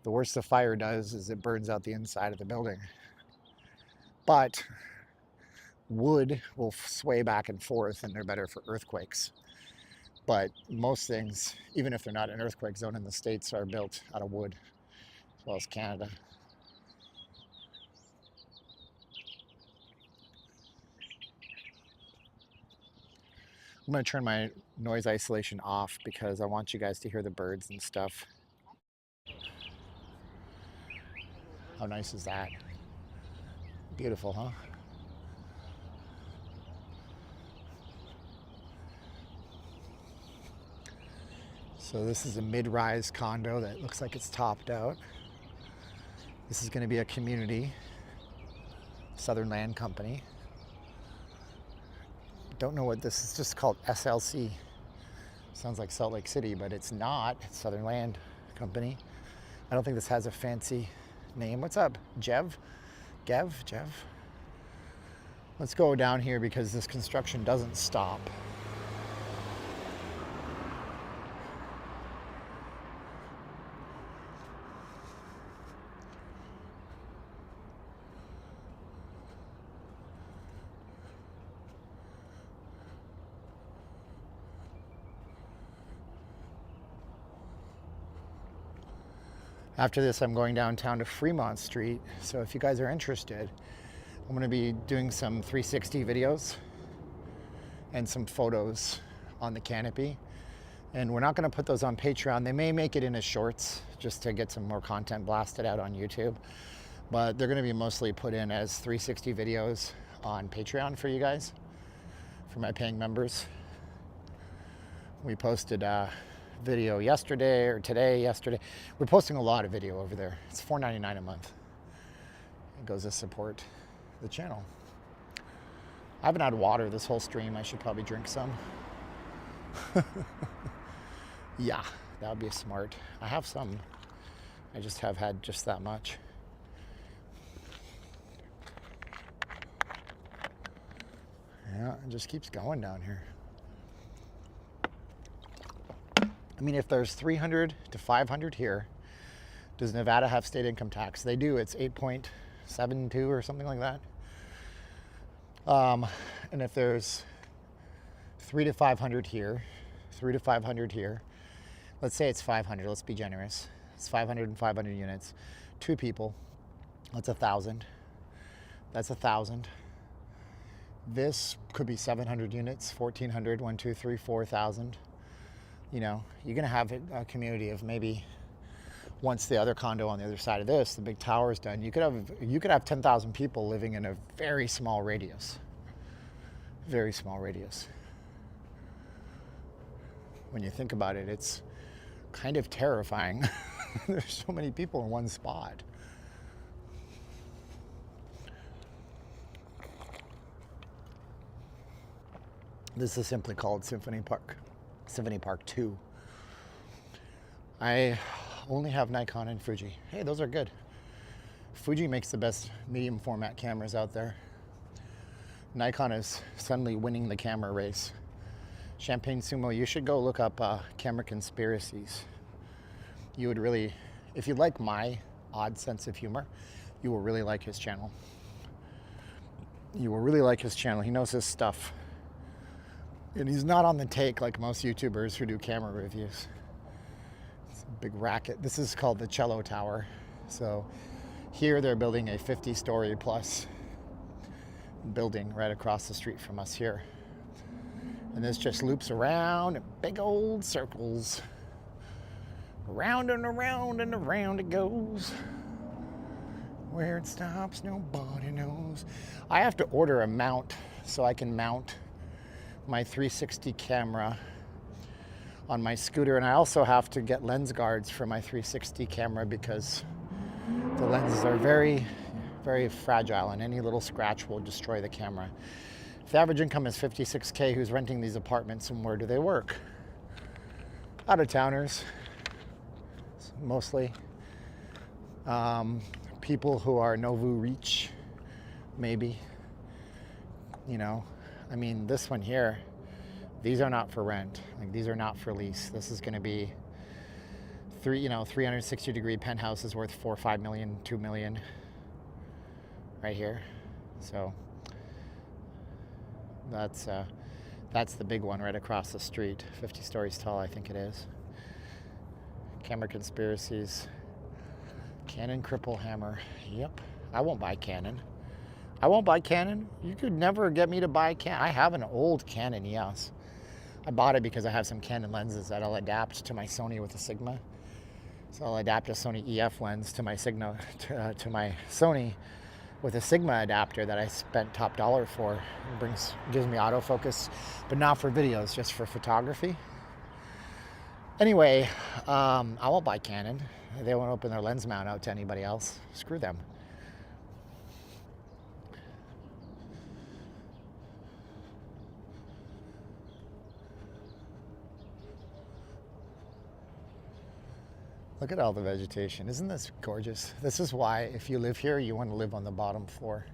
the worst the fire does is it burns out the inside of the building. But wood will sway back and forth and they're better for earthquakes. But most things, even if they're not an earthquake zone in the States, are built out of wood, as well as Canada. I'm going to turn my noise isolation off because I want you guys to hear the birds and stuff. How nice is that? Beautiful, huh? So this is a mid-rise condo that looks like it's topped out. This is going to be a community, Southern Land Company. Don't know what this is, just called SLC. Sounds like Salt Lake City, but it's not. It's Southern Land Company. I don't think this has a fancy name. What's up, Jev? Jev? Let's go down here because this construction doesn't stop. After this, I'm going downtown to Fremont Street. So if you guys are interested, I'm going to be doing some 360 videos and some photos on the canopy. And we're not going to put those on Patreon. They may make it in as shorts just to get some more content blasted out on YouTube. But they're going to be mostly put in as 360 videos on Patreon for you guys, for my paying members. We posted a video yesterday or today, yesterday. We're posting a lot of video over there. It's $4.99 a month. It goes to support the channel. I haven't had water this whole stream. I should probably drink some. Yeah, that would be smart. I have some. I just have had just that much. Yeah, it just keeps going down here. I mean, if there's 300 to 500 here, does Nevada have state income tax? They do. It's 8.72 or something like that. And if there's 300 to 500 here, let's say it's 500. Let's be generous. It's 500 and 500 units. 2 people. That's 1,000. That's 1,000. This could be 700 units, 1,400, 1, 2, 3, 4,000. You know, you're going to have a community of maybe, once the other condo on the other side of this, the big tower is done, you could have 10,000 people living in a very small radius. Very small radius. When you think about it, it's kind of terrifying. There's so many people in one spot. This is simply called Symphony Park. Symphony Park 2. I only have Nikon and Fuji. Hey, those are good. Fuji makes the best medium format cameras out there. Nikon is suddenly winning the camera race. Champagne Sumo, you should go look up camera conspiracies. You would really, if you like my odd sense of humor, you will really like his channel. You will really like his channel. He knows his stuff. And he's not on the take like most YouTubers who do camera reviews. It's a big racket. This is called the Cello Tower. So here they're building a 50-story plus building right across the street from us here. And this just loops around in big old circles. Around and around and around it goes. Where it stops, nobody knows. I have to order a mount so I can mount my 360 camera on my scooter, and I also have to get lens guards for my 360 camera because the lenses are very, very fragile and any little scratch will destroy the camera. If the average income is $56K, who's renting these apartments and where do they work? Out-of-towners, mostly. People who are nouveau riche, maybe. You know, I mean, this one here, these are not for rent. Like, these are not for lease. This is going to be 360-degree penthouses worth 4, 5 million, 2 million right here. So that's the big one right across the street, 50 stories tall, I think it is. Camera conspiracies. Canon cripple hammer. Yep. I won't buy Canon. I won't buy Canon. You could never get me to buy Canon. I have an old Canon EOS. I bought it because I have some Canon lenses that I'll adapt to my Sony with a Sigma. So I'll adapt a Sony EF lens to my to my Sony with a Sigma adapter that I spent top dollar for. It gives me autofocus, but not for videos, just for photography. Anyway, I won't buy Canon. They won't open their lens mount out to anybody else. Screw them. Look at all the vegetation. Isn't this gorgeous? This is why, if you live here, you want to live on the bottom floor,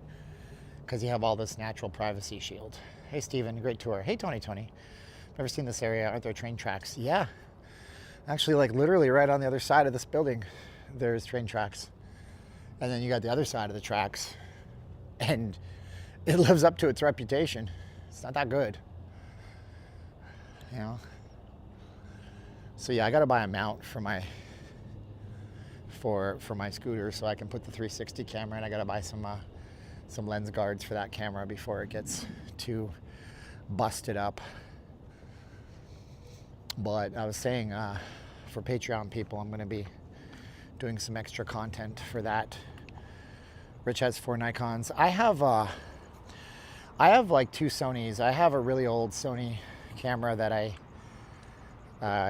because you have all this natural privacy shield. Hey, Steven, great tour. Hey, Tony. Never seen this area. Aren't there train tracks? Yeah. Actually, like literally right on the other side of this building, there's train tracks. And then you got the other side of the tracks, and it lives up to its reputation. It's not that good, you know? So yeah, I got to buy a mount for my for my scooter so I can put the 360 camera, and I gotta buy some lens guards for that camera before it gets too busted up. But I was saying, for Patreon people, I'm gonna be doing some extra content for that. Rich has 4 Nikons. I have like 2 Sonys. I have a really old Sony camera that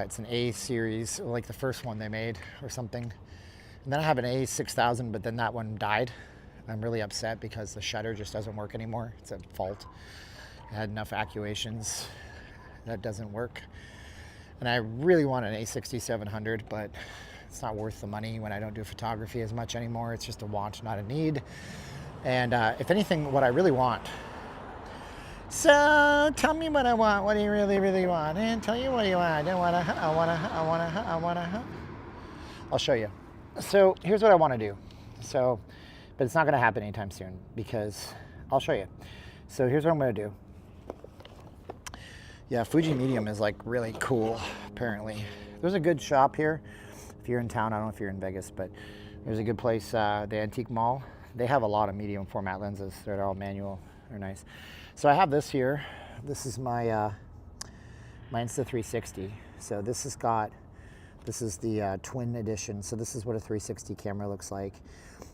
it's an A series, like the first one they made or something. And then I have an A6000, but then that one died. I'm really upset because the shutter just doesn't work anymore. It's a fault. I had enough actuations. That doesn't work. And I really want an A6700, but it's not worth the money when I don't do photography as much anymore. It's just a want, not a need. And if anything, what I really want. So tell me what I want. What do you really, really want? And tell you what you want. I wanna. I'll show you. So here's what I want to do. So, but it's not going to happen anytime soon because I'll show you. So here's what I'm going to do. Yeah, Fuji Medium is like really cool, apparently. There's a good shop here. If you're in town, I don't know if you're in Vegas, but there's a good place, the Antique Mall. They have a lot of medium format lenses. They're all manual. They're nice. So I have this here. This is my my Insta360. So this is the twin edition. So this is what a 360 camera looks like.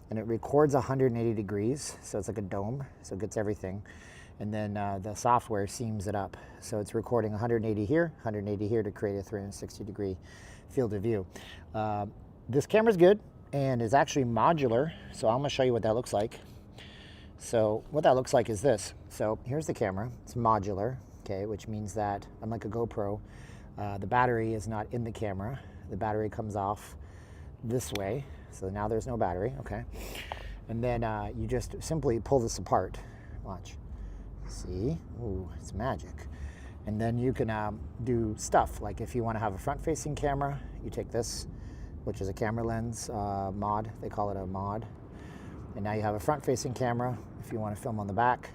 And it records 180 degrees. So it's like a dome. So it gets everything. And then the software seams it up. So it's recording 180 here, 180 here to create a 360 degree field of view. This camera's good and is actually modular. So I'm gonna show you what that looks like. So what that looks like is this. So here's the camera. It's modular, okay, which means that unlike a GoPro, the battery is not in the camera. The battery comes off this way. So now there's no battery, okay? And then you just simply pull this apart. Watch. See? Ooh, it's magic. And then you can do stuff. Like if you want to have a front-facing camera, you take this, which is a camera lens mod. They call it a mod. And now you have a front-facing camera. If you want to film on the back,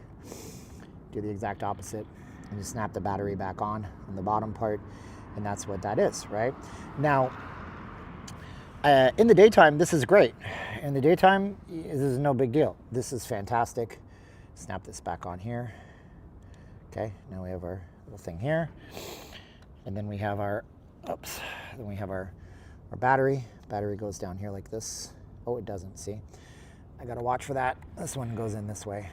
do the exact opposite. And you snap the battery back on the bottom part. And that's what that is, right? Now, in the daytime, this is great. In the daytime, this is no big deal. This is fantastic. Snap this back on here. Okay, now we have our little thing here. And then we have our, then we have our battery. Battery goes down here like this. Oh, it doesn't, see? I gotta watch for that. This one goes in this way.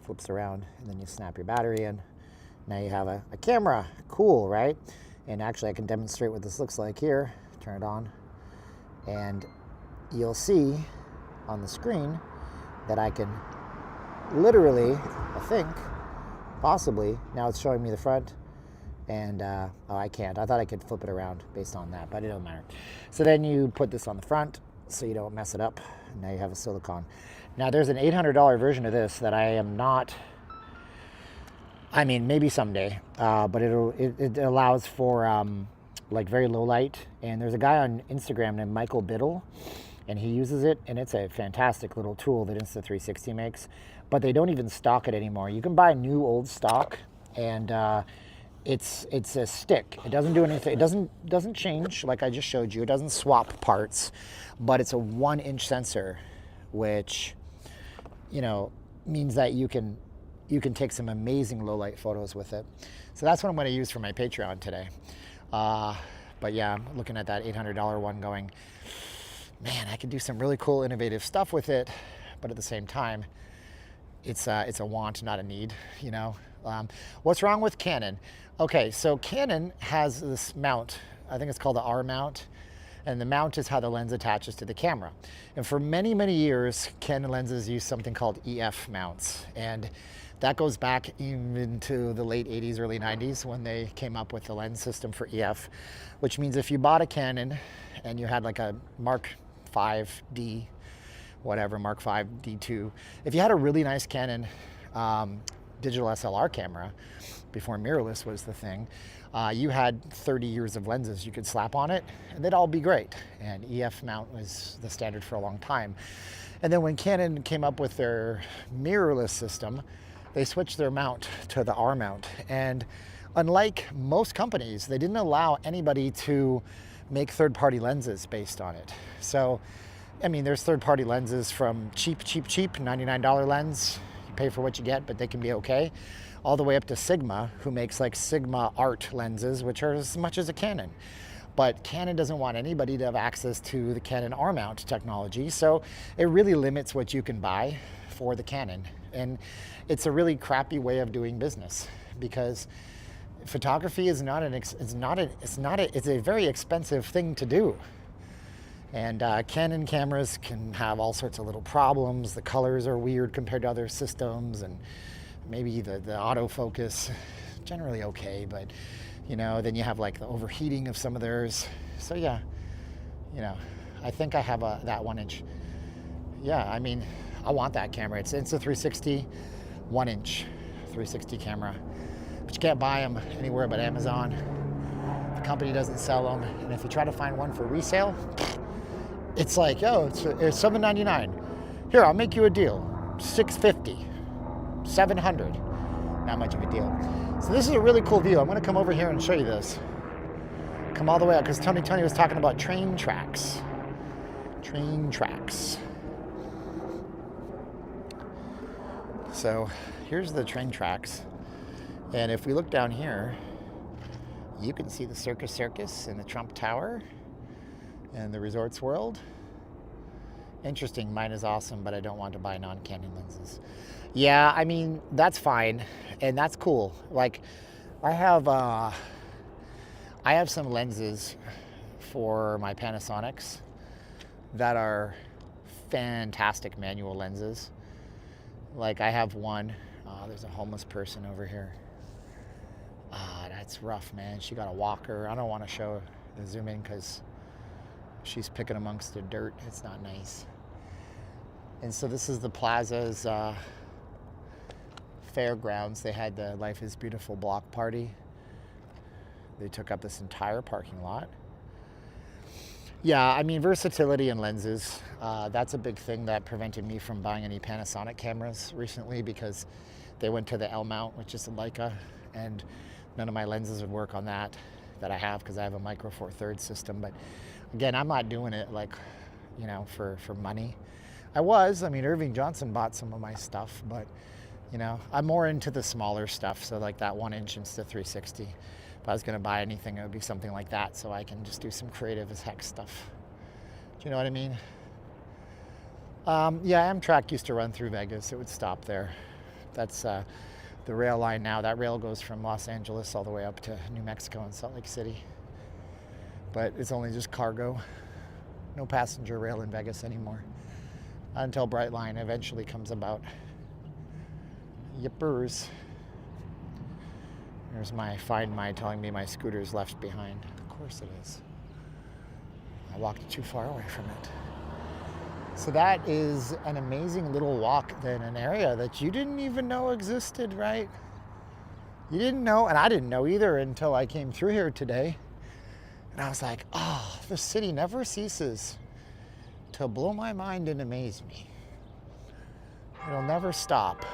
Flips around, and then you snap your battery in. Now you have a camera. Cool, right? And actually I can demonstrate what this looks like here. Turn it on. And you'll see on the screen that I can literally, I think, possibly, now it's showing me the front, and oh, I can't. I thought I could flip it around based on that, but it don't matter. So then you put this on the front so you don't mess it up. Now you have a silicone. Now there's an $800 version of this that I am not, I mean, maybe someday, but it allows for like very low light. And there's a guy on Instagram named Michael Biddle, and he uses it, and it's a fantastic little tool that Insta360 makes, but they don't even stock it anymore. You can buy new old stock, and it's a stick. It doesn't do anything. It doesn't change like I just showed you. It doesn't swap parts, but it's a 1-inch sensor, which, you know, means that you can take some amazing low light photos with it. So that's what I'm going to use for my Patreon today. But yeah, I'm looking at that $800 one going, man, I can do some really cool, innovative stuff with it. But at the same time, it's a want, not a need, you know. What's wrong with Canon? Okay, so Canon has this mount. I think it's called the R mount. And the mount is how the lens attaches to the camera. And for many, many years, Canon lenses use something called EF mounts. And that goes back even to the late 80s, early 90s when they came up with the lens system for EF, which means if you bought a Canon and you had like a Mark 5D, whatever, Mark 5 D2, if you had a really nice Canon digital SLR camera, before mirrorless was the thing, you had 30 years of lenses you could slap on it, and they'd all be great. And EF mount was the standard for a long time. And then when Canon came up with their mirrorless system, they switched their mount to the R mount. And unlike most companies, they didn't allow anybody to make third-party lenses based on it. So, I mean, there's third-party lenses from cheap, $99 lens. You pay for what you get, but they can be okay, all the way up to Sigma, who makes like Sigma art lenses, which are as much as a Canon. But Canon doesn't want anybody to have access to the Canon R-mount technology, so it really limits what you can buy for the Canon. And it's a really crappy way of doing business, because photography is it's a very expensive thing to do. And Canon cameras can have all sorts of little problems. The colors are weird compared to other systems, and maybe the autofocus, generally okay, but you know, then you have like the overheating of some of theirs. So yeah, you know, I think I have that 1-inch. Yeah, I mean, I want that camera. It's a 360, 1-inch 360 camera, but you can't buy them anywhere but Amazon. The company doesn't sell them, and if you try to find one for resale, it's like, oh, it's $7.99. Here, I'll make you a deal. $6.50, $700. Not much of a deal. So this is a really cool view. I'm going to come over here and show you this. Come all the way up, because Tony was talking about train tracks. Train tracks. So here's the train tracks. And if we look down here, you can see the Circus and the Trump Tower and the Resorts World. Interesting. Mine is awesome, but I don't want to buy non-Canon lenses. Yeah, I mean, that's fine, and that's cool. Like, I have some lenses for my Panasonics that are fantastic manual lenses. Like, I have one. There's a homeless person over here. That's rough, man. She got a walker. I don't want to zoom in because she's picking amongst the dirt. It's not nice. And so this is the Plaza's fairgrounds. They had the Life is Beautiful block party. They took up this entire parking lot. Yeah, I mean, versatility in lenses. That's a big thing that prevented me from buying any Panasonic cameras recently, because they went to the L mount, which is a Leica, and none of my lenses would work on that I have, because I have a Micro Four Thirds system. But again, I'm not doing it like, you know, for money. I mean, Irving Johnson bought some of my stuff, but you know, I'm more into the smaller stuff. So like that 1-inch Insta360. If I was going to buy anything, it would be something like that, so I can just do some creative as heck stuff. Do you know what I mean? Yeah, Amtrak used to run through Vegas. It would stop there. That's the rail line now. That rail goes from Los Angeles all the way up to New Mexico and Salt Lake City. But it's only just cargo. No passenger rail in Vegas anymore, until Brightline eventually comes about. Yippers. There's my Find My telling me my scooter's left behind. Of course it is. I walked too far away from it. So that is an amazing little walk in an area that you didn't even know existed, right? You didn't know, and I didn't know either until I came through here today. And I was like, oh, the city never ceases to blow my mind and amaze me. It'll never stop.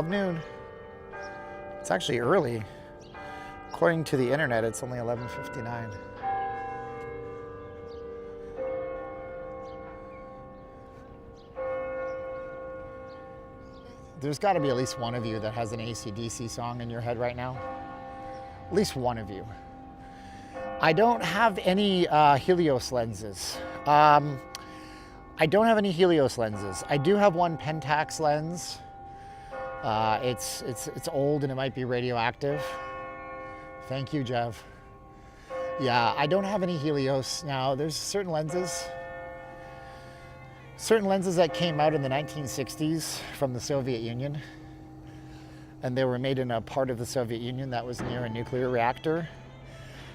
noon. It's actually early. According to the internet, it's only 11:59. There's got to be at least one of you that has an AC/DC song in your head right now. At least one of you. I don't have any Helios lenses. I don't have any Helios lenses. I do have one Pentax lens. It's old and it might be radioactive. Thank you, Jeff. Yeah, I don't have any Helios. Now, there's certain lenses that came out in the 1960s from the Soviet Union, and they were made in a part of the Soviet Union that was near a nuclear reactor.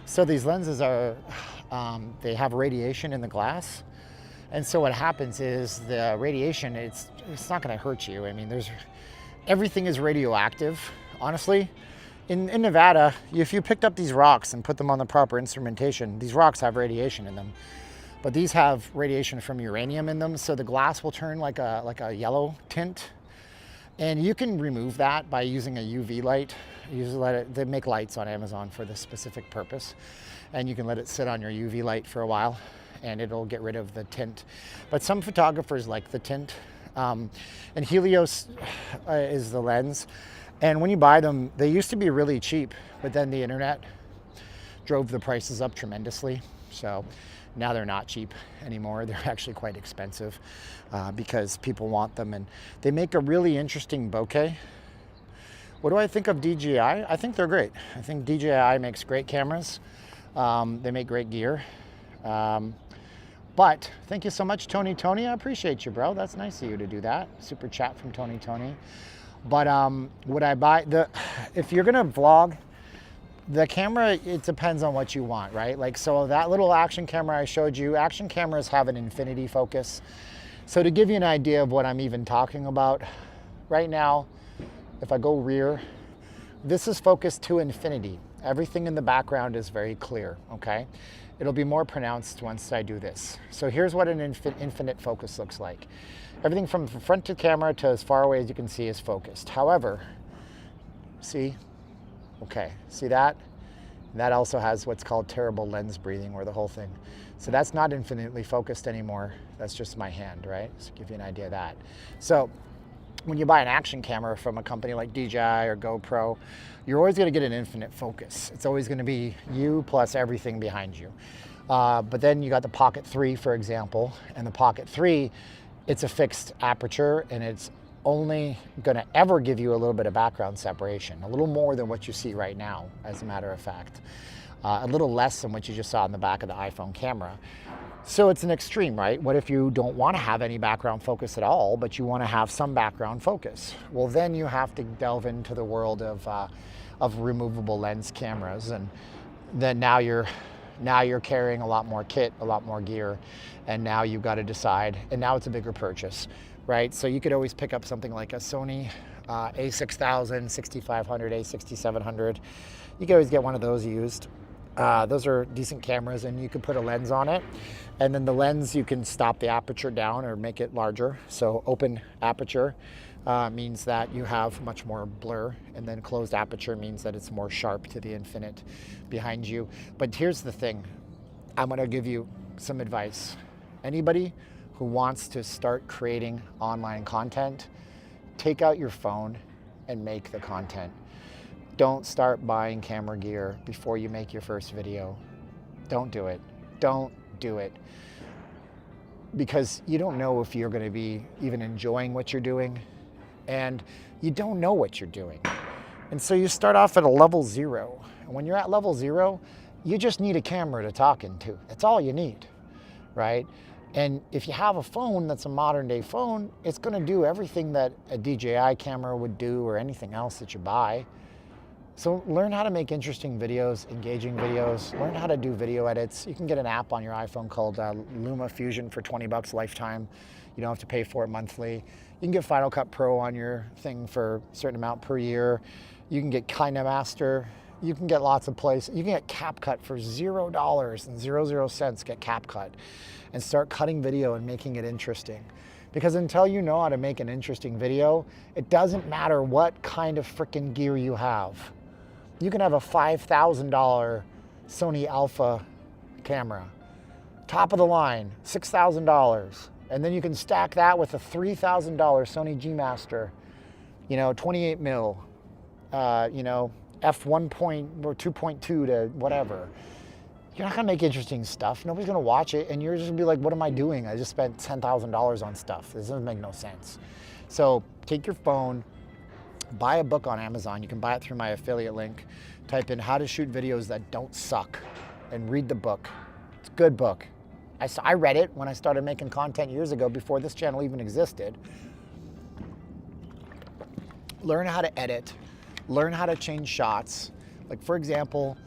So these lenses are, they have radiation in the glass. And so what happens is the radiation, it's not gonna hurt you. I mean, everything is radioactive, honestly. In Nevada, if you picked up these rocks and put them on the proper instrumentation, these rocks have radiation in them. but these have radiation from uranium in them, so the glass will turn like a yellow tint. And you can remove that by using a UV light. They make lights on Amazon for this specific purpose, and you can let it sit on your UV light for a while, and it'll get rid of the tint. But some photographers like the tint, and Helios is the lens. And when you buy them, they used to be really cheap, but then the internet drove the prices up tremendously. So now they're not cheap anymore. They're actually quite expensive because people want them, and they make a really interesting bokeh. What do I think of DJI? I think they're great. I think DJI makes great cameras. They make great gear. But thank you so much, Tony. I appreciate you, bro. That's nice of you to do that. Super chat from Tony. But would I buy if you're gonna vlog, the camera, it depends on what you want, right? Like, so that little action camera I showed you, action cameras have an infinity focus. So to give you an idea of what I'm even talking about, right now, if I go rear, this is focused to infinity. Everything in the background is very clear, okay? It'll be more pronounced once I do this. So here's what an infinite focus looks like. Everything from front to camera to as far away as you can see is focused. However, see? Okay, see that? That also has what's called terrible lens breathing, or the whole thing. So that's not infinitely focused anymore. That's just my hand, right? So give you an idea of that. So when you buy an action camera from a company like DJI or GoPro, you're always gonna get an infinite focus. It's always gonna be you plus everything behind you. But then you got the Pocket 3, for example, and the Pocket 3, it's a fixed aperture, and it's only gonna ever give you a little bit of background separation, a little more than what you see right now, as a matter of fact. A little less than what you just saw in the back of the iPhone camera. So it's an extreme, right? What if you don't want to have any background focus at all, but you want to have some background focus? Well, then you have to delve into the world of removable lens cameras, and then now you're carrying a lot more kit, a lot more gear, and now you've got to decide, and now it's a bigger purchase, right? So you could always pick up something like a Sony a6000, 6500, a6700. You can always get one of those used. Those are decent cameras, and you can put a lens on it, and then the lens, you can stop the aperture down or make it larger. So open aperture means that you have much more blur, and then closed aperture means that it's more sharp to the infinite behind you. But here's the thing, I'm going to give you some advice. Anybody who wants to start creating online content, take out your phone and make the content. Don't start buying camera gear before you make your first video. Don't do it. Don't do it. Because you don't know if you're going to be even enjoying what you're doing, and you don't know what you're doing. And so you start off at a level 0. And when you're at level 0, you just need a camera to talk into. That's all you need, right? And if you have a phone that's a modern day phone, it's going to do everything that a DJI camera would do, or anything else that you buy. So learn how to make interesting videos, engaging videos, learn how to do video edits. You can get an app on your iPhone called Luma Fusion for 20 bucks lifetime. You don't have to pay for it monthly. You can get Final Cut Pro on your thing for a certain amount per year. You can get KineMaster. You can get lots of places. You can get CapCut for $0 and 00 cents, get CapCut, and start cutting video and making it interesting. Because until you know how to make an interesting video, it doesn't matter what kind of freaking gear you have. You can have a $5,000 Sony Alpha camera, top of the line, $6,000. And then you can stack that with a $3,000 Sony G Master, 28 mil, f1 or 2.2 to whatever. You're not gonna make interesting stuff. Nobody's gonna watch it, and you're just gonna be like, what am I doing? I just spent $10,000 on stuff. This doesn't make no sense. So take your phone, buy a book on Amazon. You can buy it through my affiliate link. Type in how to shoot videos that don't suck and read the book. It's a good book. I read it when I started making content years ago, before this channel even existed. Learn how to edit, learn how to change shots. Like, for example,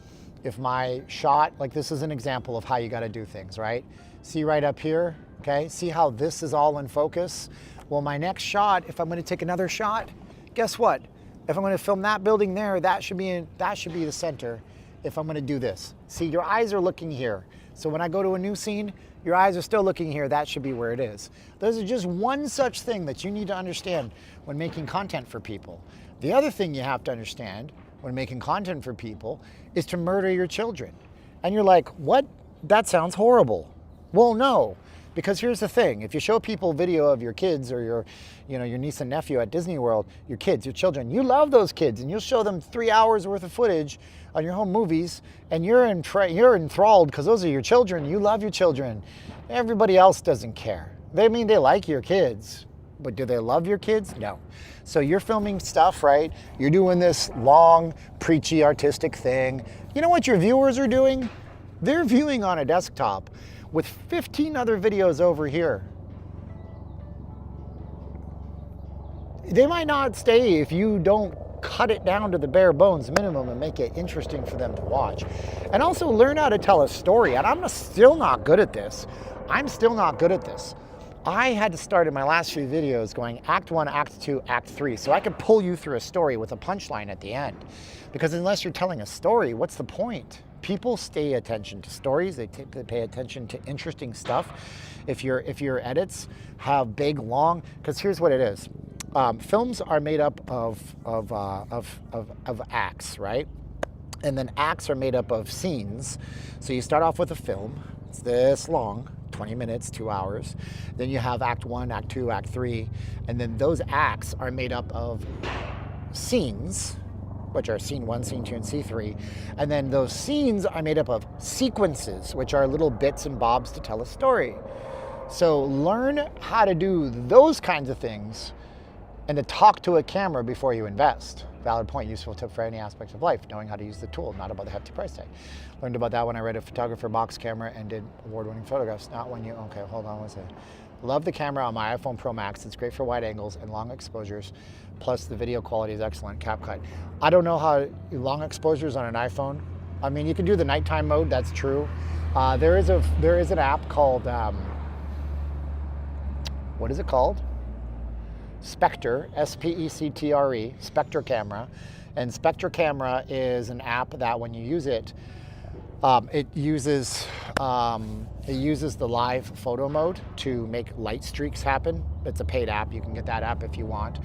if my shot, like this is an example of how you gotta do things, right? See right up here, okay? See how this is all in focus? Well, my next shot, if I'm gonna take another shot, guess what? If I'm gonna film that building there, that should be the center. if I'm gonna do this. See, your eyes are looking here. So when I go to a new scene, your eyes are still looking here. That should be where it is. Those are just one such thing that you need to understand when making content for people. The other thing you have to understand when making content for people is to murder your children. And you're like, what? That sounds horrible. Well, no, because here's the thing. If you show people video of your kids or your niece and nephew at Disney World, your kids, your children, you love those kids, and you'll show them 3 hours worth of footage on your home movies, and you're enthralled because those are your children. You love your children. Everybody else doesn't care. They like your kids, but do they love your kids? No. So you're filming stuff, right? You're doing this long, preachy, artistic thing. You know what your viewers are doing? They're viewing on a desktop with 15 other videos over here. They might not stay if you don't cut it down to the bare bones minimum and make it interesting for them to watch. And also learn how to tell a story. And I'm still not good at this. I had to start in my last few videos going Act 1, Act 2, Act 3, so I could pull you through a story with a punchline at the end. Because unless you're telling a story, what's the point? People pay attention to stories. They pay attention to interesting stuff. If your edits have big, long, because here's what it is. Films are made up of acts, right? And then acts are made up of scenes. So you start off with a film. It's this long, 20 minutes, 2 hours. Then you have Act 1, Act 2, Act 3. And then those acts are made up of scenes, which are Scene 1, Scene 2, and Scene 3. And then those scenes are made up of sequences, which are little bits and bobs to tell a story. So learn how to do those kinds of things and to talk to a camera before you invest. Valid point, useful tip for any aspect of life, knowing how to use the tool, not about the hefty price tag. Learned about that when I read a photographer box camera and did award-winning photographs, not when you, okay, hold on one second. Love the camera on my iPhone Pro Max. It's great for wide angles and long exposures. Plus the video quality is excellent, CapCut. I don't know how long exposures on an iPhone. I mean, you can do the nighttime mode, that's true. There is an app called, what is it called? Spectre, S-P-E-C-T-R-E, Spectre Camera. And Spectre Camera is an app that when you use it, it uses the live photo mode to make light streaks happen. It's a paid app. You can get that app if you want.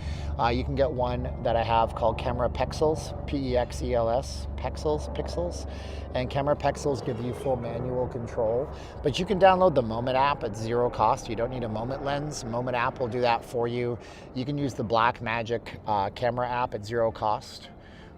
You can get one that I have called Camera Pexels, P-E-X-E-L-S, Pixels. And Camera Pexels give you full manual control. But you can download the Moment app at zero cost. You don't need a Moment lens. Moment app will do that for you. You can use the Blackmagic camera app at zero cost.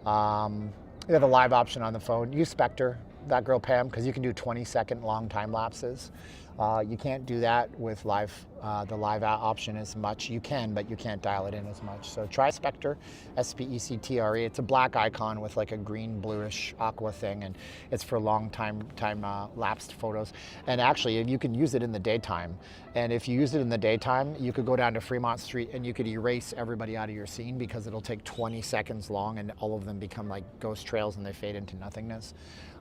You have a live option on the phone. Use Spectre. That girl Pam, because you can do 20-second long time lapses. You can't do that with the live option as much. You can, but you can't dial it in as much. So try Spectre, S-P-E-C-T-R-E. It's a black icon with like a green, bluish aqua thing, and it's for long time lapsed photos. And actually, you can use it in the daytime. And if you use it in the daytime, you could go down to Fremont Street and you could erase everybody out of your scene because it'll take 20 seconds long and all of them become like ghost trails and they fade into nothingness.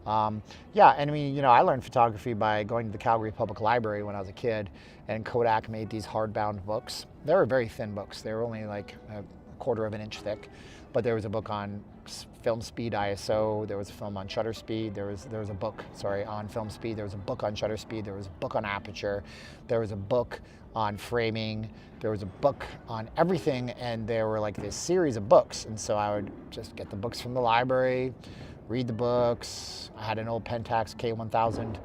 Yeah, and I mean, I learned photography by going to the Calgary Public Library when I was a kid, and Kodak made these hardbound books. They were very thin books. They were only like a quarter of an inch thick, but there was a book on film speed ISO. There was a film on shutter speed. There was a book, on film speed. There was a book on shutter speed. There was a book on aperture. There was a book on framing. There was a book on everything, and there were like this series of books. And so I would just get the books from the library, read the books. I had an old Pentax K1000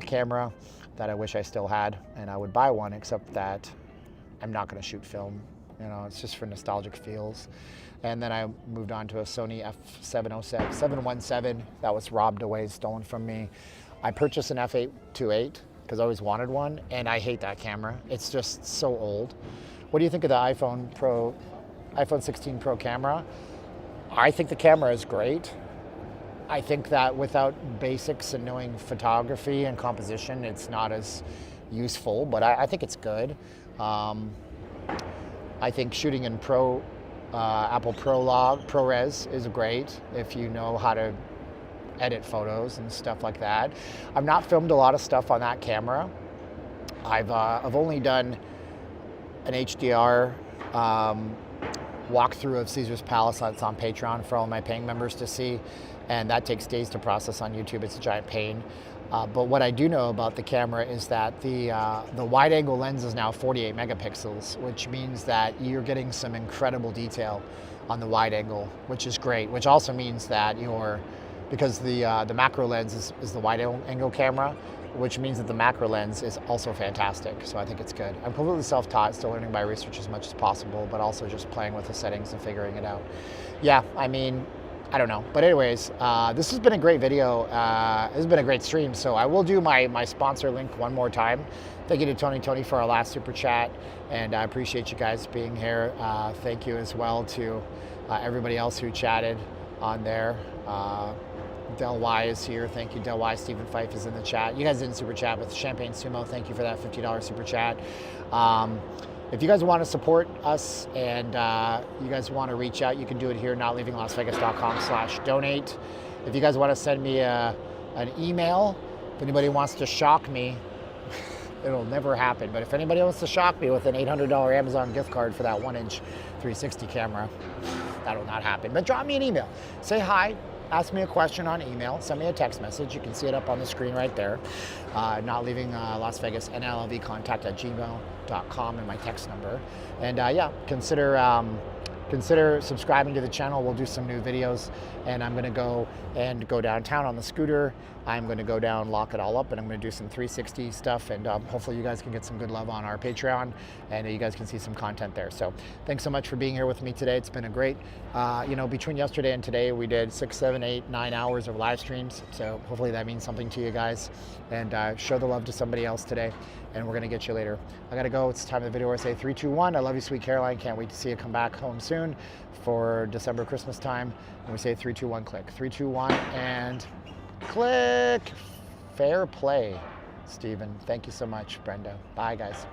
camera that I wish I still had, and I would buy one, except that I'm not going to shoot film. It's just for nostalgic feels. And then I moved on to a Sony F717 that was robbed away, stolen from me. I purchased an F828 because I always wanted one, and I hate that camera. It's just so old. What do you think of the iPhone 16 Pro camera? I think the camera is great. I think that without basics and knowing photography and composition, it's not as useful, but I think it's good. I think shooting in Apple ProRes is great if you know how to edit photos and stuff like that. I've not filmed a lot of stuff on that camera. I've only done an HDR walkthrough of Caesar's Palace that's on Patreon for all my paying members to see, and that takes days to process on YouTube. It's a giant pain. But what I do know about the camera is that the wide angle lens is now 48 megapixels, which means that you're getting some incredible detail on the wide angle, which is great, which also means that because the macro lens is the wide angle camera, which means that the macro lens is also fantastic. So I think it's good. I'm completely self-taught, still learning by research as much as possible, but also just playing with the settings and figuring it out. Yeah, I mean, I don't know. But anyways, this has been a great video. This has been a great stream. So I will do my sponsor link one more time. Thank you to Tony for our last super chat. And I appreciate you guys being here. Thank you as well to everybody else who chatted on there. Del Y is here. Thank you, Del Y. Stephen Fife is in the chat. You guys didn't super chat, but Champagne Sumo, thank you for that $50 super chat. If you guys want to support us and you guys want to reach out, you can do it here, notleavinglasvegas.com/donate. If you guys want to send me an email, if anybody wants to shock me, it'll never happen. But if anybody wants to shock me with an $800 Amazon gift card for that 1-inch 360 camera, that'll not happen. But drop me an email. Say hi. Ask me a question on email, send me a text message. You can see it up on the screen right there. Not leaving Las Vegas, nllvcontact@gmail.com and my text number. And yeah, consider subscribing to the channel. We'll do some new videos, and I'm gonna go downtown on the scooter. I'm gonna go down, lock it all up, and I'm gonna do some 360 stuff, and hopefully you guys can get some good love on our Patreon, and you guys can see some content there. So thanks so much for being here with me today. It's been a great, between yesterday and today, we did 6, 7, 8, 9 hours of live streams. So hopefully that means something to you guys, and show the love to somebody else today, and we're gonna get you later. I gotta go. It's the time of the video where I say 3, 2, 1. I love you, sweet Caroline. Can't wait to see you come back home soon for December, Christmas time. And we say 3, 2, 1, click. 3, 2, 1, and click. Fair play, Stephen. Thank you so much, Brenda. Bye, guys.